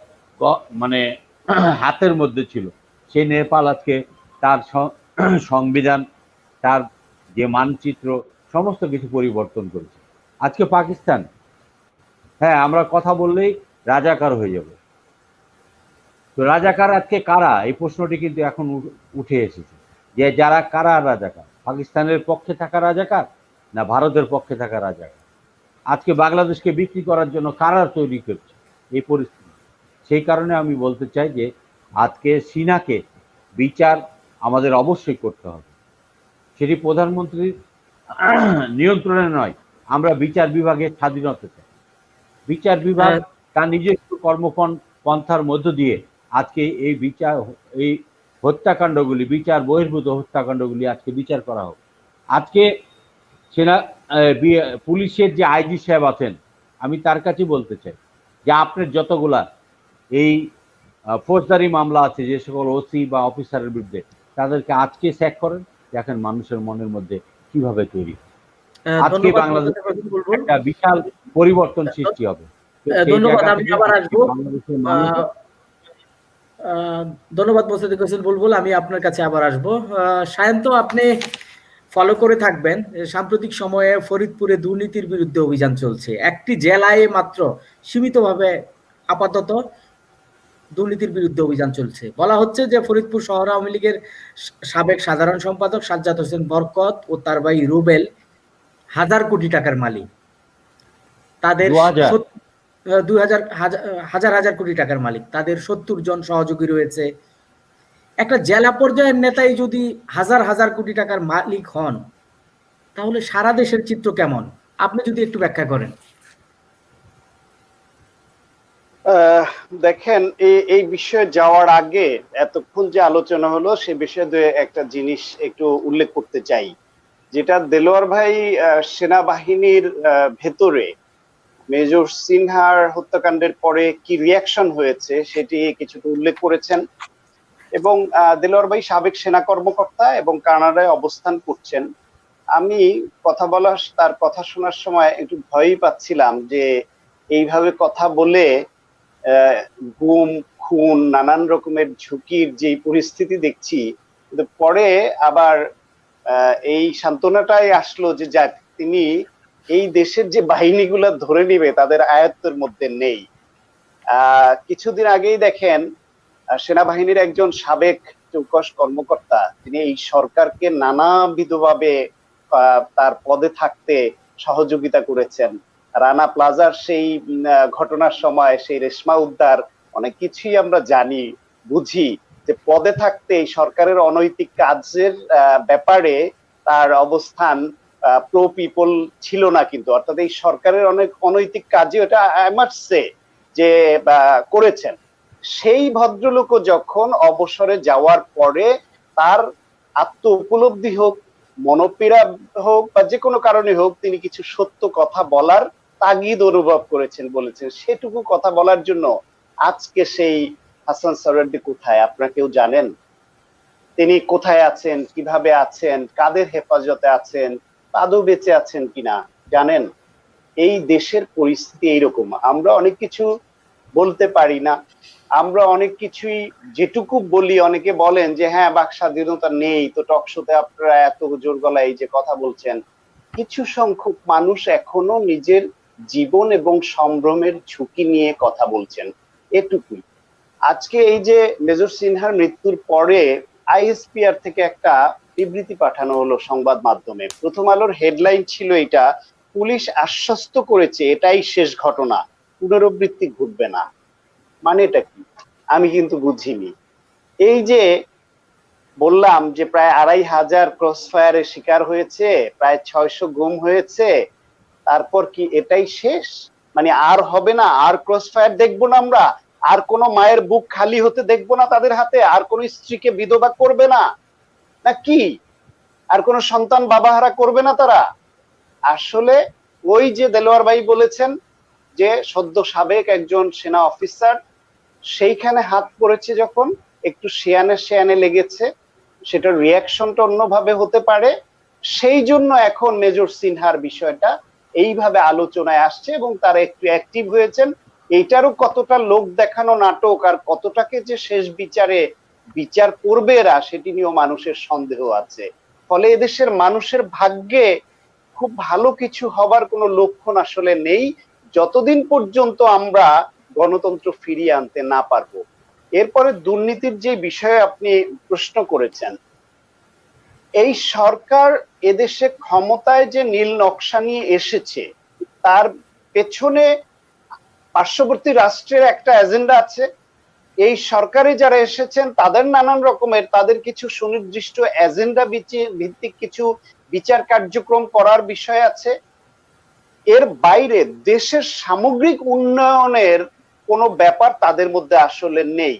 মানে হাতের মধ্যে ছিল, সেই নেপাল আজকে তার সংবিধান, তার যে মানচিত্র, সমস্ত কিছু পরিবর্তন করেছে। আজকে পাকিস্তান, হ্যাঁ আমরা কথা বললেই রাজাকার হয়ে যাবে। তো রাজাকার আজকে কারা? এই প্রশ্নটি কিন্তু এখন উঠে এসেছে যে যারা কারা রাজাকার, পাকিস্তানের পক্ষে থাকা রাজাকার না ভারতের পক্ষে থাকা রাজাকার? আজকে বাংলাদেশকে বিক্রি করার জন্য কারা তৈরি করছে এই পরিস্থিতি? সেই কারণে আমি বলতে চাই যে আজকে সিনাকে বিচার আমাদের অবশ্যই করতে হবে, সেটি প্রধানমন্ত্রীর নিয়ন্ত্রণে নয়। আমরা বিচার বিভাগের স্বাধীনতা চাই। বিচার বিভাগ তার নিজস্ব কর্মপন্থার মধ্য দিয়ে আজকে এই হত্যাকাণ্ডগুলি, বিচার বহির্ভূত হত্যাকাণ্ডগুলি আজকে বিচার করা হোক। আজকে পুলিশের যে আইজি সাহেব আছেন, আমি তার কাছে বলতে চাই যে আপনার যতগুলা এই ফৌজদারি মামলা আছে, যে সকল ওসি বা অফিসারের বিরুদ্ধে, তাদেরকে আজকে স্যাক করেন, দেখেন মানুষের মনের মধ্যে কিভাবে তৈরি। আজকে বাংলাদেশে একটা বিশাল পরিবর্তন সৃষ্টি হবে। ধন্যবাদ। আমি আবার আসবো। ধন্যবাদ মোসাদ্দেক হোসেন বুলবুল। আমি আপনার কাছে আবার আসবো। সায়ন্ত, আপনি ফলো করে থাকবেন, সাম্প্রতিক সময়ে ফরিদপুরে দুর্নীতির বিরুদ্ধে অভিযান চলছে। একটি জেলায় মাত্র সীমিতভাবে আপাতত দুর্নীতির বিরুদ্ধে অভিযান চলছে। বলা হচ্ছে যে ফরিদপুর শহর আওয়ামী লীগের সাবেক সাধারণ সম্পাদক সাজ্জাদ হোসেন বরকত ও তার ভাই রুবেল হাজার কোটি টাকার মালিক। তাদের 2000 হাজার হাজার কোটি টাকার মালিক। তাদের 70 জন সহযোগী রয়েছে। একটা জেলা পর্যায়ের নেতাই যদি হাজার হাজার কোটি টাকার মালিক হন, তাহলে সারা দেশের চিত্র কেমন? আপনি যদি একটু ব্যাখ্যা করেন। দেখেন, এই বিষয়ে যাওয়ার আগে এতক্ষণ যে আলোচনা হলো সে বিষয়ে একটা জিনিস একটু উল্লেখ করতে চাই, যেটা দেলোয়ার ভাই সেনাবাহিনীর ভেতরে মেজর সিনহার হত্যাকাণ্ডের পরে কি রিয়াকশন হয়েছে সেটি কিছুটা উল্লেখ করেছেন। এবং দেলোয়ার ভাই সাবেক সেনা কর্মকর্তা এবং কানাডায় অবস্থান করছেন। আমি তার কথা শোনার সময় একটু ভয়ই পাচ্ছিলাম যে এইভাবে কথা বলে গুম খুন নানান রকমের ঝুঁকির যে পরিস্থিতি দেখছি, কিন্তু পরে আবার এই সান্ত্বনাটাই আসলো যে যাক, তিনি এই দেশের যে বাহিনীগুলো ধরে নিবে তাদের আয়ত্তের মধ্যে নেই। কিছুদিন আগেই দেখেন সেনাবাহিনীর একজন সাবেক চৌকস কর্মকর্তা, তিনি এই সরকারকে নানাবিধভাবে তার পদে থাকতে সহযোগিতা করেছেন। রানা প্লাজার সেই ঘটনার সময় সেই রেশমা উদ্ধার, অনেক কিছুই আমরা জানি বুঝি, যে পদে থাকতে এই সরকারের অনৈতিক কাজের ব্যাপারে তার অবস্থান প্রো পিপল ছিল না, কিন্তু অর্থাৎ এই সরকারের অনেক অনৈতিক কাজে ওটা এমার্সে যে করেছেন। সেই ভদ্রলোকও যখন অবসরে যাওয়ার পরে তার আত্ম উপলব্ধি হোক, মনোপীড়া হোক বা যে কোনো কারণে হোক, তিনি কিছু সত্য কথা বলার তাগিদ অনুভব করেছেন, বলেছেন। সেটুকু কথা বলার জন্য আজকে সেই হাসান সরওয়ার্দী কোথায় আপনারা কেউ জানেন? তিনি কোথায় আছেন, কিভাবে আছেন, কাদের হেফাজতে আছেন, আদৌ বেঁচে আছেন কিনা জানেন? এই দেশের পরিস্থিতি এইরকম। আমরা অনেক কিছু বলতে পারি না, আমরা অনেক কিছুই যেটুকু বলি, অনেকে বলেন যে হ্যাঁ বাক স্বাধীনতা নেই, তো টক শোতে আপনারা এত জোর গলায় এই যে কথা বলছেন। কিছু সংখ্যক মানুষ এখনো নিজের জীবন এবং সম্ভ্রমের ঝুঁকি নিয়ে কথা বলছেন, এটুকুই। আজকে এই যে মেজর সিনহার মৃত্যুর পরে আইএসপিআর থেকে একটা বিবৃতি পাঠানো হলো সংবাদ মাধ্যমে। প্রথম আলোর হেডলাইন ছিল এটা, পুলিশ আশ্বস্ত করেছে এটাই শেষ ঘটনা, পুনরাবৃত্তি ঘটবে না। মানে এটা কি? আমি কিন্তু বুঝিনি। এই যে বললাম যে প্রায় 2500 ক্রসফায়ারের শিকার হয়েছে, প্রায় 600 গুম হয়েছে, তারপর কি এটাই শেষ? মানে আর হবে না? আর ক্রসফায়ার দেখবো না আমরা? আর কোনো মায়ের বুক খালি হতে দেখবো না তাদের হাতে? আর কোনো স্ত্রীকে বিধবা করবে না নাকি? আর কোনো সন্তান বাবাহারা করবে না তারা? আসলে ওই যে দেলোয়ার ভাই বলেছেন যে সদ্য সাবেক একজন সেনা অফিসার, সেইখানে হাত পড়েছে যখন একটু শেয়ানে লেগেছে, সেটার রিয়াকশনটা অন্যভাবে হতে পারে। সেই জন্য এখন মেজর সিনহার বিষয়টা এইভাবে আলোচনায় আসছে এবং তারা একটু অ্যাক্টিভ হয়েছেন। এইটারও কতটা লোক দেখানো নাটক আর কতটাকে যে শেষ বিচার করবে এরা, সেটি নিয়েও মানুষের সন্দেহ আছে। ফলে এদেশের মানুষের ভাগ্যে খুব ভালো কিছু হবার কোনো লক্ষণ আসলে নেই, যতদিন পর্যন্ত আমরা গণতন্ত্র ফিরিয়ে আনতে না পারবো। এরপরে দুর্নীতির যে বিষয়ে আপনি প্রশ্ন করেছেন, এই সরকার এদেশে ক্ষমতায় যে নীল নকশা নিয়ে এসেছে, তার পেছনে পার্শ্ববর্তী রাষ্ট্রের একটা এজেন্ডা আছে। এই সরকারে যারা এসেছেন তাদের নানান রকমের, তাদের কিছু সুনির্দিষ্ট এজেন্ডা ভিত্তিক কিছু বিচার কার্যক্রম করার বিষয় আছে। এর বাইরে দেশের সামগ্রিক উন্নয়নের কোনো ব্যাপার তাদের মধ্যে আসলে নেই।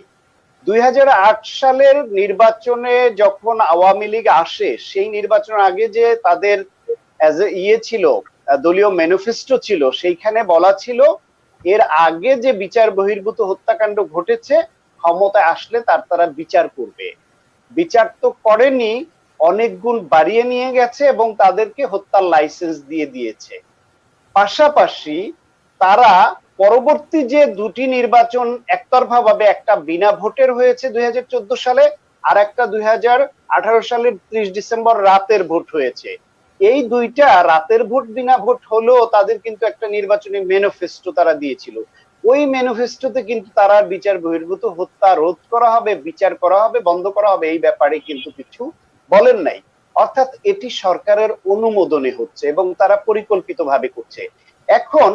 2008 সালের নির্বাচনে যখন আওয়ামী লীগ আসে, সেই নির্বাচনের আগে যে তাদের ছিল, দলীয় ম্যানিফেস্টো ছিল, সেইখানে বলা ছিল এর আগে যে বিচার বহির্ভূত হত্যাকাণ্ড ঘটেছে, ক্ষমতায় আসলে তারা বিচার করবে। বিচার তো করেনি, অনেক গুণ বাড়িয়ে নিয়ে গেছে এবং তাদেরকে হত্যার লাইসেন্স দিয়ে দিয়েছে। পাশাপাশি তারা পরবর্তী যে দুটি নির্বাচন একতরফা ভাবে, একটা বিনা ভোটের হয়েছে 2014 সালে, আর একটা 2018 সালের 30 ডিসেম্বর রাতের ভোট হয়েছে। এই দুইটা রাতের ভোট বিনা ভোট হলেও তাদের কিন্তু একটা নির্বাচনী ম্যানিফেস্টো তারা দিয়েছিল। ওই ম্যানিফেস্টোতে কিন্তু তারা বিচার বহির্ভূত হত্যা রোধ করা হবে, বিচার করা হবে, বন্ধ করা হবে, এই ব্যাপারে কিন্তু কিছু বলেন নাই। অর্থাৎ এটি সরকারের অনুমোদনে হচ্ছে এবং তারা পরিকল্পিতভাবে করছে। এখন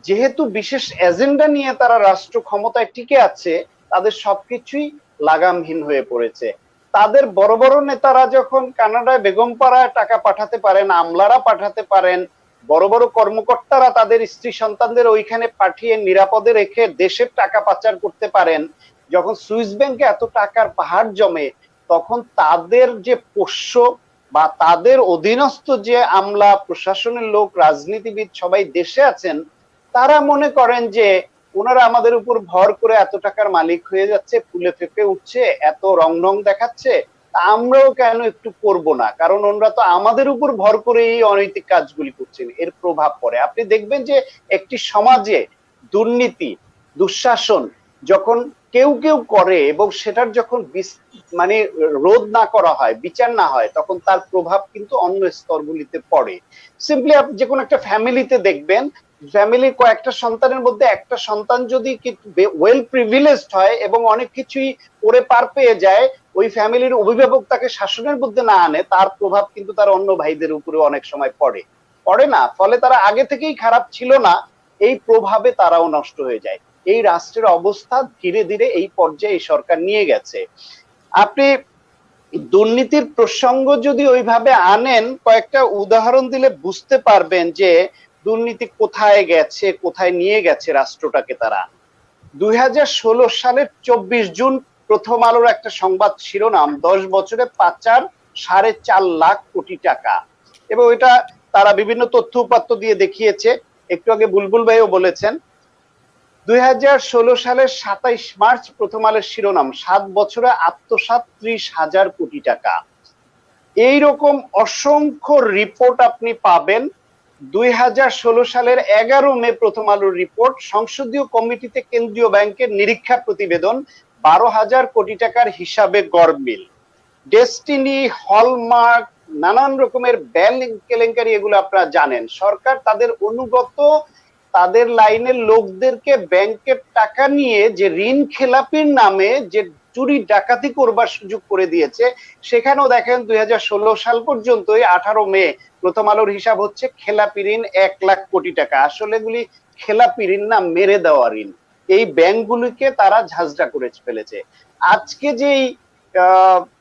যেহেতু বিশেষ এজেন্ডা নিয়ে তারা রাষ্ট্র ক্ষমতায় টিকে আছে, তাদের সবকিছুই লাগামহীন হয়ে পড়েছে। তাদের বড় বড় নেতারা যখন কানাডায় বেগমপাড়ায় টাকা পাঠাতে পারেন, আমলারা পাঠাতে পারেন, বড় বড় কর্মকর্তারা তাদের স্ত্রী সন্তানদের ওইখানে পাঠিয়ে নিরাপদে রেখে দেশের টাকা পাচার করতে পারেন, যখন সুইস ব্যাংকে এত টাকার পাহাড় জমে, তখন তাদের যে পোষ্য বা তাদের অধীনস্থ যে আমলা, প্রশাসনের লোক, রাজনীতিবিদ সবাই দেশে আছেন, তারা মনে করেন যে ওনারা আমাদের উপর ভর করে এত টাকার মালিক হয়ে যাচ্ছে, ফুলে ফেপে উঠছে, এত রং রং দেখাচ্ছে, আমরাও কেন একটু করবো না, কারণ ওনারা তো আমাদের উপর ভর করে এই অনৈতিক কাজগুলি করছেন। এর প্রভাব পড়ে। আপনি দেখবেন যে একটি সমাজে দুর্নীতি, দুঃশাসন যখন কেউ কেউ করে এবং সেটার যখন মানে রোধ না করা হয়, বিচার না হয়, তখন তার প্রভাব কিন্তু অন্য স্তরগুলিতে পড়ে। সিম্পলি আপনি যে কোনো একটা ফ্যামিলিতে দেখবেন, ফ্যামিলির কয়েকটা সন্তানের মধ্যে একটা সন্তান যদি ওয়েল প্রিভিলেজড হয় এবং অনেক কিছুই করে পার পেয়ে যায়, ওই ফ্যামিলির অভিভাবক তাকে শাসনের মধ্যে না আনে, তার প্রভাব কিন্তু তার অন্য ভাইদের উপরে অনেক সময় পড়ে না। ফলে তারা আগে থেকেই খারাপ ছিল না, এই প্রভাবে তারাও নষ্ট হয়ে যায়। এই রাষ্ট্রের অবস্থা ধীরে ধীরে এই পর্যায়ে এই সরকার নিয়ে গেছে। আপনি দুর্নীতির প্রসঙ্গ যদি ওইভাবে আনেন, কয়েকটা উদাহরণ দিলে বুঝতে পারবেন যে দুর্নীতি কোথায় গেছে, কোথায় নিয়ে গেছে রাষ্ট্রটাকে তারা। 2016 সালের 24 জুন প্রথম আলোর একটা সংবাদ শিরোনাম, 10 বছরে পাচার 4.5 লাখ কোটি টাকা, এবং এটা তারা বিভিন্ন তথ্য উপাত্ত দিয়ে দেখিয়েছে। একটু আগে বুলবুল ভাইও বলেছেন। 2016 সালের 27 মার্চ প্রথম আলোর শিরোনাম, 7 বছরে আত্মসাৎ 30,000 কোটি টাকা। এইরকম অসংখ্য রিপোর্ট আপনি পাবেন। 2016 সালের 11 মে প্রথম আলোর রিপোর্ট, সংসদীয় কমিটিতে কেন্দ্রীয় ব্যাংকের নিরীক্ষা প্রতিবেদন, 12,000 কোটি টাকার হিসাবে গরমিল। ডেস্টিনি, হলমার্ক, নানান রকমের ব্যাংক কেলেঙ্কারি, এগুলো আপনারা জানেন। সরকার তাদের অনুগত, তাদের লাইনের লোকদেরকে ব্যাংকের টাকা নিয়ে যে ঋণ খেলাপির নামে যে চুরি ডাকাতি করবার সুযোগ করে দিয়েছে, সেখানেও দেখেন 2016 সাল পর্যন্ত 18 মে প্রথম আলোর হিসাব হচ্ছে খেলাপি ঋণ 1 লাখ কোটি টাকা। আসলে এগুলি খেলাপি ঋণ না, মেরে দেওয়া ঋণ। এই ব্যাংকগুলিকে তারা ঝাঁঝরা করে ফেলেছে। আজকে যেই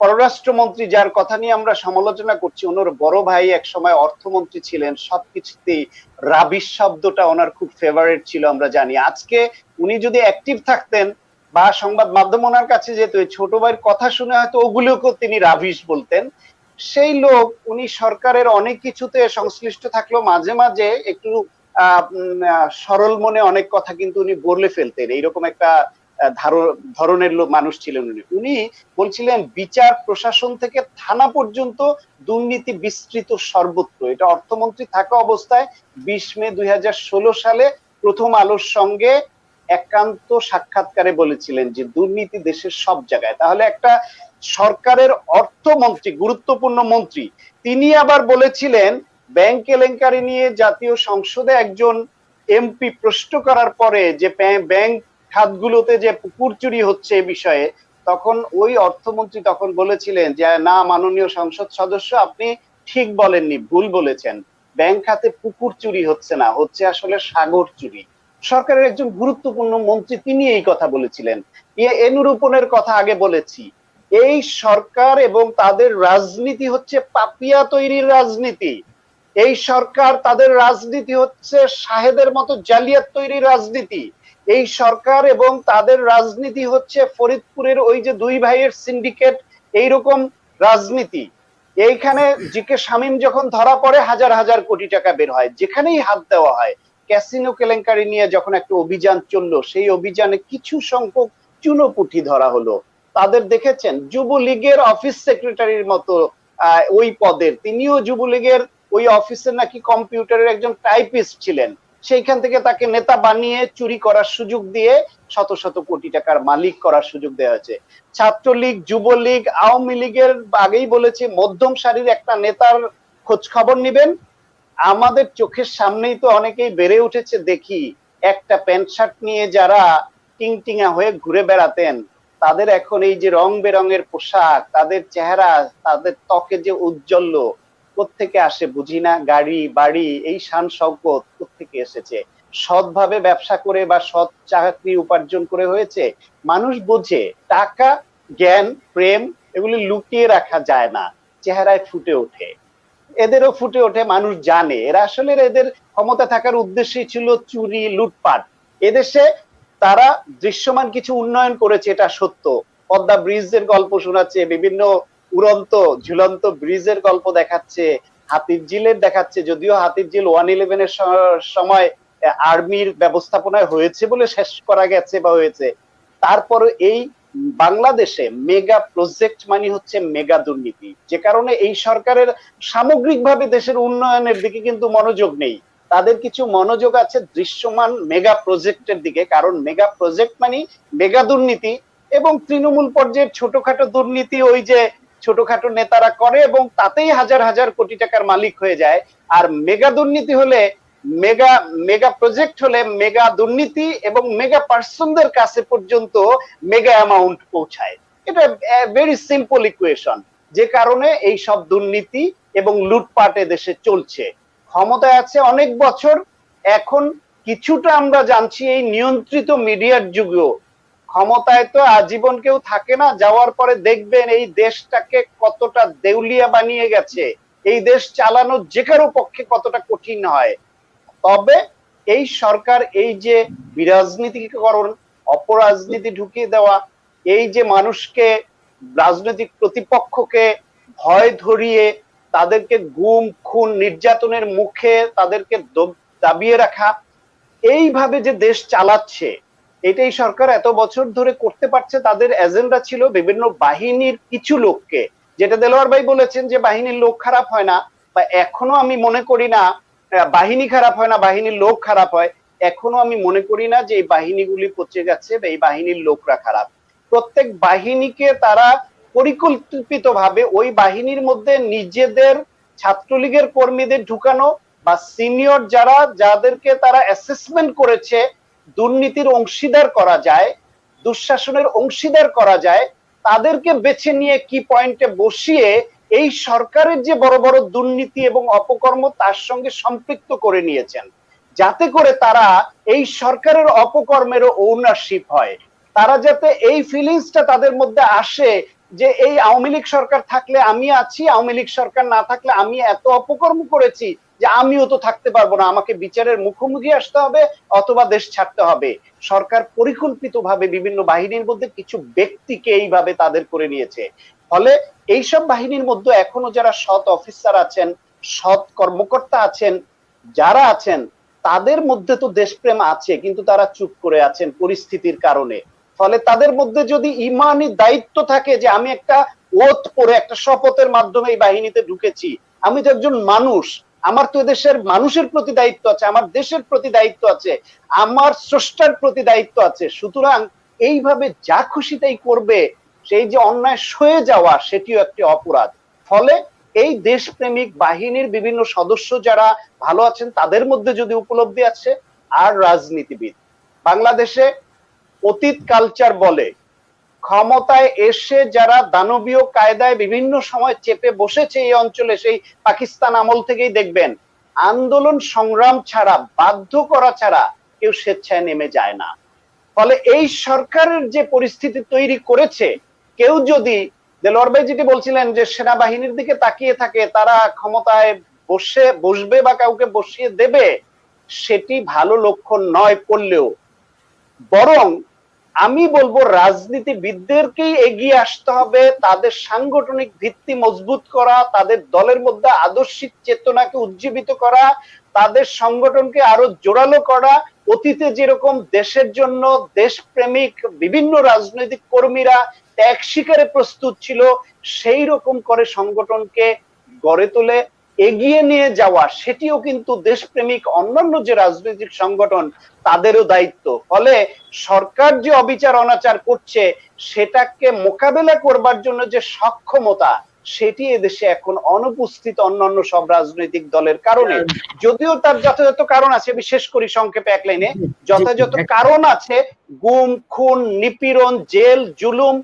পররাষ্ট্রমন্ত্রী, যার কথা নিয়ে আমরা সমালোচনা করছি, ওনার বড় ভাই এক সময় অর্থমন্ত্রী ছিলেন, সবকিছুতেই রাবিশ শব্দটা ওনার খুব ফেভারিট ছিল, আমরা জানি। আজকে উনি যদি অ্যাক্টিভ থাকতেন বা সংবাদ মাধ্যম ওনার কাছে যেত, ছোট ভাইয়ের কথা শুনে হয়তো ওগুলোকেও তিনি রাবিশ বলতেন। সেই লোক, উনি সরকারের অনেক কিছুতে সংশ্লিষ্ট থাকলেও মাঝে মাঝে একটু সরল মনে অনেক কথা কিন্তু উনি বলে ফেলতেন। এইরকম একটা ধরনের মানুষ ছিলেন উনি। উনি বলছিলেন বিচার প্রশাসন থেকে থানা পর্যন্ত দুর্নীতি বিস্তৃত সর্বত্র। এটা অর্থমন্ত্রী থাকা অবস্থায় 20 মে 2016 সালে প্রথম আলোর সঙ্গে একান্ত সাক্ষাৎকারে বলেছিলেন যে দুর্নীতি দেশের সব জায়গায়। তাহলে একটা সরকারের অর্থমন্ত্রী, গুরুত্বপূর্ণ মন্ত্রী, তিনি আবার বলেছিলেন ব্যাংক কেলেঙ্কারি নিয়ে জাতীয় সংসদে একজন এমপি প্রশ্ন করার পরে যে ব্যাংক খাতগুলোতে যে পুকুর চুরি হচ্ছে এ বিষয়ে, তখন ওই অর্থমন্ত্রী তখন বলেছিলেন যে না মাননীয় সংসদ সদস্য, আপনি ঠিক বলেননি, ভুল বলেছেন, ব্যাংক খাতে পুকুর চুরি হচ্ছে না, হচ্ছে আসলে সাগর চুরি। সরকারের একজন গুরুত্বপূর্ণ মন্ত্রী তিনি এই কথা বলেছিলেন। এনুরূপনের কথা আগে বলেছি। এই সরকার এবং তাদের রাজনীতি হচ্ছে পাপিয়া তৈরির রাজনীতি। এই সরকার, তাদের রাজনীতি হচ্ছে শাহেদের মতো জালিয়াত তৈরির রাজনীতি। এই সরকার এবং তাদের রাজনীতি হচ্ছে ফরিদপুরের ওই যে দুই ভাইয়ের সিন্ডিকেট, এইরকম রাজনীতি। এইখানে জিকে শামীম যখন ধরা পড়ে হাজার হাজার কোটি টাকা বের হয়, যেখানেই হাত দেওয়া হয়। ক্যাসিনো কেলেঙ্কারি নিয়ে যখন একটা অভিযান চললো, সেই অভিযানে কিছু সংখ্যক চুনোপুঁটি ধরা হলো। তাদের দেখেছেন যুবলীগের অফিস সেক্রেটারির মতো ওই পদের, তিনিও যুবলীগের ওই অফিসের নাকি কম্পিউটারের একজন টাইপিস্ট ছিলেন। সেইখান থেকে তাকে নেতা বানিয়ে চুরি করার সুযোগ দিয়ে শত শত কোটি টাকার মালিক করার সুযোগ দেওয়া হয়েছে। ছাত্রলীগ, যুবলীগ, আওয়ামী লীগের আগেই বলেছি মধ্যম সারির একটা নেতার খোঁজ খবর নিবেন, আমাদের চোখের সামনেই তো অনেকেই বেড়ে উঠেছে দেখি, একটা প্যান্ট শার্ট নিয়ে যারা টিংটিঙা হয়ে ঘুরে বেড়াতেন, তাদের এখন এই যে রং বেরঙের পোশাক, তাদের চেহারা, তাদের ত্বকে যে উজ্জ্বল্য, কোত্থেকে আসে বুঝি না। গাড়ি বাড়ি এই শান শওকত কোত্থেকে এসেছে? সৎভাবে ব্যবসা করে বা সৎ চাকরি উপার্জন করে হয়েছে? মানুষ বোঝে টাকা, জ্ঞান, প্রেম এগুলি লুকিয়ে রাখা যায় না, চেহারায় ফুটে ওঠে। এদেরও ফুটে ওঠে, মানুষ জানে এরা আসলে এদের ক্ষমতা থাকার উদ্দেশ্যই ছিল চুরি, লুটপাট। এদেশে তারা দৃশ্যমান কিছু উন্নয়ন করেছে, এটা সত্য। পদ্মা ব্রিজের গল্প শোনাচ্ছে, বিভিন্ন উড়ন্ত ঝুলন্ত ব্রিজের গল্প দেখাচ্ছে, হাতির ঝিলের দেখাচ্ছে, যদিও হাতির ঝিল 111-এর সময় আর্মির ব্যবস্থাপনায় হয়েছে বলে শেষ করা গেছে বা হয়েছে। তারপরে এই বাংলাদেশে মেগা প্রজেক্ট মানে হচ্ছে মেগা দুর্নীতি, যে কারণে এই সরকারের সামগ্রিকভাবে দেশের উন্নয়নের দিকে কিন্তু মনোযোগ নেই। তাদের কিছু মনোযোগ আছে দৃশ্যমান মেগা প্রজেক্টের দিকে, কারণ মেগা প্রজেক্ট মানে মেগা দুর্নীতি, এবং তৃণমূল পর্যায়ের ছোটখাটো দুর্নীতি ওই যে ছোটখাটো নেতারা করে এবং তাতেই হাজার হাজার কোটি টাকার মালিক হয়ে যায়। আর মেগা দুর্নীতি হলে, মেগা মেগা প্রজেক্ট হলে মেগা দুর্নীতি এবং মেগা পার্সনদের কাছে পর্যন্ত মেগা অ্যামাউন্ট পৌঁছায়। এটা ভেরি সিম্পল ইকুয়েশন, যে কারণে এই সব দুর্নীতি এবং লুটপাট দেশে চলছে। ক্ষমতায় আছে অনেক বছর, এখন কিছুটা আমরা জানছি এই নিয়ন্ত্রিত মিডিয়ার যুগেও ক্ষমতায় তো আজীবন কেউ থাকে না, যাওয়ার পরে দেখবেন এই দেশটাকে কতটা দেউলিয়া বানিয়ে গেছে, এই দেশ চালানো যে কারো পক্ষে কতটা কঠিন হয়। তবে এই সরকার এই যে বিরাজনীতিকরণ, অপরাজনীতি ঢুকিয়ে দেওয়া, এই যে মানুষকে, রাজনৈতিক প্রতিপক্ষকে ভয় ধরিয়ে তাদেরকে গুম খুন নির্যাতনের মুখে তাদেরকে দাবিয়ে রাখা, এইভাবে যে দেশ চালাচ্ছে, এটাই সরকার এত বছর ধরে করতে পারছে। তাদের এজেন্ডা ছিল বিভিন্ন বাহিনীর কিছু লোককে, যেটা দেলোয়ার ভাই বলেছেন যে বাহিনীর লোক খারাপ হয় না, বা এখনো আমি মনে করি না বাহিনী খারাপ হয় না, বাহিনীর লোক খারাপ হয়। এখনো আমি মনে করি না যে এই বাহিনীগুলি পচে গেছে বা এই বাহিনীর লোকরা খারাপ। প্রত্যেক বাহিনীকে তারা পরিকল্পিতভাবে ওই বাহিনীর মধ্যে নিজেদের ছাত্রলীগের কর্মীদের ঢুকানো বা সিনিয়র যারা, যাদেরকে তারা অ্যাসেসমেন্ট করেছে দুর্নীতির অংশীদার করা যায়, দুঃশাসনের অংশীদার করা যায়, তাদেরকে বেছে নিয়ে কি পয়েন্টে বসিয়ে এই সরকারের যে বড় বড় দুর্নীতি এবং অপকর্ম তার সঙ্গে সম্পৃক্ত করে নিয়েছেন, যাতে করে তারা এই সরকারের অপকর্মেরও ওনারশিপ হয়। তারা যাতে এই ফিলিংসটা তাদের মধ্যে আসে যে এই আওয়ামী লীগ সরকার থাকলে আমি আছি, আওয়ামী লীগ সরকার না থাকলে আমি এত অপকর্ম করেছি যে আমিও তো থাকতে পারবো না, আমাকে বিচারের মুখোমুখি আসতে হবে অথবা দেশ ছাড়তে হবে। সরকার পরিকল্পিতভাবে বিভিন্ন বাহিনীর মধ্যে কিছু ব্যক্তিকে এইভাবে তাদের করে নিয়েছে। ফলে এইসব বাহিনীর মধ্যে এখনো যারা সৎ অফিসার আছেন, সৎ কর্মকর্তা আছেন, যারা আছেন, তাদের মধ্যে তো দেশপ্রেম আছে, কিন্তু তারা চুপ করে আছেন পরিস্থিতির কারণে। ফলে তাদের মধ্যে যদি ইমানি দায়িত্ব থাকে যে আমি একটা ওথ পরে একটা শপথের মাধ্যমে এই বাহিনীতে ঢুকেছি, আমি তো একজন মানুষ, আমার তো দেশের মানুষের প্রতি দায়িত্ব আছে, আমার দেশের প্রতি দায়িত্ব আছে, আমার স্রষ্টার প্রতি দায়িত্ব আছে, সুতরাং এইভাবে যা খুশি তাই করবে, সেই যে অন্যায় সয়ে যাওয়া সেটিও একটি অপরাধ। ফলে এই দেশপ্রেমিক বাহিনীর বিভিন্ন সদস্য যারা ভালো আছেন তাদের মধ্যে যদি উপলব্ধি আছে, আর রাজনীতিবিদ বাংলাদেশে অতীত কালচার বলে ক্ষমতায় এসে যারা দানবীয় কায়দায় বিভিন্ন সময় চেপে বসেছে এই অঞ্চলে, সেই পাকিস্তান আমল থেকেই দেখবেন আন্দোলন সংগ্রাম ছাড়া, বাধ্য করা ছাড়া কেউ স্বেচ্ছায় নেমে যায় না। ফলে এই সরকারের যে পরিস্থিতি তৈরি করেছে, কেউ যদি দেলোয়ার ভাই যেটি বলছিলেন যে সেনাবাহিনীর দিকে তাকিয়ে থাকে তারা ক্ষমতায় বসবে বা কাউকে বসিয়ে দেবে, সেটি ভালো লক্ষণ নয় করলেও। বরং আমি বলবো রাজনীতিবিদদেরকেই এগিয়ে আসতে হবে, তাদের সাংগঠনিক ভিত্তি মজবুত করা, তাদের দলের মধ্যে আদর্শিক চেতনাকে উজ্জীবিত করা, তাদের সংগঠনকে আরো জোরালো করা। অতীতে যেরকম দেশের জন্য দেশপ্রেমিক বিভিন্ন রাজনৈতিক কর্মীরা ত্যাগ স্বীকারে প্রস্তুত ছিল, সেই রকম করে সংগঠনকে গড়ে তোলে এগিয়ে নিয়ে যাওয়া, সেটিও কিন্তু দেশপ্রেমিক অন্যান্য যে রাজনৈতিক সংগঠন তাদেরও দায়িত্ব। ফলে সরকার যে অবিচার অনাচার করছে সেটাকে মোকাবেলা করবার জন্য যে সক্ষমতা, সেটি এদেশে এখন অনুপস্থিত অন্যান্য সব রাজনৈতিক দলের কারণে। যদিও তার যথাযথ কারণ আছে, বিশেষ করে সংক্ষেপে এক লাইনে, যথাযথ কারণ আছে। গুম, খুন, নিপীড়ন, জেল, জুলুম,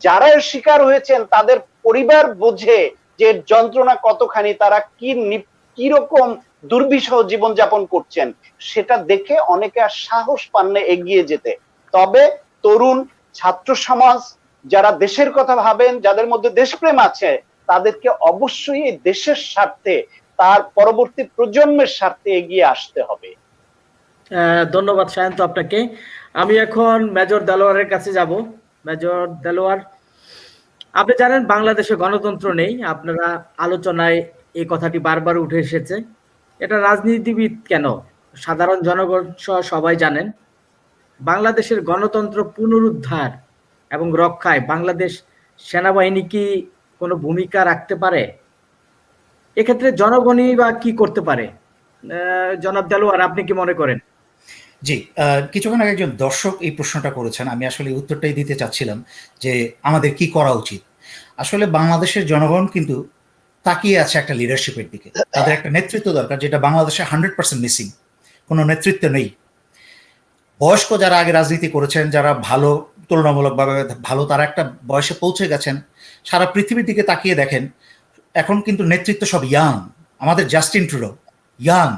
যারা এর শিকার হয়েছেন তাদের পরিবার বোঝে যে যন্ত্রণা কতখানি, তারা কি রকম দুর্বিষহ জীবনযাপন করছেন, সেটা দেখে অনেকে আর সাহস পান না এগিয়ে যেতে। তবে তরুণ ছাত্র সমাজ যারা দেশের কথা ভাবেন, যাদের মধ্যে দেশপ্রেম আছে, তাদেরকে অবশ্যই এই দেশের স্বার্থে, তার পরবর্তী প্রজন্মের স্বার্থে এগিয়ে আসতে হবে। ধন্যবাদ সায়ন্ত আপনাকে। আমি এখন মেজর দেলোয়ারের কাছে যাব। মেজর দেলোয়ার, আপনি জানেন বাংলাদেশে গণতন্ত্র নেই। আপনারা আলোচনায় এই কথাটি বারবার উঠে এসেছে। এটা রাজনীতিবিদ কেন, সাধারণ জনগণ সহ সবাই জানেন। বাংলাদেশের গণতন্ত্র পুনরুদ্ধার এবং রক্ষায় বাংলাদেশ সেনাবাহিনী কি কোনো ভূমিকা রাখতে পারে? এক্ষেত্রে জনগণই বা কি করতে পারে? জনাব দেলোয়ার, আপনি কি মনে করেন? জি, কিছুক্ষণ আগে একজন দর্শক এই প্রশ্নটা করেছেন, আমি আসলে উত্তরটাই দিতে চাচ্ছিলাম যে আমাদের কি করা উচিত। আসলে বাংলাদেশের জনগণ কিন্তু তাকিয়ে আছে একটা লিডারশিপের দিকে, তাদের একটা নেতৃত্ব দরকার, যেটা বাংলাদেশে 100% মিসিং। কোনো নেতৃত্ব নেই। বয়স্ক যারা আগে রাজনীতি করেছেন, যারা ভালো, তুলনামূলকভাবে ভালো, তারা একটা বয়সে পৌঁছে গেছেন, সারা পৃথিবীর দিকে তাকিয়ে দেখেন, এখন কিন্তু নেতৃত্ব সব ইয়াং। আমাদের জাস্টিন ট্রুডো ইয়াং,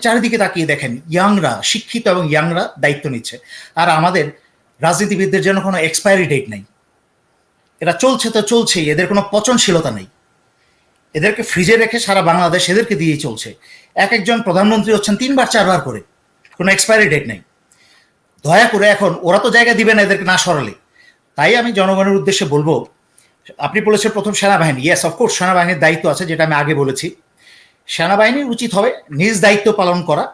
চারিদিকে তাকিয়ে দেখেন ইয়াংরা, শিক্ষিত এবং ইয়াংরা দায়িত্ব নিচ্ছে। আর আমাদের রাজনীতিবিদদের যেন কোনো এক্সপায়ারি ডেট নেই, এরা চলছে তো চলছেই, এদের কোনো পচনশীলতা নেই। এদেরকে ফ্রিজে রেখে সারা বাংলাদেশ এদেরকে দিয়েই চলছে। এক একজন প্রধানমন্ত্রী হচ্ছেন 3বার 4বার করে, কোনো এক্সপায়ারি ডেট নেই। দয়া করে এখন ওরা তো জায়গা দিবে না এদেরকে না সরালে। তাই আমি জনগণের উদ্দেশ্যে বলবো, আপনি বলেছেন প্রথম সেনাবাহিনী, ইয়েস অফকোর্স সেনাবাহিনীর দায়িত্ব আছে, যেটা আমি আগে বলেছি। সেনাবাহিনীর উচিত হবে নিজ দায়িত্ব পালন করা,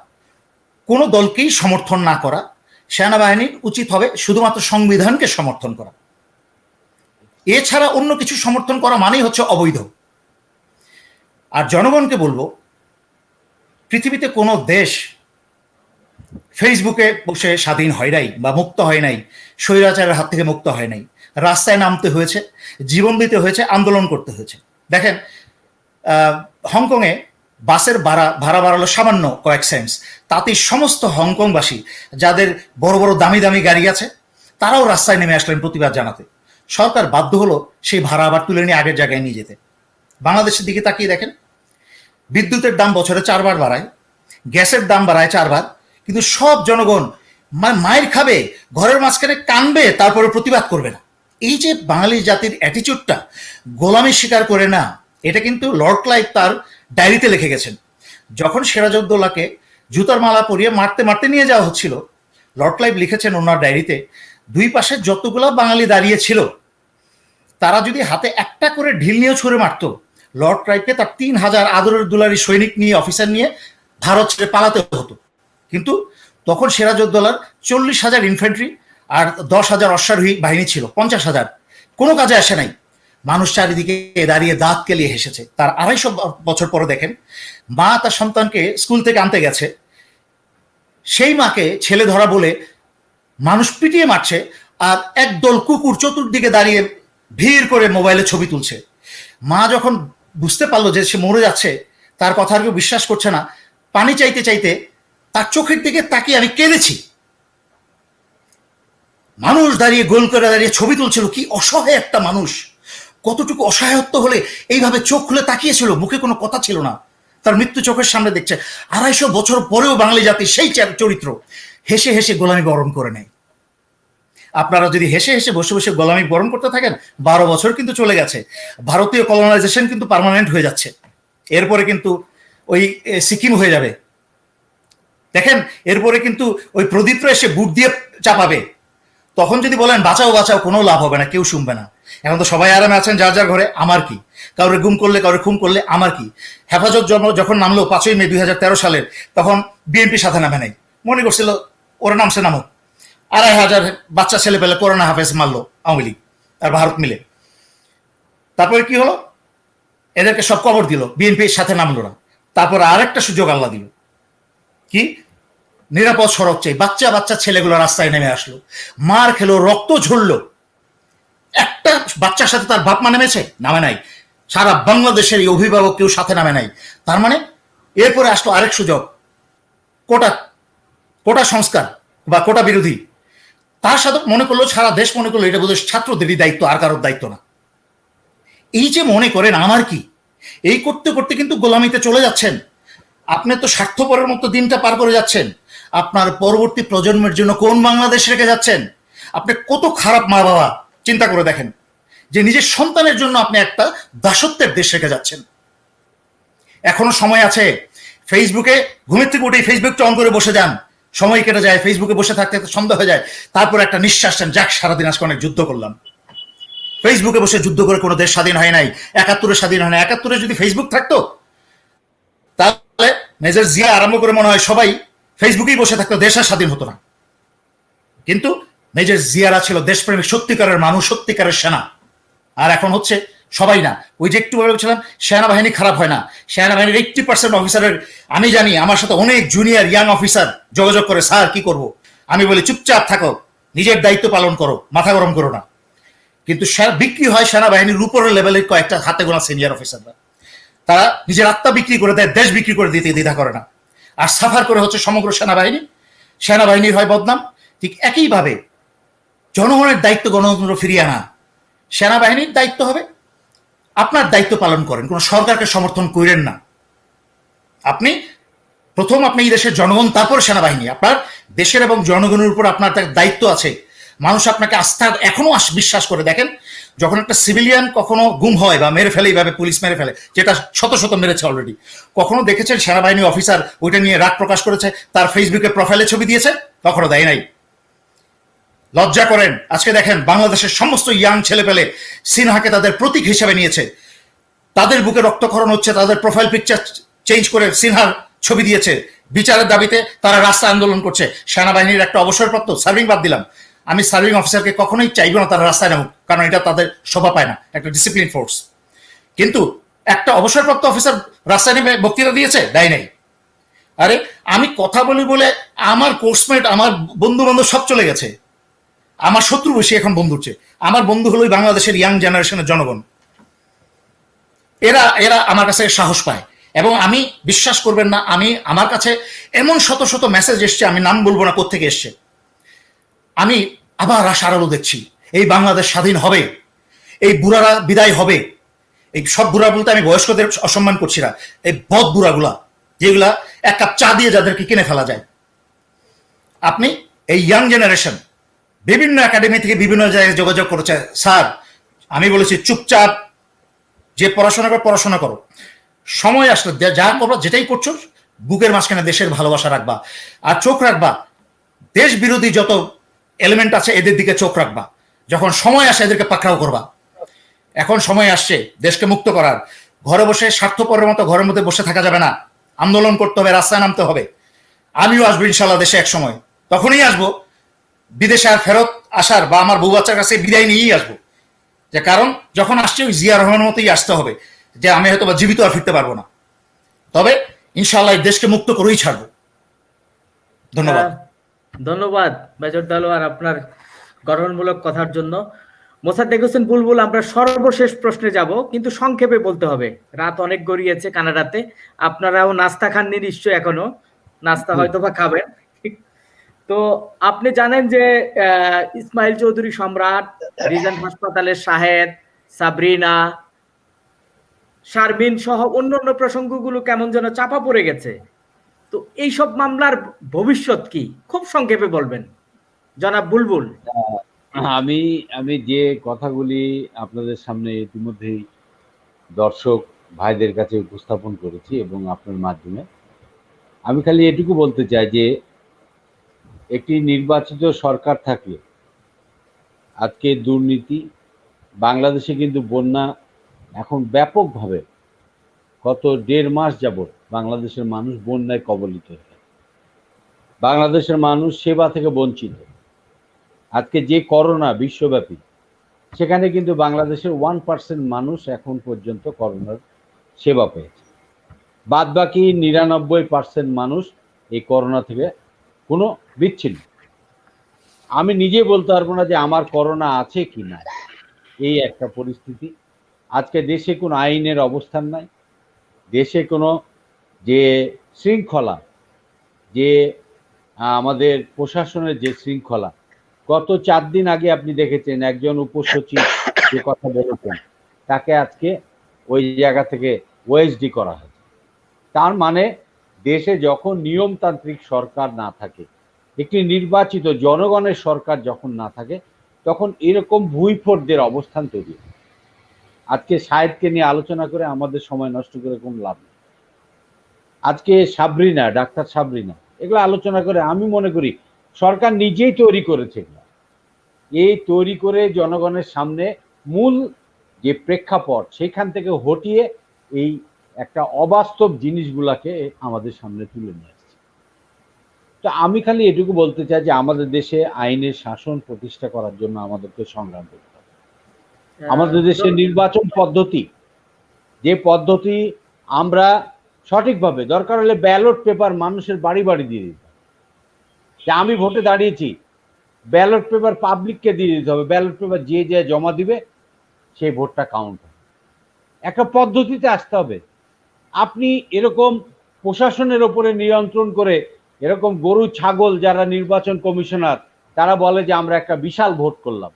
কোনো দলকেই সমর্থন না করা। সেনাবাহিনীর উচিত হবে শুধুমাত্র সংবিধানকে সমর্থন করা। এছাড়া অন্য কিছু সমর্থন করা মানেই হচ্ছে অবৈধ। আর জনগণকে বলবো, পৃথিবীতে কোনো দেশ ফেসবুকে বসে স্বাধীন হয় নাই বা মুক্ত হয় নাই, স্বৈরাচারের হাত থেকে মুক্ত হয় নাই। রাস্তায় নামতে হয়েছে, জীবন দিতে হয়েছে, আন্দোলন করতে হয়েছে। দেখেন হংকংয়ে বাসের ভাড়া বাড়ালো সামান্য কয়েক সেন্টস, তাতেই সমস্ত হংকংবাসী যাদের বড় বড় দামি দামি গাড়ি আছে তারাও রাস্তায় নেমে আসলেন প্রতিবাদ জানাতে। সরকার বাধ্য হলো সেই ভাড়া আবার তুলে নিয়ে আগের জায়গায় নিয়ে যেতে। বাংলাদেশের দিকে তাকিয়ে দেখেন, বিদ্যুতের দাম বছরে 4বার বাড়ায়, গ্যাসের দাম বাড়ায় 4বার, কিন্তু সব জনগণ মায়ের খাবে, ঘরের মাঝখানে কানবে, তারপরে প্রতিবাদ করবে না। এই যে বাঙালি জাতির অ্যাটিচিউডটা, গোলামি স্বীকার করে না, এটা কিন্তু লর্ড ক্লাইভ তার ডায়েরিতে লিখে গেছেন। যখন সিরাজউদ্দৌলাকে জুতার মালা পরিয়ে মারতে মারতে নিয়ে যাওয়া হচ্ছিল, লর্ড ক্লাইভ লিখেছেন ওনার ডায়েরিতে, দুই পাশে যতগুলা বাঙালি দাঁড়িয়ে ছিল তারা যদি হাতে একটা করে ঢিল নিয়ে ছুঁড়ে মারত, লর্ড ক্লাইভকে তার 3000 আদরের দুলারি সৈনিক নিয়ে, অফিসার নিয়ে ভারত ছেড়ে পালাতে হতো। কিন্তু তখন সিরাজউদ্দৌলার 40,000 ইনফ্যান্ট্রি আর 10,000 অশ্বারোহী বাহিনী ছিল, 50,000, কোনো কাজে আসে নাই। মানুষ চারিদিকে দাঁড়িয়ে দাঁত কেলিয়ে হেসেছে। তার 250 বছর পরে দেখেন, মা তার সন্তানকে স্কুল থেকে আনতে গেছে, সেই মাকে ছেলে ধরা বলে মানুষ পিটিয়ে মারছে, আর একদল কুকুর চতুর্দিকে দাঁড়িয়ে ভিড় করে মোবাইলে ছবি তুলছে। মা যখন বুঝতে পারলো যে সে মরে যাচ্ছে, তার কথা আর কেউ বিশ্বাস করছে না, পানি চাইতে চাইতে তার চোখের দিকে তাকিয়ে আমি কেঁদেছি। মানুষ দাঁড়িয়ে গোল করে দাঁড়িয়ে ছবি তুলছিল। কি অসহায় একটা মানুষ, কতটুকু অসহায়ত্ব হলে এইভাবে চোখ খুলে তাকিয়েছিল, মুখে কোনো কথা ছিল না, তার মৃত্যু চোখের সামনে দেখছে। 250 বছর পরেও বাঙালি জাতি সেই চরিত্র, হেসে হেসে গোলামি বরণ করে নেয়। আপনারা যদি হেসে হেসে বসে বসে গোলামি বরণ করতে থাকেন, 12 বছর কিন্তু চলে গেছে, ভারতীয় কলোনাইজেশন কিন্তু পার্মানেন্ট হয়ে যাচ্ছে, এরপরে কিন্তু ওই সিকিম হয়ে যাবে। দেখেন এরপরে কিন্তু ওই প্রদীপ্ত এসে বুট দিয়ে চাপাবে। তখন যদি বলেন বাঁচাও বাঁচাও, কোনো লাভ হবে না, কেউ শুনবে না। এখন তো সবাই আরামে আছেন যার যার ঘরে, আমার কি? কাউরে গুম করলে, কাউরে খুন করলে আমার কি? হেফাজত যখন নামলো 5ই মে 2013 সালের, তখন বিএনপি সাথে নামে নাই, মনে করছিল ওরা নামছে নামুক। 2,500 বাচ্চা ছেলে পেলে করোনা হাফেজ মারলো আওয়ামী লীগ আর ভারত মিলে। তারপরে কি হলো? এদেরকে সব কবর দিল, বিএনপির সাথে নামলো না। তারপর আরেকটা সুযোগ আল্লাহ দিল, কি নিরাপদ সড়ক চাই, বাচ্চা বাচ্চা ছেলেগুলো রাস্তায় নেমে আসলো, মার খেলো, রক্ত ঝরলো। একটা বাচ্চার সাথে তার বাপ মা নেমেছে? নামে নাই। সারা বাংলাদেশের এই অভিভাবক কেউ সাথে নামে নাই। তার মানে এরপরে আসলো আরেক সুযোগ, কোটা কোটা সংস্কার বা কোটা বিরোধী। তার সাথে মনে করলো, সারা দেশ মনে করলো এটা বোধহয় ছাত্রদেরই দায়িত্ব, আর কারোর দায়িত্ব না। এই যে মনে করেন আমার কি, এই করতে করতে কিন্তু গোলামিতে চলে যাচ্ছেন। আপনি তো স্বার্থপরের মতো দিনটা পার করে যাচ্ছেন। আপনার পরবর্তী প্রজন্মের জন্য কোন বাংলাদেশ রেখে যাচ্ছেন? আপনি কত খারাপ মা বাবা, চিন্তা করে দেখেন, যে নিজের সন্তানের জন্য আপনি একটা দাসত্বের দেশ রেখে যাচ্ছেন। এখনো সময় আছে। ফেসবুকে ঘুমের থেকে উঠে ফেসবুকটা অন করে বসে যান, সময় কেটে যায়, ফেসবুকে বসে থাকতে সন্ধ্যা হয়ে যায়, তারপর একটা নিঃশ্বাস নেন, যাক সারাদিন আজকে অনেক যুদ্ধ করলাম। ফেসবুকে বসে যুদ্ধ করে কোনো দেশ স্বাধীন হয় নাই, ৭১ স্বাধীন হয় না। ৭১ যদি ফেসবুক থাকতো তাহলে মেজর জিয়া আরম্ভ করে মনে হয় সবাই ফেসবুকেই বসে থাকতো, দেশ আর স্বাধীন হতো না। কিন্তু মেজর জিয়ারা ছিল দেশপ্রেমিক, সত্যিকারের মানুষ, সত্যিকারের সেনা। আর এখন হচ্ছে সবাই না। ওই যে একটু বলছিলাম সেনাবাহিনী খারাপ হয় না, সেনাবাহিনীর 80% অফিসারের, আমি জানি আমার সাথে অনেক জুনিয়র ইয়াং অফিসার যোগাযোগ করে, স্যার কি করব? আমি বলি চুপচাপ থাকো, নিজের দায়িত্ব পালন করো, মাথা গরম করো না। কিন্তু বিক্রি হয় সেনাবাহিনীর উপরের লেভেলের কয়েকটা হাতে গোনা সিনিয়র অফিসাররা, তারা নিজের আত্মা বিক্রি করে দেয়, দেশ বিক্রি করে দিতে দ্বিধা করে না। আর সাফার করে হচ্ছে সমগ্র সেনাবাহিনী, সেনাবাহিনীর হয় বদনাম। ঠিক একইভাবে জনগণের দায়িত্ব গণতন্ত্র ফিরিয়ে আনা, সেনাবাহিনীর দায়িত্ব হবে। আপনার দায়িত্ব পালন করেন, কোনো সরকারকে সমর্থন করেন না। আপনি প্রথম আপনি এই দেশের জনগণ, তারপর সেনাবাহিনী। আপনার দেশের এবং জনগণের উপর আপনার দায়িত্ব আছে। মানুষ আপনাকে আস্থা এখনো বিশ্বাস করে। দেখেন, যখন একটা সিভিলিয়ান কখনো গুম হয় বা মেরে ফেলে, এইভাবে পুলিশ মেরে ফেলে, যেটা শত শত মেরেছে অলরেডি, কখনো দেখেছেন সেনাবাহিনী অফিসার ওইটা নিয়ে রাগ প্রকাশ করেছে, তার ফেসবুকে প্রোফাইলে ছবি দিয়েছে? কখনো দেয় নাই। লজ্জা করেন। আজকে দেখেন বাংলাদেশের সমস্ত ইয়াং ছেলেপেলে সিনহাকে তাদের প্রতীক হিসেবে নিয়েছে, তাদের বুকে রক্তক্ষরণ হচ্ছে, তাদের প্রোফাইল পিকচার চেঞ্জ করে সিনহার ছবি দিয়েছে। বিচারের দাবিতে তারা রাস্তা আন্দোলন করছে। সেনাবাহিনীর একটা অবসরপ্রাপ্ত, সার্ভিং বাদ দিলাম, আমি সার্ভিং অফিসারকে কখনোই চাইব না তারা রাস্তায় নামুক, কারণ এটা তাদের শোভা পায় না, একটা ডিসিপ্লিন ফোর্স। কিন্তু একটা অবসরপ্রাপ্ত অফিসার রাস্তায় নেমে বক্তৃতা দিয়েছে? দেয় নাই। আরে আমি কথা বলি বলে আমার কোর্সমেট, আমার বন্ধু বান্ধব সব চলে গেছে, আমার শত্রু বেশি এখন বন্ধুর চেয়ে। আমার বন্ধু হলো বাংলাদেশের ইয়াং জেনারেশনের জনগণ। এরা এরা আমার কাছে সাহস পায়। এবং আমি, বিশ্বাস করবেন না, আমার কাছে এমন শত শত মেসেজ এসছে, আমি নাম বলবো না কোত্থেকে এসছে। আমি আবার আশার আলো দেখছি, এই বাংলাদেশ স্বাধীন হবে, এই বুড়ারা বিদায় হবে। এই সব বুড়া বলতে আমি বয়স্কদের অসম্মান করছি না, এই বদ বুড়াগুলা, যেগুলা এক কাপ চা দিয়ে যাদেরকে কিনে ফেলা যায়। আপনি এই ইয়াং জেনারেশন বিভিন্ন একাডেমি থেকে বিভিন্ন জায়গায় যোগাযোগ করেছে, স্যার আমি বলেছি চুপচাপ যে পড়াশোনা করো পড়াশোনা করো, সময় আসলে যা করবো, যেটাই করছো বুকের মাঝখানে দেশের ভালোবাসা রাখবা, আর চোখ রাখবা দেশ বিরোধী যত এলিমেন্ট আছে এদের দিকে চোখ রাখবা। যখন সময় আসে এদেরকে পাকড়াও করবা। এখন সময় আসছে দেশকে মুক্ত করার। ঘরে বসে স্বার্থপরের মতো ঘরের মধ্যে বসে থাকা যাবে না, আন্দোলন করতে হবে, রাস্তায় নামতে হবে। আমিও আসবো ইনশাল্লাহ দেশে এক সময়, তখনই আসবো বিদেশে আর ফেরত আসার বা আমার বউ বাচ্চার কাছে বিদায় নিয়েই আসবো। যে কারণ যখন আসছে ওই জিয়া রহমানের মতোই আসতে হবে, যে আমি হয়তো বা জীবিত আর ফিরতে পারবো না, তবে ইনশাল্লাহ দেশকে মুক্ত করেই ছাড়বো। ধন্যবাদ। ধন্যবাদ মেজর দেলোয়ার আপনার গঠনমূলক কথার জন্য। মোসাদ্দেক হোসেন বুলবুল, আমরা সর্বশেষ প্রশ্নে যাব, কিন্তু সংক্ষেপে বলতে হবে, রাত অনেক গড়িয়েছে কানাডাতে। আপনারাও নাস্তা খাননি নিশ্চয়, এখনো নাস্তা হয়তো বা খাবেন। তো আপনি জানেন যে ইসমাইল চৌধুরী সম্রাট, রিজেন্ট হাসপাতালের শাহেদ, সাবরিনা, শারমিন সহ অন্যান্য প্রসঙ্গগুলো কেমন যেন চাপা পড়ে গেছে। তো এই সব মামলার ভবিষ্যৎ কি, খুব সংক্ষেপে বলবেন জনাব বুলবুল। আমি আমি যে কথাগুলি আপনাদের সামনে ইতিমধ্যেই দর্শক ভাইদের কাছে উপস্থাপন করেছি এবং আপনার মাধ্যমে, আমি খালি এটুকু বলতে চাই যে একটি নির্বাচিত সরকার থাকলে আজকে দুর্নীতি, বাংলাদেশে কিন্তু বন্যা এখন ব্যাপকভাবে গত 1.5 মাস যাবৎ বাংলাদেশের মানুষ বন্যায় কবলিত হয়েছে। বাংলাদেশের মানুষ সেবা থেকে বঞ্চিত। আজকে যে করোনা বিশ্বব্যাপী, সেখানে কিন্তু বাংলাদেশের 1% মানুষ এখন পর্যন্ত করোনার সেবা পেয়েছে। বাদ বাকি 99% মানুষ এই করোনা থেকে কোনো বিচ্ছিন্ন। আমি নিজে বলতে পারবো না যে আমার করোনা আছে কি না, এই একটা পরিস্থিতি। আজকে দেশে কোনো আইনের অবস্থান নাই, দেশে কোনো যে শৃঙ্খলা, যে আমাদের প্রশাসনের যে শৃঙ্খলা, গত 4 দিন আগে আপনি দেখেছেন একজন উপসচিব যে কথা বলেছেন তাকে আজকে ওই জায়গা থেকে ওএসডি করা হয়েছে। তার মানে দেশে যখন নিয়মতান্ত্রিক সরকার না থাকে, একটি নির্বাচিত জনগণের সরকার যখন না থাকে, তখন এরকম ভুইফোড়দের অবস্থান তৈরি হয়। আজকে সাহেবকে নিয়ে আলোচনা করে আমাদের সময় নষ্ট করে কোনো লাভ নেই। আজকে সাবরিনা, ডাক্তার সাবরিনা, এগুলো আলোচনা করে আমি মনে করি সরকার নিজেই তৈরি করেছে এগুলো। এই তৈরি করে জনগণের সামনে মূল যে প্রেক্ষাপট সেখান থেকে হটিয়ে এই একটা অবাস্তব জিনিসগুলাকে আমাদের সামনে তুলে নিয়ে আসছে। তো আমি খালি এটুকু বলতে চাই যে আমাদের দেশে আইনের শাসন প্রতিষ্ঠা করার জন্য আমাদেরকে সংগ্রাম করতে হবে। আমাদের দেশে নির্বাচন পদ্ধতি, যে পদ্ধতি আমরা সঠিকভাবে, দরকার হলে ব্যালট পেপার মানুষের বাড়ি বাড়ি দিয়ে দিতে হবে। যে আমি ভোটে দাঁড়িয়েছি, ব্যালট পেপার পাবলিককে দিয়ে দিতে হবে, ব্যালট পেপার যে যে জমা দিবে সেই ভোটটা কাউন্ট হবে। একটা পদ্ধতিতে আসতে হবে। আপনি এরকম প্রশাসনের ওপরে নিয়ন্ত্রণ করে এরকম গরু ছাগল যারা নির্বাচন কমিশনার তারা বলে যে আমরা একটা বিশাল ভোট করলাম।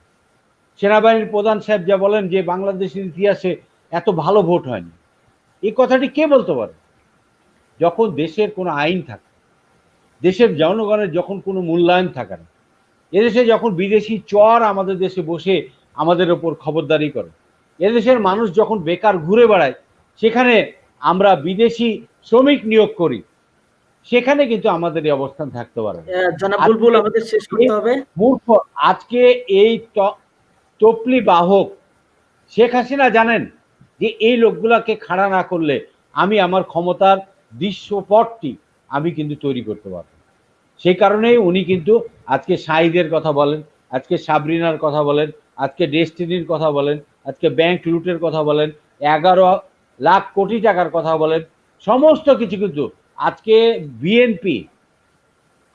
সেনাবাহিনীর প্রধান সাহেব যা বলেন যে বাংলাদেশের ইতিহাসে এত ভালো ভোট হয়নি, এই কথাটি কে বলতে পারে? যখন দেশের কোনো আইন থাকে, দেশের জনগণের যখন কোনো মূল্যায়ন থাকে না, এদেশে যখন বিদেশি চর আমাদের দেশে বসে আমাদের ওপর খবরদারি করে, এদেশের মানুষ যখন বেকার ঘুরে বেড়ায়, সেখানে আমরা বিদেশি শ্রমিক নিয়োগ করি, সেখানে কিন্তু আমাদের এই অবস্থান থাকতে পারে। জনাব বুলবুল, আমাদের শেষ করতে হবে। মূর্খ আজকে এই টপলি বাহক শেখ হাসিনা জানেন যে এই লোকগুলাকে খাড়া না করলে আমি আমার ক্ষমতার দৃশ্যপটটি আমি কিন্তু তৈরি করতে পারবো। সেই কারণেই উনি কিন্তু আজকে শাহিদের কথা বলেন, আজকে সাবরিনার কথা বলেন, আজকে ডেস্টিনির কথা বলেন, আজকে ব্যাংক লুটের কথা বলেন, 11 লাখ কোটি টাকার কথা বলেন, সমস্ত কিছু কিন্তু আজকে বিএনপি,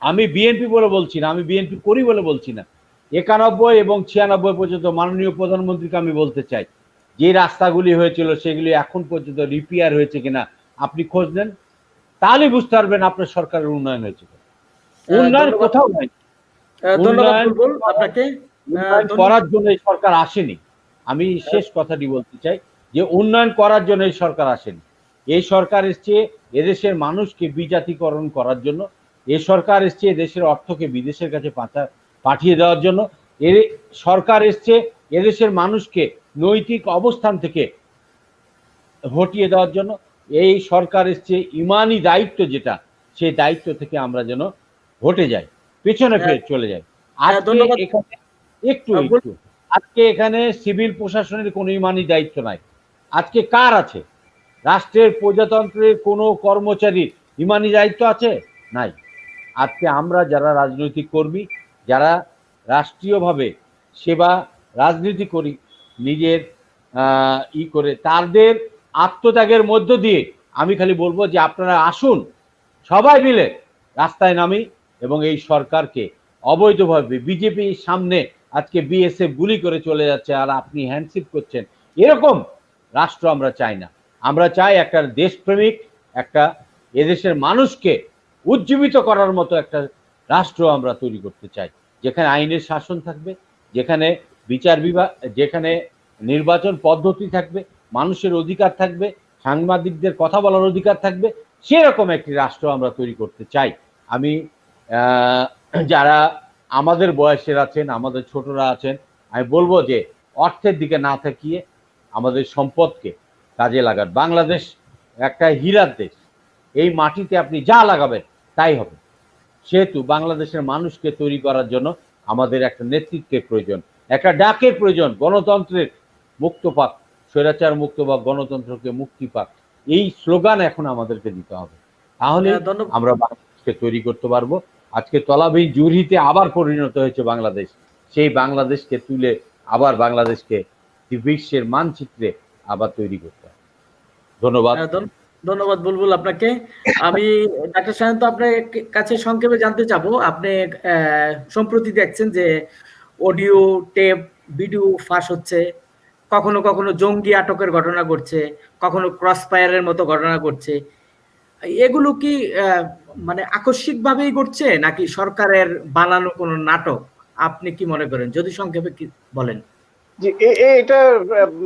আমি বিএনপি বলে বলছি না, আমি বিএনপি করি বলে বলছি না, 91 এবং 96 পর্যন্ত মাননীয় প্রধানমন্ত্রীকে আমি বলতে চাই যে রাস্তাগুলি হয়েছিল সেগুলি এখন পর্যন্ত রিপেয়ার হয়েছে কিনা আপনি খোঁজ নেন, তাহলে বুঝতে পারবেন আপনার সরকারের উন্নয়ন হয়েছে। উন্নয়ন কোথাও নাই। উন্নয়ন করার জন্য এই সরকার আসেনি। আমি শেষ কথাটি বলতে চাই যে উন্নয়ন করার জন্য এই সরকার আসেনি। এই সরকার এসছে এদেশের মানুষকে বিজাতিকরণ করার জন্য, এই সরকার এসছে এদেশের অর্থকে বিদেশের কাছে পাঠিয়ে দেওয়ার জন্য, এই সরকার এসছে এদেশের মানুষকে নৈতিক অবস্থান থেকে হটিয়ে দেওয়ার জন্য, এই সরকার এসছে ইমানি দায়িত্ব যেটা সেই দায়িত্ব থেকে আমরা যেন হটে যাই, পেছনে ফিরে চলে যাই। আজকে এখানে সিভিল প্রশাসনের কোনো ইমানি দায়িত্ব নাই। আজকে কার আছে? রাষ্ট্রের প্রজাতন্ত্রের কোনো কর্মচারীর ইমানি দায়িত্ব আছে? নাই। আজকে আমরা যারা রাজনৈতিক কর্মী, যারা রাষ্ট্রীয়ভাবে সেবা রাজনীতি করি, নিজের করে তাদের আত্মত্যাগের মধ্য দিয়ে আমি খালি বলবো যে আপনারা আসুন, সবাই মিলে রাস্তায় নামি এবং এই সরকারকে অবৈধভাবে বিজেপির সামনে আজকে বিএসএফ গুলি করে চলে যাচ্ছে আর আপনি হ্যান্ডশিপ করছেন, এরকম রাষ্ট্র আমরা চাই না। আমরা চাই একটা দেশপ্রেমিক, একটা এদেশের মানুষকে উজ্জীবিত করার মতো একটা রাষ্ট্র আমরা তৈরি করতে চাই, যেখানে আইনের শাসন থাকবে, যেখানে বিচার বিভাগ, যেখানে নির্বাচন পদ্ধতি থাকবে, মানুষের অধিকার থাকবে, সাংবাদিকদের কথা বলার অধিকার থাকবে, সেরকম একটি রাষ্ট্র আমরা তৈরি করতে চাই। আমি যারা আমাদের বয়সের আছেন, আমাদের ছোটরা আছেন, আমি বলবো যে অর্থের দিকে না তাকিয়ে আমাদের সম্পদকে কাজে লাগান। বাংলাদেশ একটা হীরার দেশ, এই মাটিতে আপনি যা লাগাবেন তাই হবে। সেহেতু বাংলাদেশের মানুষকে তৈরি করার জন্য আমাদের একটা নেতৃত্বের প্রয়োজন, একটা ডাকের প্রয়োজন, গণতন্ত্রের মুক্ত পাক, স্বৈরাচার মুক্ত পাক, গণতন্ত্রকে মুক্তি পাক, এই স্লোগান এখন আমাদেরকে দিতে হবে। তাহলে আমরা বাংলাদেশকে তৈরি করতে পারবো। আজকে তলাবিহীন জুড়িতে আবার পরিণত হয়েছে বাংলাদেশ, সেই বাংলাদেশকে তুলে আবার বাংলাদেশকে বিশ্বের মানচিত্রে আবার তৈরি করতে হবে। ধন্যবাদ। ধন্যবাদ বুলবুল আপনাকে। আমি ডাক্তার সায়ন্ত আপনার কাছে সংক্ষেপে জানতে চাবো, আপনি সম্প্রতি দেখছেন যে অডিও টেপ ভিডিও ফাঁস হচ্ছে, কখনো কখনো জঙ্গি আটকের ঘটনা ঘটছে, কখনো ক্রস ফায়ারের মতো ঘটনা ঘটছে। এগুলো কি মানে আকস্মিকভাবেই ঘটছে নাকি সরকারের বানানো কোনো নাটক? আপনি কি মনে করেন, যদি সংক্ষেপে কি বলেন? জি, এটা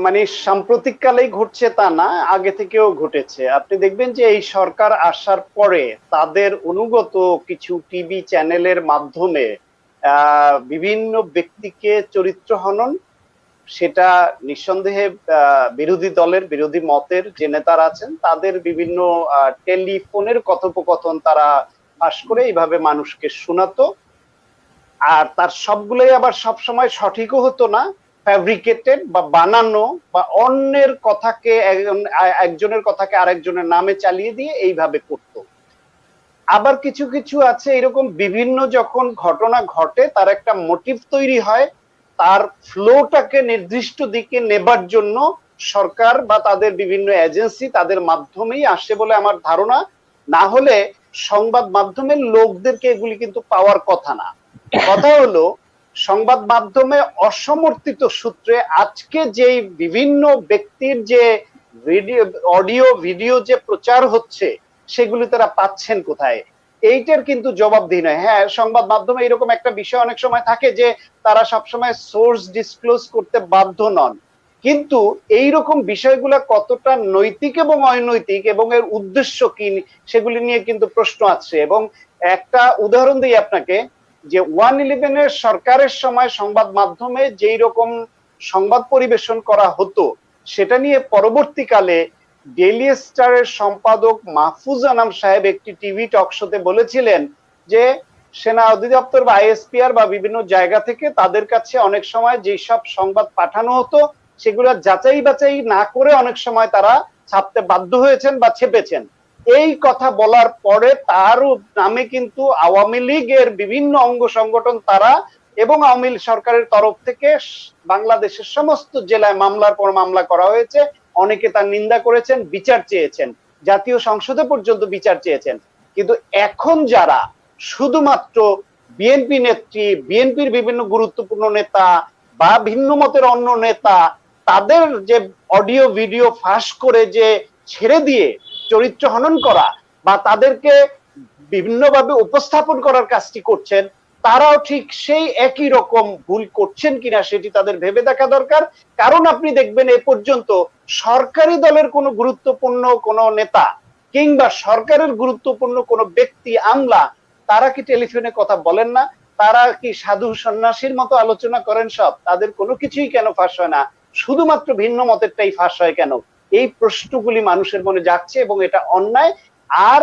মানে সাম্প্রতিক কালেই ঘটছে তা না, আগে থেকেও ঘটেছে। আপনি দেখবেন যে এই সরকার আসার পরে তাদের অনুগত কিছু টিভি চ্যানেলের মাধ্যমে বিভিন্ন ব্যক্তিকে চরিত্র হনন, সেটা নিঃসন্দেহে বিরোধী দলের বিরোধী মতের যে নেতারা আছেন তাদের বিভিন্ন টেলিফোনের কথোপকথন তারা ফাঁস করে এইভাবে মানুষকে শোনাতো। আর তার সবগুলোই আবার সবসময় সঠিকও হতো না, ফ্যাব্রিকেটেড বা বানানো, বা অন্যের কথাকে একজনের কথাকে আরেকজনের নামে চালিয়ে দিয়ে এইভাবে করতো। আবার কিছু কিছু আছে এরকম বিভিন্ন যখন ঘটনা ঘটে তার একটা মোটিভ তৈরি হয়, তার ফ্লোটাকে নির্দিষ্ট দিকে নেবার জন্য সরকার বা তাদের বিভিন্ন এজেন্সি তাদের মাধ্যমেই আসে বলে আমার ধারণা। না হলে সংবাদ মাধ্যমের লোকদেরকে এগুলি কিন্তু পাওয়ার কথা না। কথা হলো সংবাদ মাধ্যমে অসমর্থিত সূত্রে আজকে যে বিভিন্ন ব্যক্তির যে অডিও ভিডিও যে প্রচার হচ্ছে সেগুলি তারা পাচ্ছেন কোথায়, এইটার কিন্তু জবাবদিহি নয়। হ্যাঁ, সংবাদ মাধ্যমে এরকম একটা বিষয় অনেক সময় থাকে যে তারা সবসময় সোর্স ডিসক্লোজ করতে বাধ্য নন, কিন্তু এইরকম বিষয়গুলো কতটা নৈতিক এবং অনৈতিক এবং এর উদ্দেশ্য কি সেগুলি নিয়ে কিন্তু প্রশ্ন আছে। এবং একটা উদাহরণ দিই আপনাকে, যে 111 সরকারের সময় সংবাদ মাধ্যমে যেই রকম সংবাদ পরিবেশন করা হতো সেটা নিয়ে পরবর্তীকালে ডেইলি স্টারের সম্পাদক মাহফুজ আনাম সাহেব একটি টিভি টক শোতে বলেছিলেন যে সেনা অধিদপ্তর বা আইএসপিআর বা বিভিন্ন জায়গা থেকে তাদের কাছে অনেক সময় যেসব সংবাদ পাঠানো হতো সেগুলো যাচাই বাছাই না করে অনেক সময় তারা ছাপতে বাধ্য হয়েছেন বা ছেপেছেন। এই কথা বলার পরে তার নামে কিন্তু আওয়ামী লীগের বিভিন্ন অঙ্গ সংগঠন তারা এবং আওয়ামী সরকারের তরফ থেকে বাংলাদেশের সমস্ত জেলায় মামলার পর মামলা করা হয়েছে। অনেকে তার নিন্দা করেছেন, বিচার চেয়েছেন, জাতীয় সংসদে পর্যন্ত বিচার চেয়েছেন। কিন্তু এখন যারা শুধুমাত্র বিএনপি নেত্রী, বিএনপির বিভিন্ন গুরুত্বপূর্ণ নেতা বা ভিন্ন মতের অন্য নেতা, তাদের যে অডিও ভিডিও ফাঁস করে যে ছেড়ে দিয়ে চরিত্র হনন করা বা তাদেরকে বিভিন্নভাবে উপস্থাপন করার কাজটি করছেন, তারাও ঠিক সেই একই রকম ভুল করছেন কিনা সেটি তাদের ভেবে দেখা দরকার। কারণ আপনি দেখবেন এ পর্যন্ত সরকারি দলের কোনো গুরুত্বপূর্ণ কোনো নেতা কিংবা সরকারের গুরুত্বপূর্ণ কোনো ব্যক্তি আমলা তারা কি টেলিফোনে কথা বলেন না? তারা কি সাধু সন্ন্যাসীর মতো আলোচনা করেন সব? তাদের কোনো কিছুই কেন ফাঁস হয় না, শুধুমাত্র ভিন্ন মতেরটাই ফাঁস হয় কেন? এই প্রশ্নগুলি মানুষের মনে যাচ্ছে এবং এটা অন্যায়। আর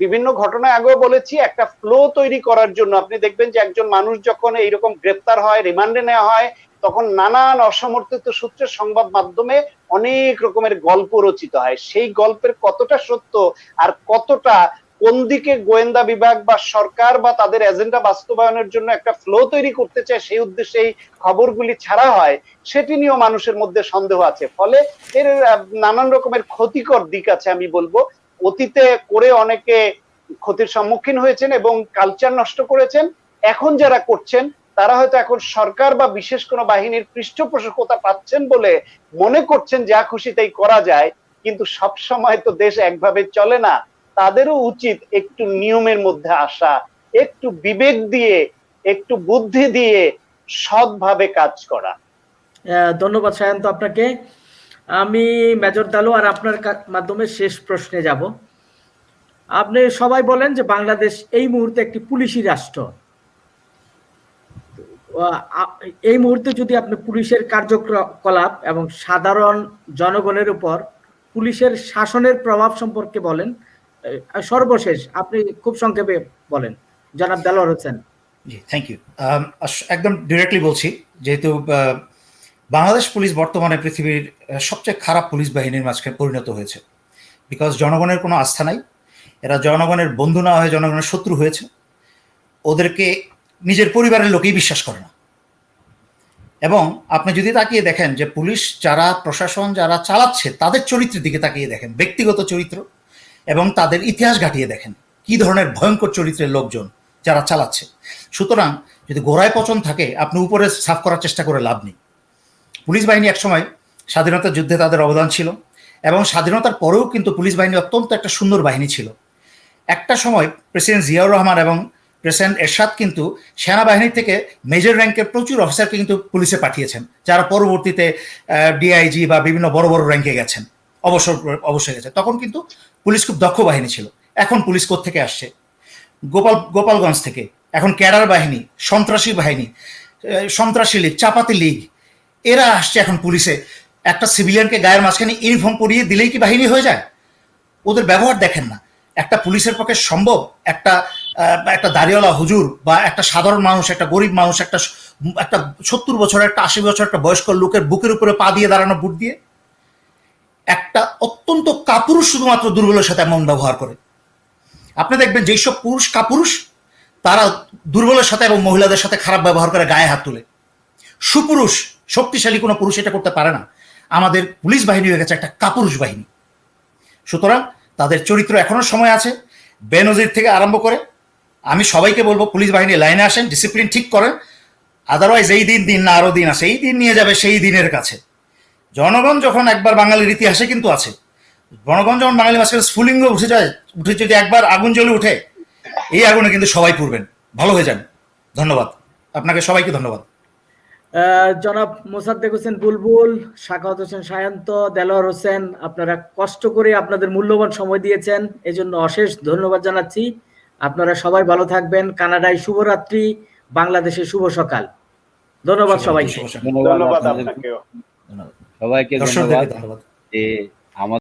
বিভিন্ন ঘটনায় আগেও বলেছি, একটা ফ্লো তৈরি করার জন্য আপনি দেখবেন যে একজন মানুষ যখন এইরকম গ্রেপ্তার হয়, রিমান্ডে নেওয়া হয়, তখন নানান অসমর্থিত সূত্রে সংবাদ মাধ্যমে অনেক রকমের গল্প রচিত হয়। সেই গল্পের কতটা সত্য আর কতটা কোন দিকে গোয়েন্দা বিভাগ বা সরকার বা তাদের এজেন্ডা বাস্তবায়নের জন্য একটা ফ্লো তৈরি করতে চায় সেই উদ্দেশ্যে এই খবরগুলি ছাড়া হয়, সেটি নিয়েও মানুষের মধ্যে সন্দেহ আছে। ফলে এর নানান রকমের ক্ষতিকর দিক আছে। আমি বলবো অতীতে করে অনেকে ক্ষতির সম্মুখীন হয়েছেন এবং কালচার নষ্ট করেছেন। এখন যারা করছেন তারা হয়তো এখন সরকার বা বিশেষ কোনো বাহিনীর পৃষ্ঠপোষকতা পাচ্ছেন বলে মনে করছেন যা খুশি তাই করা যায়, কিন্তু সব সময় তো দেশ একভাবে চলে না। তাদেরও উচিত একটু নিয়মের মধ্যে আসা, একটু বিবেক দিয়ে, একটু বুদ্ধি দিয়ে সৎভাবে কাজ করা। ধন্যবাদ সায়ন্ত আপনাকে। আমি মেজর দালু আর আপনার মাধ্যমে শেষ প্রশ্নে যাব। আপনি সবাই বলেন যে বাংলাদেশ এই মুহূর্তে একটি পুলিশি রাষ্ট্র। এই মুহূর্তে যদি আপনি পুলিশের কার্যকলাপ এবং সাধারণ জনগণের উপর পুলিশের শাসনের প্রভাব সম্পর্কে বলেন, সর্বশেষ আপনি খুব সংক্ষেপে বলেন, জনাব দেলোয়ার হোসেন। জি, থ্যাংক ইউ। একদম ডিরেক্টলি বলছি, যেহেতু বাংলাদেশ পুলিশ বর্তমানে পৃথিবীর সবচেয়ে খারাপ পুলিশ বাহিনীর মাঝখানে পরিণত হয়েছে। বিকজ জনগণের কোনো আস্থা নাই, এরা জনগণের বন্ধু না হয়ে জনগণের শত্রু হয়েছে। ওদেরকে নিজের পরিবারের লোকেই বিশ্বাস করে না। এবং আপনি যদি তাকিয়ে দেখেন যে পুলিশ যারা প্রশাসন যারা চালাচ্ছে তাদের চরিত্রের দিকে তাকিয়ে দেখেন, ব্যক্তিগত চরিত্র এবং তাদের ইতিহাস ঘাটিয়ে দেখেন কি ধরনের ভয়ঙ্কর চরিত্রের লোকজন যারা চালাচ্ছে। সুতরাং যদি গোড়ায় পচন থাকে আপনি উপরে সাফ করার চেষ্টা করে লাভ নেই। পুলিশ বাহিনী একসময় স্বাধীনতার যুদ্ধে তাদের অবদান ছিল এবং স্বাধীনতার পরেও কিন্তু পুলিশ বাহিনী অত্যন্ত একটা সুন্দর বাহিনী ছিল। একটা সময় প্রেসিডেন্ট জিয়াউর রহমান এবং প্রেসিডেন্ট এরশাদ কিন্তু সেনাবাহিনী থেকে মেজর র্যাঙ্কের প্রচুর অফিসারকে কিন্তু পুলিশে পাঠিয়েছেন, যারা পরবর্তীতে ডিআইজি বা বিভিন্ন বড় বড় র্যাঙ্কে গেছেন, অবশ্যই গেছে। তখন কিন্তু পুলিশ খুব দক্ষ বাহিনী ছিল। এখন পুলিশ কোত্থেকে আসছে? গোপালগঞ্জ থেকে। এখন ক্যাডার বাহিনী, সন্ত্রাসী বাহিনী, সন্ত্রাসী লীগ, চাপাতি লীগ, এরা আসছে এখন পুলিশে। একটা সিভিলিয়ানকে গায়ের মাঝখানে ইউনিফর্ম পরিয়ে দিলেই কি বাহিনী হয়ে যায়? ওদের ব্যবহার দেখেন না। একটা পুলিশের পক্ষে সম্ভব একটা দাড়িওয়ালা হুজুর বা একটা সাধারণ মানুষ, একটা গরিব মানুষ, একটা 70 বছরের, একটা 80 বছর একটা বয়স্ক লোকের বুকের উপরে পা দিয়ে দাঁড়ানো বুট দিয়ে? একটা অত্যন্ত কাপুরুষ শুধুমাত্র দুর্বলের সাথে এমন ব্যবহার করে। আপনি দেখবেন যেসব পুরুষ কাপুরুষ তারা দুর্বলের সাথে এবং মহিলাদের সাথে খারাপ ব্যবহার করে, গায়ে হাত তুলে। সুপুরুষ শক্তিশালী কোনো পুরুষ এটা করতে পারে না। আমাদের পুলিশ বাহিনী হয়ে গেছে একটা কাপুরুষ বাহিনী। সুতরাং তাদের চরিত্র এখনো সময় আছে। বেনজির থেকে আরম্ভ করে আমি সবাইকে বলবো পুলিশ বাহিনী লাইনে আসেন, ডিসিপ্লিন ঠিক করেন। আদারওয়াইজ এই দিন না আরো দিন আছে, এই দিন নিয়ে যাবে সেই দিনের কাছে। জনগণ যখন একবার বাঙালির ইতিহাসে কিন্তু আছে, জনগণ যখন বাঙালি মাঝখানে স্ফুলিঙ্গ উঠে যদি একবার আগুন জ্বলে উঠে, এই আগুনে কিন্তু সবাই পুড়বেন। ভালো হয়ে যান। ধন্যবাদ আপনাকে সবাইকে, ধন্যবাদ। জনাব মোসাদ্দেক হোসেন বুলবুল, সাখাওয়াত হোসেন সায়ন্ত, দেলোয়ার হোসেন, আপনারা কষ্ট করে আপনাদের মূল্যবান সময় দিয়েছেন, এজন্য অশেষ ধন্যবাদ জানাচ্ছি। আপনারা সবাই ভালো থাকবেন। কানাডায় শুভরাত্রি, বাংলাদেশে শুভ সকাল। ধন্যবাদ সবাইকে। ধন্যবাদ আপনাকেও। সবাইকে ধন্যবাদ।